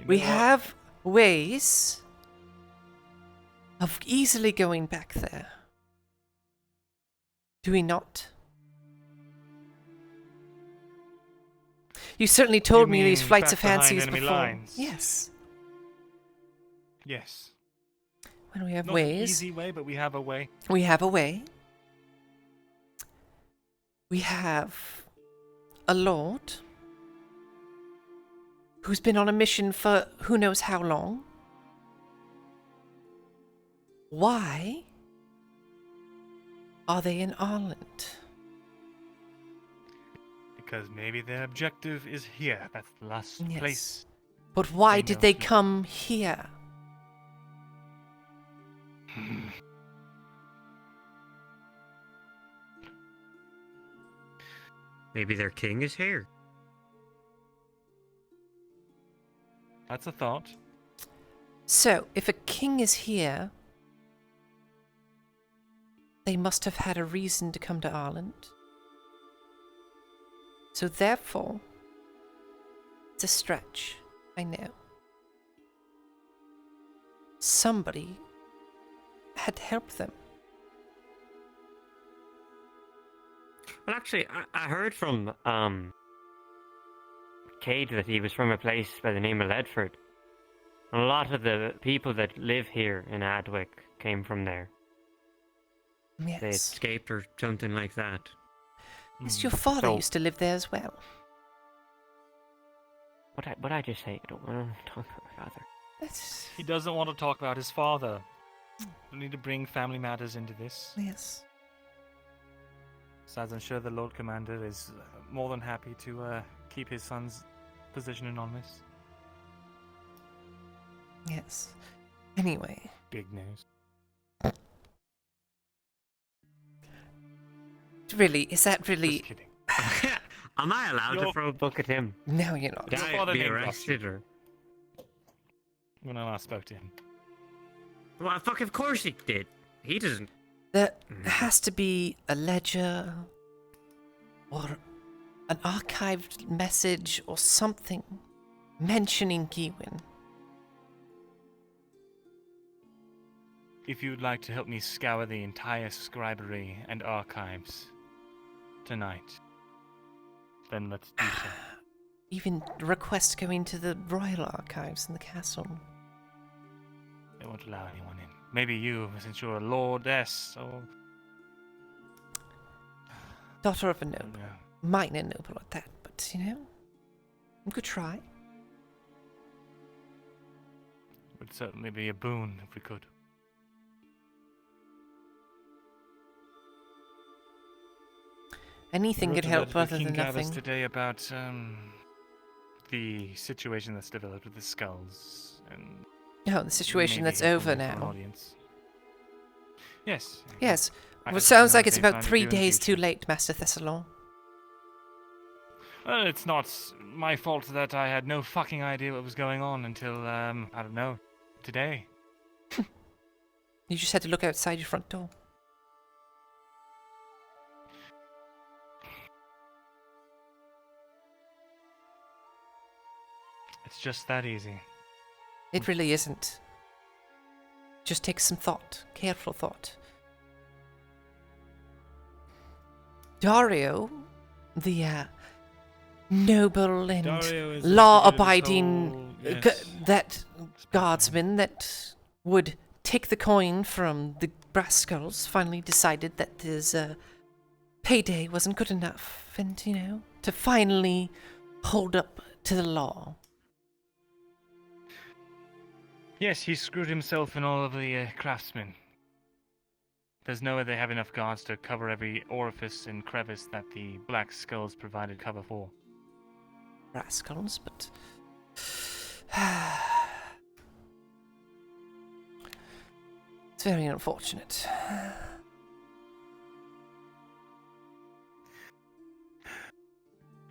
We have ways of easily going back there. Do we not? You certainly told me mean these flights back of behind fancies enemy before. lines? Yes. Yes. Well, we have Not ways. an easy way, but we have a way. We have a way. We have a lord who's been on a mission for who knows how long. Why are they in Ireland? Because maybe their objective is here. That's the last Yes. place. But why They did know they to- come here? Maybe their king is here. That's a thought. So, if a king is here, they must have had a reason to come to Ireland. So therefore, it's a stretch, I know. Somebody had helped them. Well, actually, I heard from Cade that he was from a place by the name of Ledford. And a lot of the people that live here in Adwick came from there. Yes. They escaped or something like that. Yes, your father So- used to live there as well. What I just say? I don't want to talk about my father. He doesn't want to talk about his father. We need to bring family matters into this. Yes. Besides, I'm sure the Lord Commander is more than happy to keep his son's position anonymous. Yes. Anyway. Big news. Really, is that really... Just kidding. Am I allowed to throw a book at him? No, you're not. Did Your I father be named arrested or? When I last spoke to him. Well, fuck, of course he did. He doesn't. There has to be a ledger or an archived message or something mentioning Gewin. If you'd like to help me scour the entire scribery and archives tonight, then let's do so. Even request going to the royal archives in the castle. They won't allow anyone in. Maybe you, since you're a lordess, or... Daughter of a noble. Minor noble at that, but, you know, we could try. Would certainly be a boon if we could. Anything I wrote could a help letter to other King than Gavus nothing. today about the situation that's developed with the skulls and No, the situation maybe that's helping over me for an now. audience. Yes. Yes. I Well, hope it sounds to like it's they about find it 3 in the days future. too late, Master Thessalon. Well, it's not my fault that I had no fucking idea what was going on until, I don't know, today. You just had to look outside your front door. It's just that easy. It really isn't. Just take some thought, careful thought. Dario, the noble and Dario is law-abiding the whole- that guardsman that would take the coin from the brass skulls, finally decided that his payday wasn't good enough, and, you know, to finally hold up to the law. Yes, he screwed himself and all of the craftsmen. There's no way they have enough guards to cover every orifice and crevice that the black skulls provided cover for. Brass skulls, but... it's very unfortunate.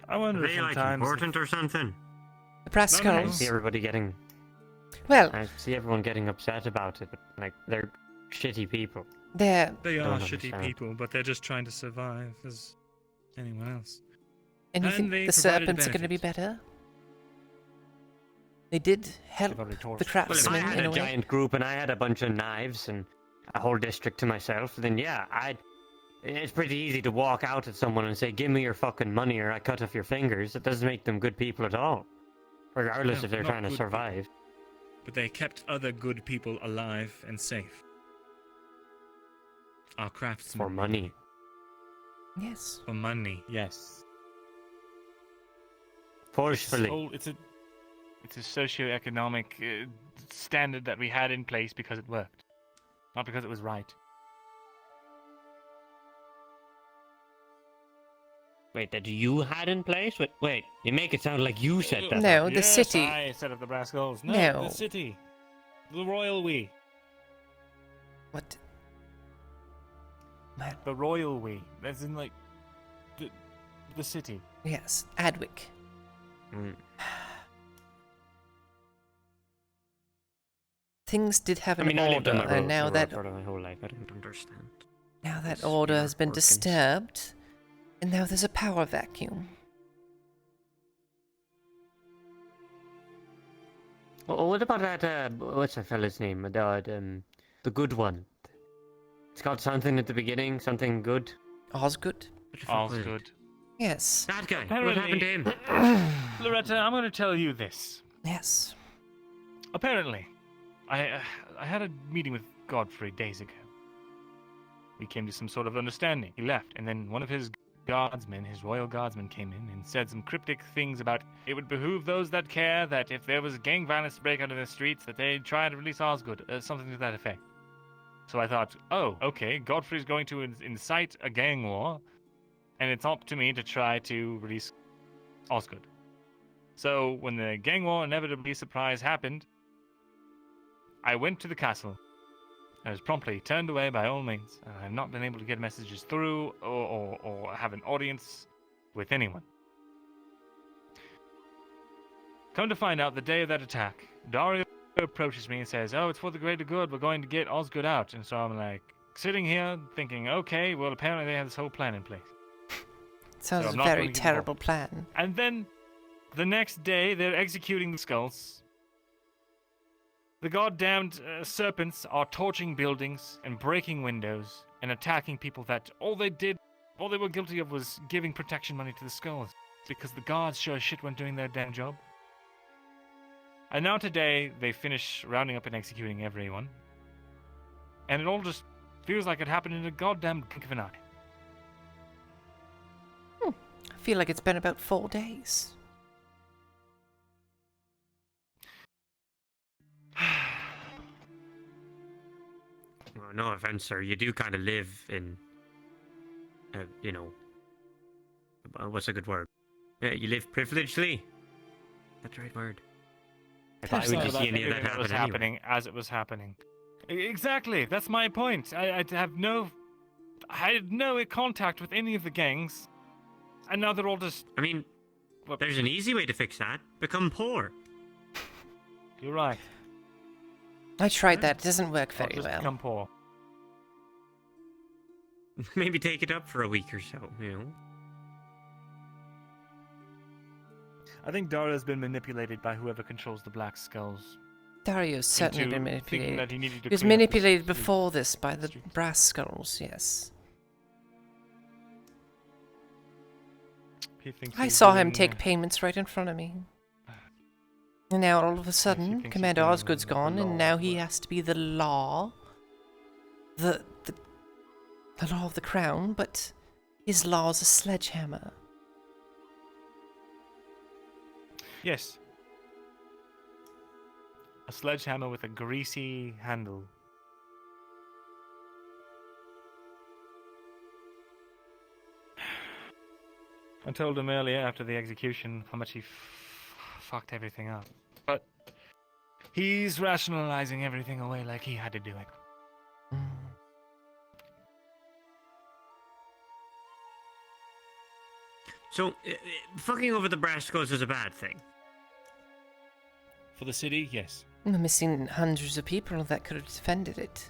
I wonder Are they like sometimes important or something? The brass I skulls? see everybody getting. Well, I see everyone getting upset about it, but like they're shitty people. They are Don't shitty understand. people, but they're just trying to survive as anyone else. And you think they the provided serpents are going to be better? They did help the Well, if craftsmen I had in a a way. giant group and I had a bunch of knives and a whole district to myself, then yeah, it's pretty easy to walk out at someone and say, "Give me your fucking money, or I cut off your fingers." It doesn't make them good people at all, regardless No, if they're not trying to good survive. But they kept other good people alive and safe. Our craftsmen. For money. Yes. For money. Yes. Forcefully. It's a socio-economic standard that we had in place because it worked, not because it was right. Wait, that you had in place? Wait, you make it sound like you said that. No, the Yes, city. I set up the brass skulls. No, No. the city. The royal we. What? The royal we. As in, like, the city. Yes, Adwick. Things did have an I lived on order, the road and now that sort of my whole life. I don't understand. now that order has been disturbed, and now there's a power vacuum. Oh, what about that, what's that fella's name? The good one. It's got something at the beginning, something good. Osgood? Osgood. Yes. That guy. Apparently, What happened to him? Loretta, I'm going to tell you this. Yes. Apparently, I had a meeting with Godfrey days ago. We came to some sort of understanding. He left, and then one of his guardsmen, his royal guardsmen, came in and said some cryptic things about it would behoove those that care that if there was gang violence to break out in the streets, that they'd try to release Osgood, something to that effect. So I thought, oh, okay, Godfrey's going to incite a gang war, and it's up to me to try to release Osgood. So when the gang war inevitably surprise happened, I went to the castle. I was promptly turned away by all means, and I have not been able to get messages through or have an audience with anyone. Come to find out, the day of that attack, Dario approaches me and says, oh, it's for the greater good, we're going to get Osgood out. And so I'm like, sitting here thinking, okay, well, apparently they have this whole plan in place. Sounds a very terrible plan. And then, the next day, they're executing the skulls. The goddamned serpents are torching buildings and breaking windows and attacking people that all they were guilty of was giving protection money to the skulls. Because the guards sure as shit weren't doing their damn job. And now today, they finish rounding up and executing everyone. And it all just feels like it happened in a goddamn blink of an eye. I feel like it's been about 4 days. Well, no offense, sir. You do kind of live in, what's a good word? You live privilegedly. That's the right word. Why would you see any of that happen happening as it was happening? Exactly. That's my point. I had no contact with any of the gangs, and now they're all just. I mean, there's an easy way to fix that. Become poor. You're right. I tried that. It doesn't work very well. Become poor. Maybe take it up for a week or so, you know? I think Dario's been manipulated by whoever controls the Black Skulls. Dario's certainly been thinking manipulated. that he needed to He was clean up the manipulated before this by the brass skulls, yes. He thinks I he's saw him doing, take payments right in front of me. And now all of a sudden, Commander Osgood's gone, and now he has to be the law. The law of the crown, but his law's a sledgehammer. Yes. A sledgehammer with a greasy handle. I told him earlier after the execution how much he fucked everything up. But he's rationalizing everything away like he had to do it. So, fucking over the brass skulls is a bad thing. For the city, yes. We're missing hundreds of people that could have defended it.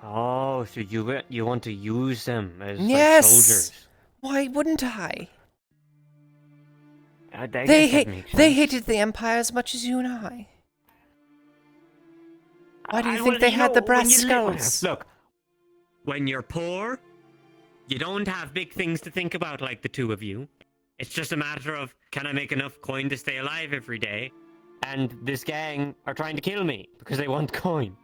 Oh, so you want to use them as Yes! like soldiers? Why wouldn't I? They hated the Empire as much as you and I. Why do you think they had the brass skulls? Look, when you're poor, you don't have big things to think about like the two of you. It's just a matter of, can I make enough coin to stay alive every day? And this gang are trying to kill me because they want coin.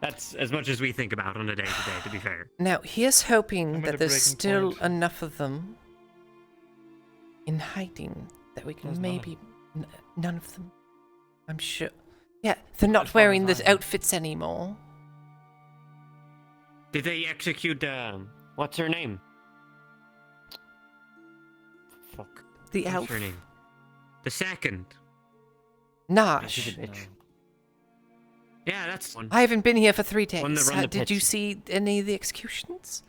That's as much as we think about on a day-to-day, to be fair. Now, here's hoping that there's breaking still point. enough of them in hiding that we can There's maybe... None of them. I'm sure. Yeah, they're not wearing the outfits anymore. Did they execute, what's her name? Fuck. The What's elf. her name? The second. Nash. Yeah, that's one. I haven't been here for 3 days. One that run the Did you pits. see any of the executions?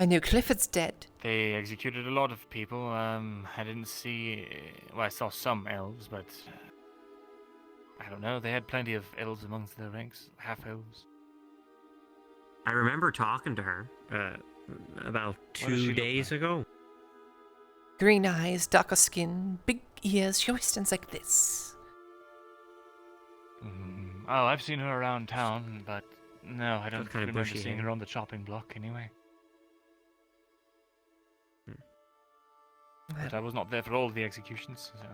I know Clifford's dead. They executed a lot of people. I didn't see... Well, I saw some elves, but... I don't know. They had plenty of elves amongst their ranks. Half-elves. I remember talking to her about What does she 2 look days ago. Green eyes, darker skin, big ears. She always stands like this. Oh, I've seen her around town, but no, I don't Got kinda remember bushy seeing hair. her on the chopping block anyway. But I was not there for all of the executions, so...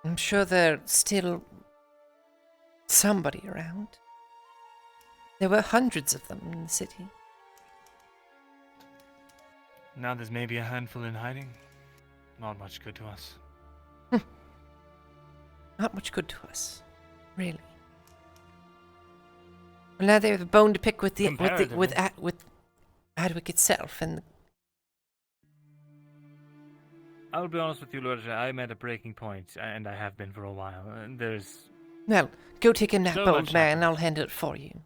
I'm sure there's still somebody around. There were hundreds of them in the city. Now there's maybe a handful in hiding. Not much good to us. Not much good to us, really. Well, now they have a bone to pick with with Adwick itself, and I'll be honest with you, Lord, I'm at a breaking point, and I have been for a while. There's... well, go take a nap, So old much man. I'll handle it for you.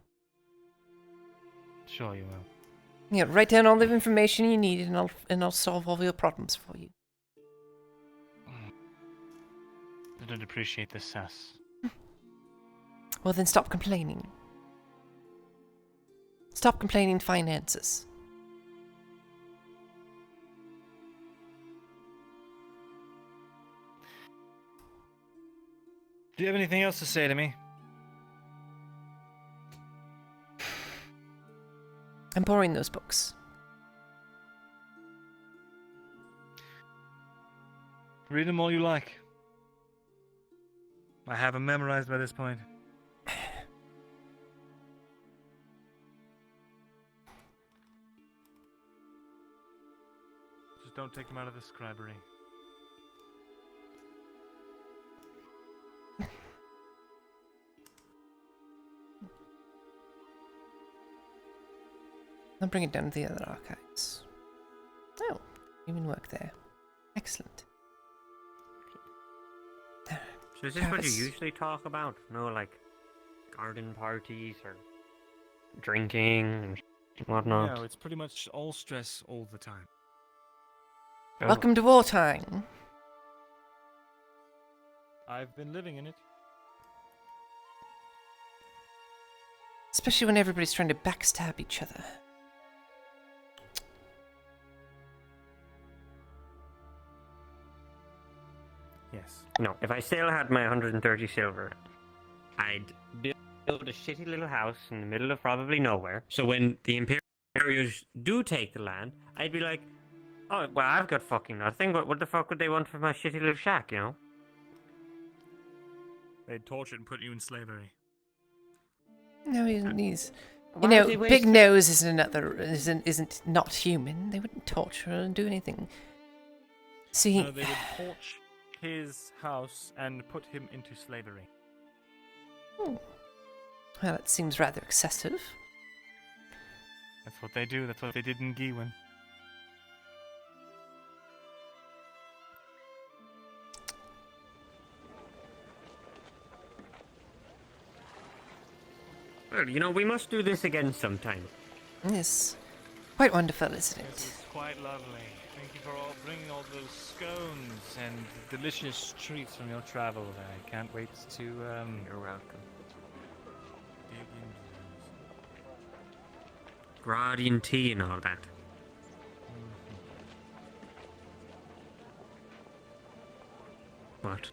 Sure you will. Yeah, write down all the information you need, and I'll solve all your problems for you. I don't appreciate the sass. Well, then stop complaining. Stop complaining finances. Do you have anything else to say to me? I'm borrowing those books. Read them all you like. I have them memorized by this point. Just don't take them out of the scribery. I'll bring it down to the other archives. Oh, even work there. Excellent. So is this what you Travis. usually talk about? No, like garden parties or drinking and whatnot? No, it's pretty much all stress all the time. Welcome to wartime. I've been living in it. Especially when everybody's trying to backstab each other. Yes. No, if I still had my 130 silver, I'd build a shitty little house in the middle of probably nowhere. So when the Imperials do take the land, I'd be like, oh, well, I've got fucking nothing. What the fuck would they want for my shitty little shack, you know? They'd torture and put you in slavery. No, he's Why you know, would they waste Big it? Nose isn't not human. They wouldn't torture and do anything. See, No, they would torch his house and put him into slavery. well, it seems rather excessive. That's what they do. That's what they did in Gewin. Well, you know, we must do this again sometime. Yes, quite wonderful, isn't it? This is quite lovely. Thank you for all bringing all those scones and delicious treats from your travel. I can't wait to. You're welcome. Dig into those. Gradian tea and all that. What?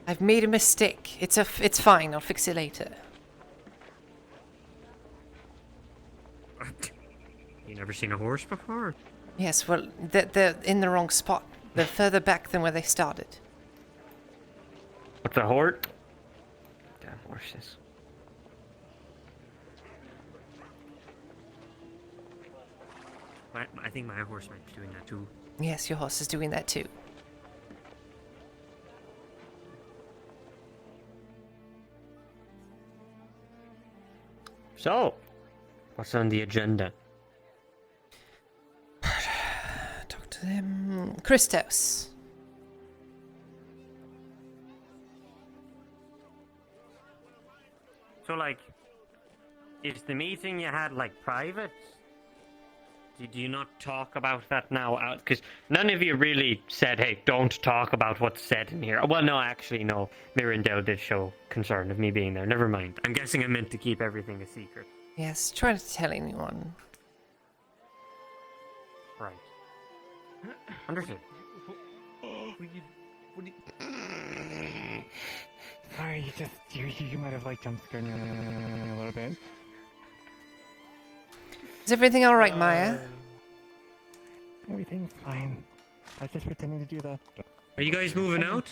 I've made a mistake. It's fine. I'll fix it later. You never seen a horse before? Yes, well, they're in the wrong spot. They're further back than where they started. What's a horse? Damn horses. I think my horse might be doing that too. Yes, your horse is doing that too. So, what's on the agenda? Talk to them. Christos. So, like, is the meeting you had, like, private? Did you not talk about that now out? Because none of you really said, hey, don't talk about what's said in here. Well, no, actually, no. Mirandel did show concern of me being there. Never mind. I'm guessing I meant to keep everything a secret. Yes, try not to tell anyone. Understood. Sorry, you might have like jump scared me a little bit. Is everything all right, Maya? Everything's fine. I was just pretending to do that. Are you guys moving out?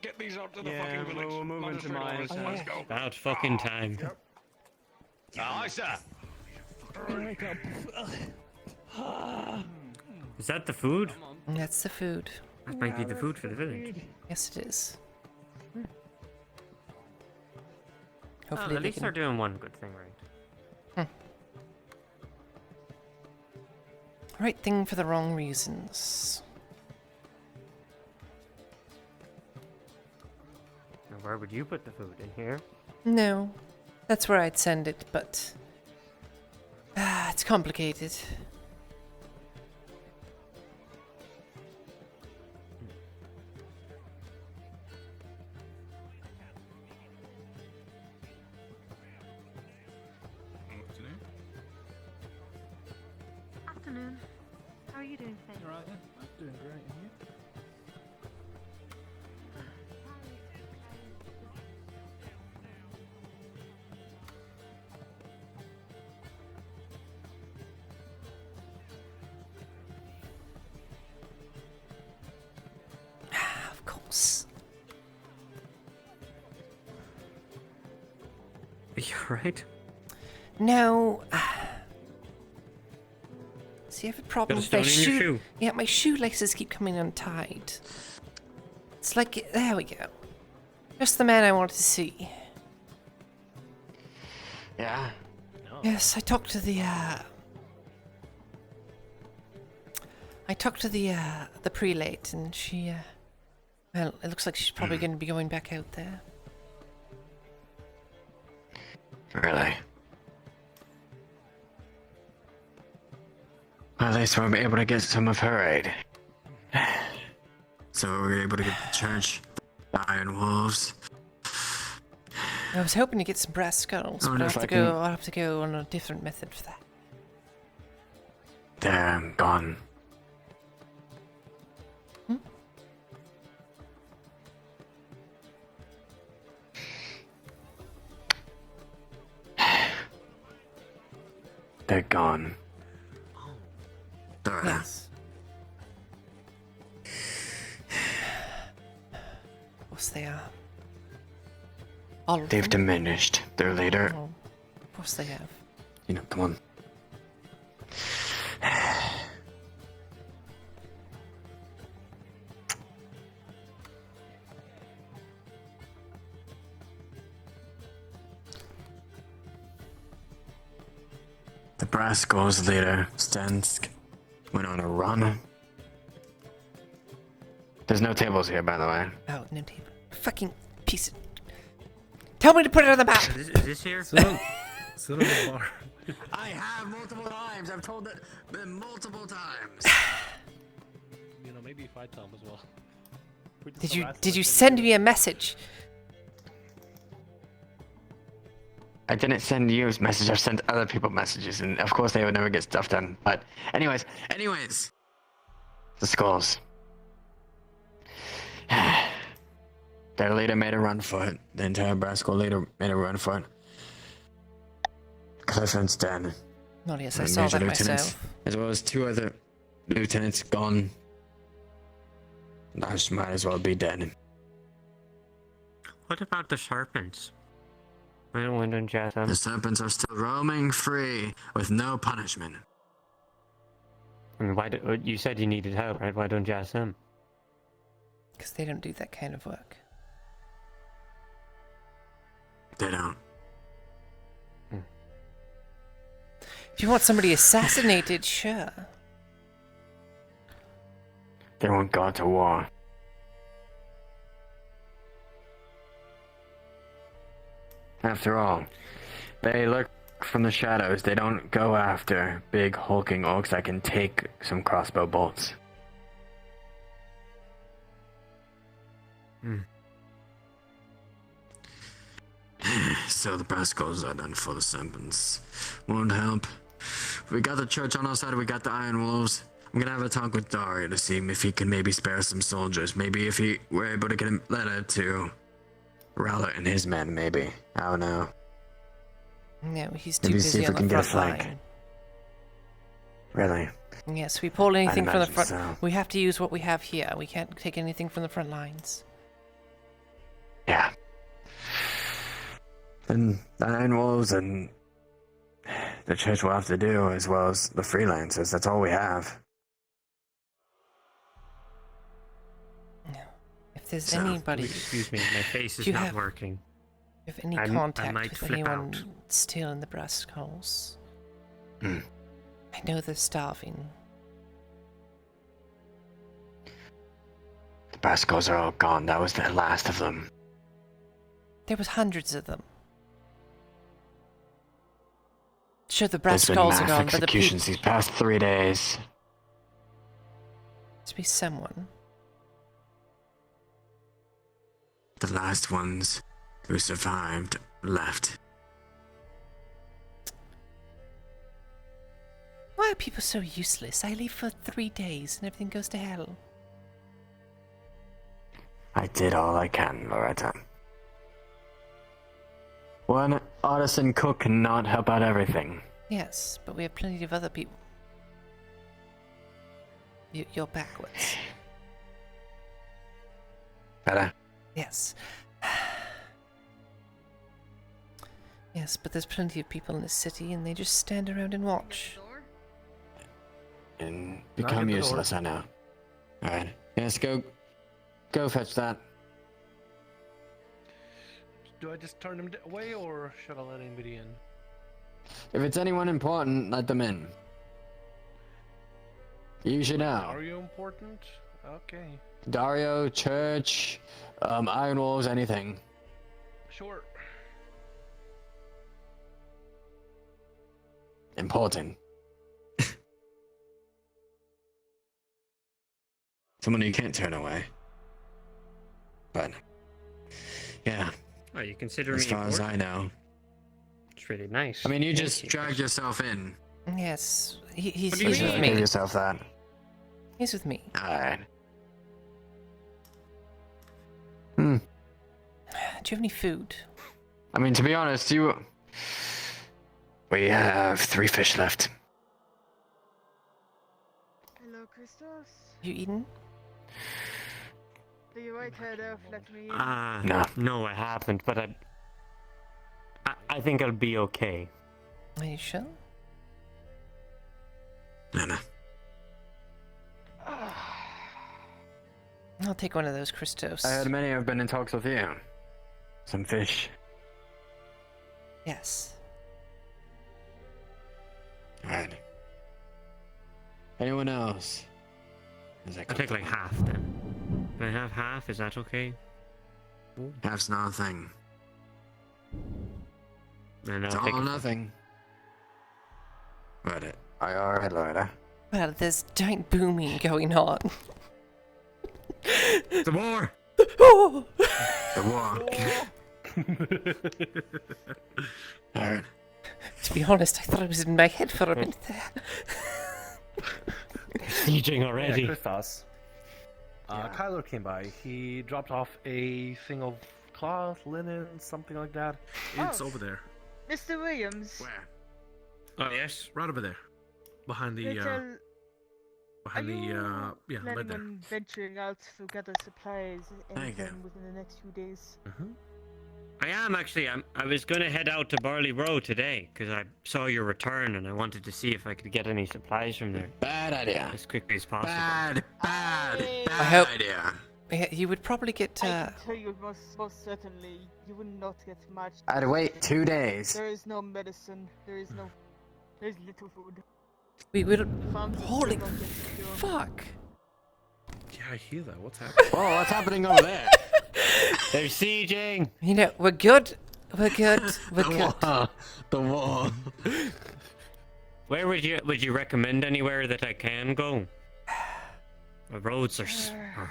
Get these out to the fucking village. We're moving to Maya's house. Let's go. About fucking time. Aye, sir. Is that the food? That's the food. That might be the food for the village. Yes, it is. Well, Hopefully at least they're doing one good thing right. Right thing for the wrong reasons. Now, where would you put the food? In here? No, that's where I'd send it, but it's complicated. Afternoon. How are you doing today? Alright, yeah. I'm doing great, and you? Of course. Are you alright? No. See, I have a problem with my shoe. Yeah, my shoelaces keep coming untied. It's like, there we go. Just the man I wanted to see. Yeah. Yes, I talked to the prelate, and she, well, it looks like she's probably going to be going back out there. Really? At least we'll be able to get some of her aid. So we're able to get the church, the Iron Wolves. I was hoping to get some brass skulls, but I'll have to go on a different method for that. They're gone. They're gone. Sorry. Yes. Of course they are. All of They've them? diminished. Their leader. Oh, of course they have. You know, come on. The Braskov's leader, Stensk, went on a run. There's no tables here, by the way. Oh, no table. Fucking piece of... Tell me to put it on the map! Is this here? Sit on the bar. I have multiple times. I've told them multiple times. You know, maybe if I tell him as well. Did you send me a message? I didn't send you a message. I've sent other people messages, and of course they would never get stuff done. But anyways, the skulls. Their leader made a run for it. The entire Brasco leader made a run for it. Clifford's dead. Oh yes, I saw that myself. As well as 2 other lieutenants gone. Nash might as well be dead. What about the serpents? Why don't Jazz them? The serpents are still roaming free with no punishment. I mean, you said you needed help, right? Why don't Jazz them? Because they don't do that kind of work. They don't. If you want somebody assassinated, sure. They won't go to war. After all, they lurk from the shadows. They don't go after big hulking orcs that can take some crossbow bolts. So the Brascos are done for. The serpents won't help. We got the church on our side. We got the Iron Wolves. I'm gonna have a talk with Dario to see if he can maybe spare some soldiers. Maybe if he were able to get a letter to Rowlett and his men, maybe. I don't know. No, he's too Maybe see busy if on we the can get a front flank. line. Really? Yes, we pull anything from the imagine front. so. We have to use what we have here. We can't take anything from the front lines. Yeah. And the Iron Wolves and the church will have to do, as well as the freelancers. That's all we have. If there's So, anybody, Excuse me, my face do is you not have- working. if any I contact might with flip anyone out. still in the brass skulls, Hmm. I know they're starving. The Bascos are all gone. That was the last of them. There was hundreds of them. Sure, the brass There's been skulls are mass gone, but the executions these past 3 days. must be someone. The last ones who survived left. Why are people so useless? I leave for 3 days and everything goes to hell. I did all I can, Loretta. One artisan cook cannot help out everything. Yes, but we have plenty of other people. You're backwards. Better? Yes. Yes, but there's plenty of people in this city and they just stand around and watch. And Knock become at the door. useless, I know. Alright. Yes, go fetch that. Do I just turn him away, or should I let anybody in? If it's anyone important, let them in. You should know. Are you important? Okay. Dario, church, Iron Wolves, anything. Sure. Important. Someone you can't turn away. But, yeah. Oh, you consider As me far as important? I know. It's really nice. I mean, you Thank just dragged yourself in. Yes, he's What do you with mean? me. Give yourself that. He's with me. Alright. Do you have any food? I mean, to be honest, we have 3 fish left. Hello, Christos. You eaten? Do you right head off? Let me in. No. No, I haven't, but I think I'll be okay. Are you sure? No. I'll take one of those, Christos. I heard many have been in talks with you. Some fish. Yes. Alright. Anyone else? I'll take like half then. Can I have half? Is that okay? Half's not a thing. And It's I'll all take or a- nothing. Right. Alright, Loretta. Well, there's giant booming going on. The war! Oh! The war. Alright. To be honest, I thought it was in my head for a minute there. Sieging already. Yeah, Christos. Kyler came by. He dropped off a thing of cloth, linen, something like that. It's Oh. over there. Mr. Williams. Where? Oh, yes? Right over there. Behind the, Little, behind are the, you yeah, right planning there. on venturing out to gather supplies Thank you. anytime within the next few days? I am actually. I was going to head out to Barley Row today because I saw your return and I wanted to see if I could get any supplies from there. Bad idea. As quickly as possible. Bad I hope. idea. Yeah, you would probably get. I can tell you most certainly, you will not get much. I'd wait 2 days. There is no medicine. There's little food. We would. Farms Holy still don't get secure. fuck! Yeah, I hear that. What's happening? Whoa, what's happening over there? They're sieging. You know, we're good. We're good. We're good. The war. Where would you recommend anywhere that I can go? The roads are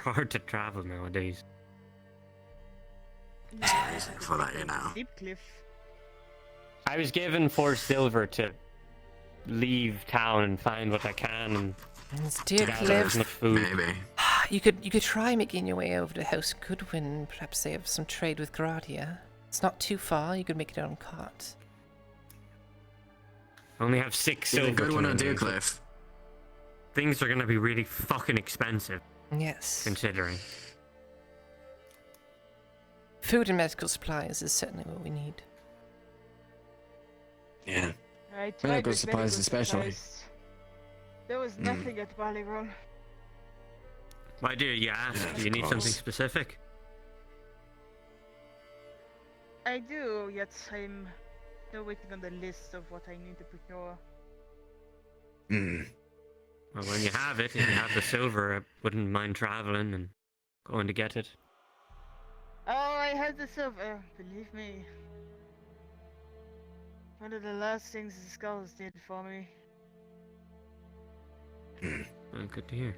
hard to travel nowadays. There's a reason for that, you know. Deep cliff. I was given 4 silver to leave town and find what I can and And dear There's Cliff, enough food. Maybe. you could try making your way over to House Goodwin. Perhaps they have some trade with Gradia. It's not too far. You could make it on cart. I only have 6 Is silver. it good one to or my name, so Deercliff? Things are gonna be really fucking expensive. Yes. Considering. Food and medical supplies is certainly what we need. Yeah. I tried Medical with supplies medical especially. supplies. There was nothing at Ballyron. Why do you ask? Yeah, Do you need of something course. specific? I do, yet I'm still waiting on the list of what I need to procure. Well, when you have it, if you have the silver, I wouldn't mind traveling and going to get it. Oh, I had the silver, believe me. One of the last things the skulls did for me. Well, good to hear.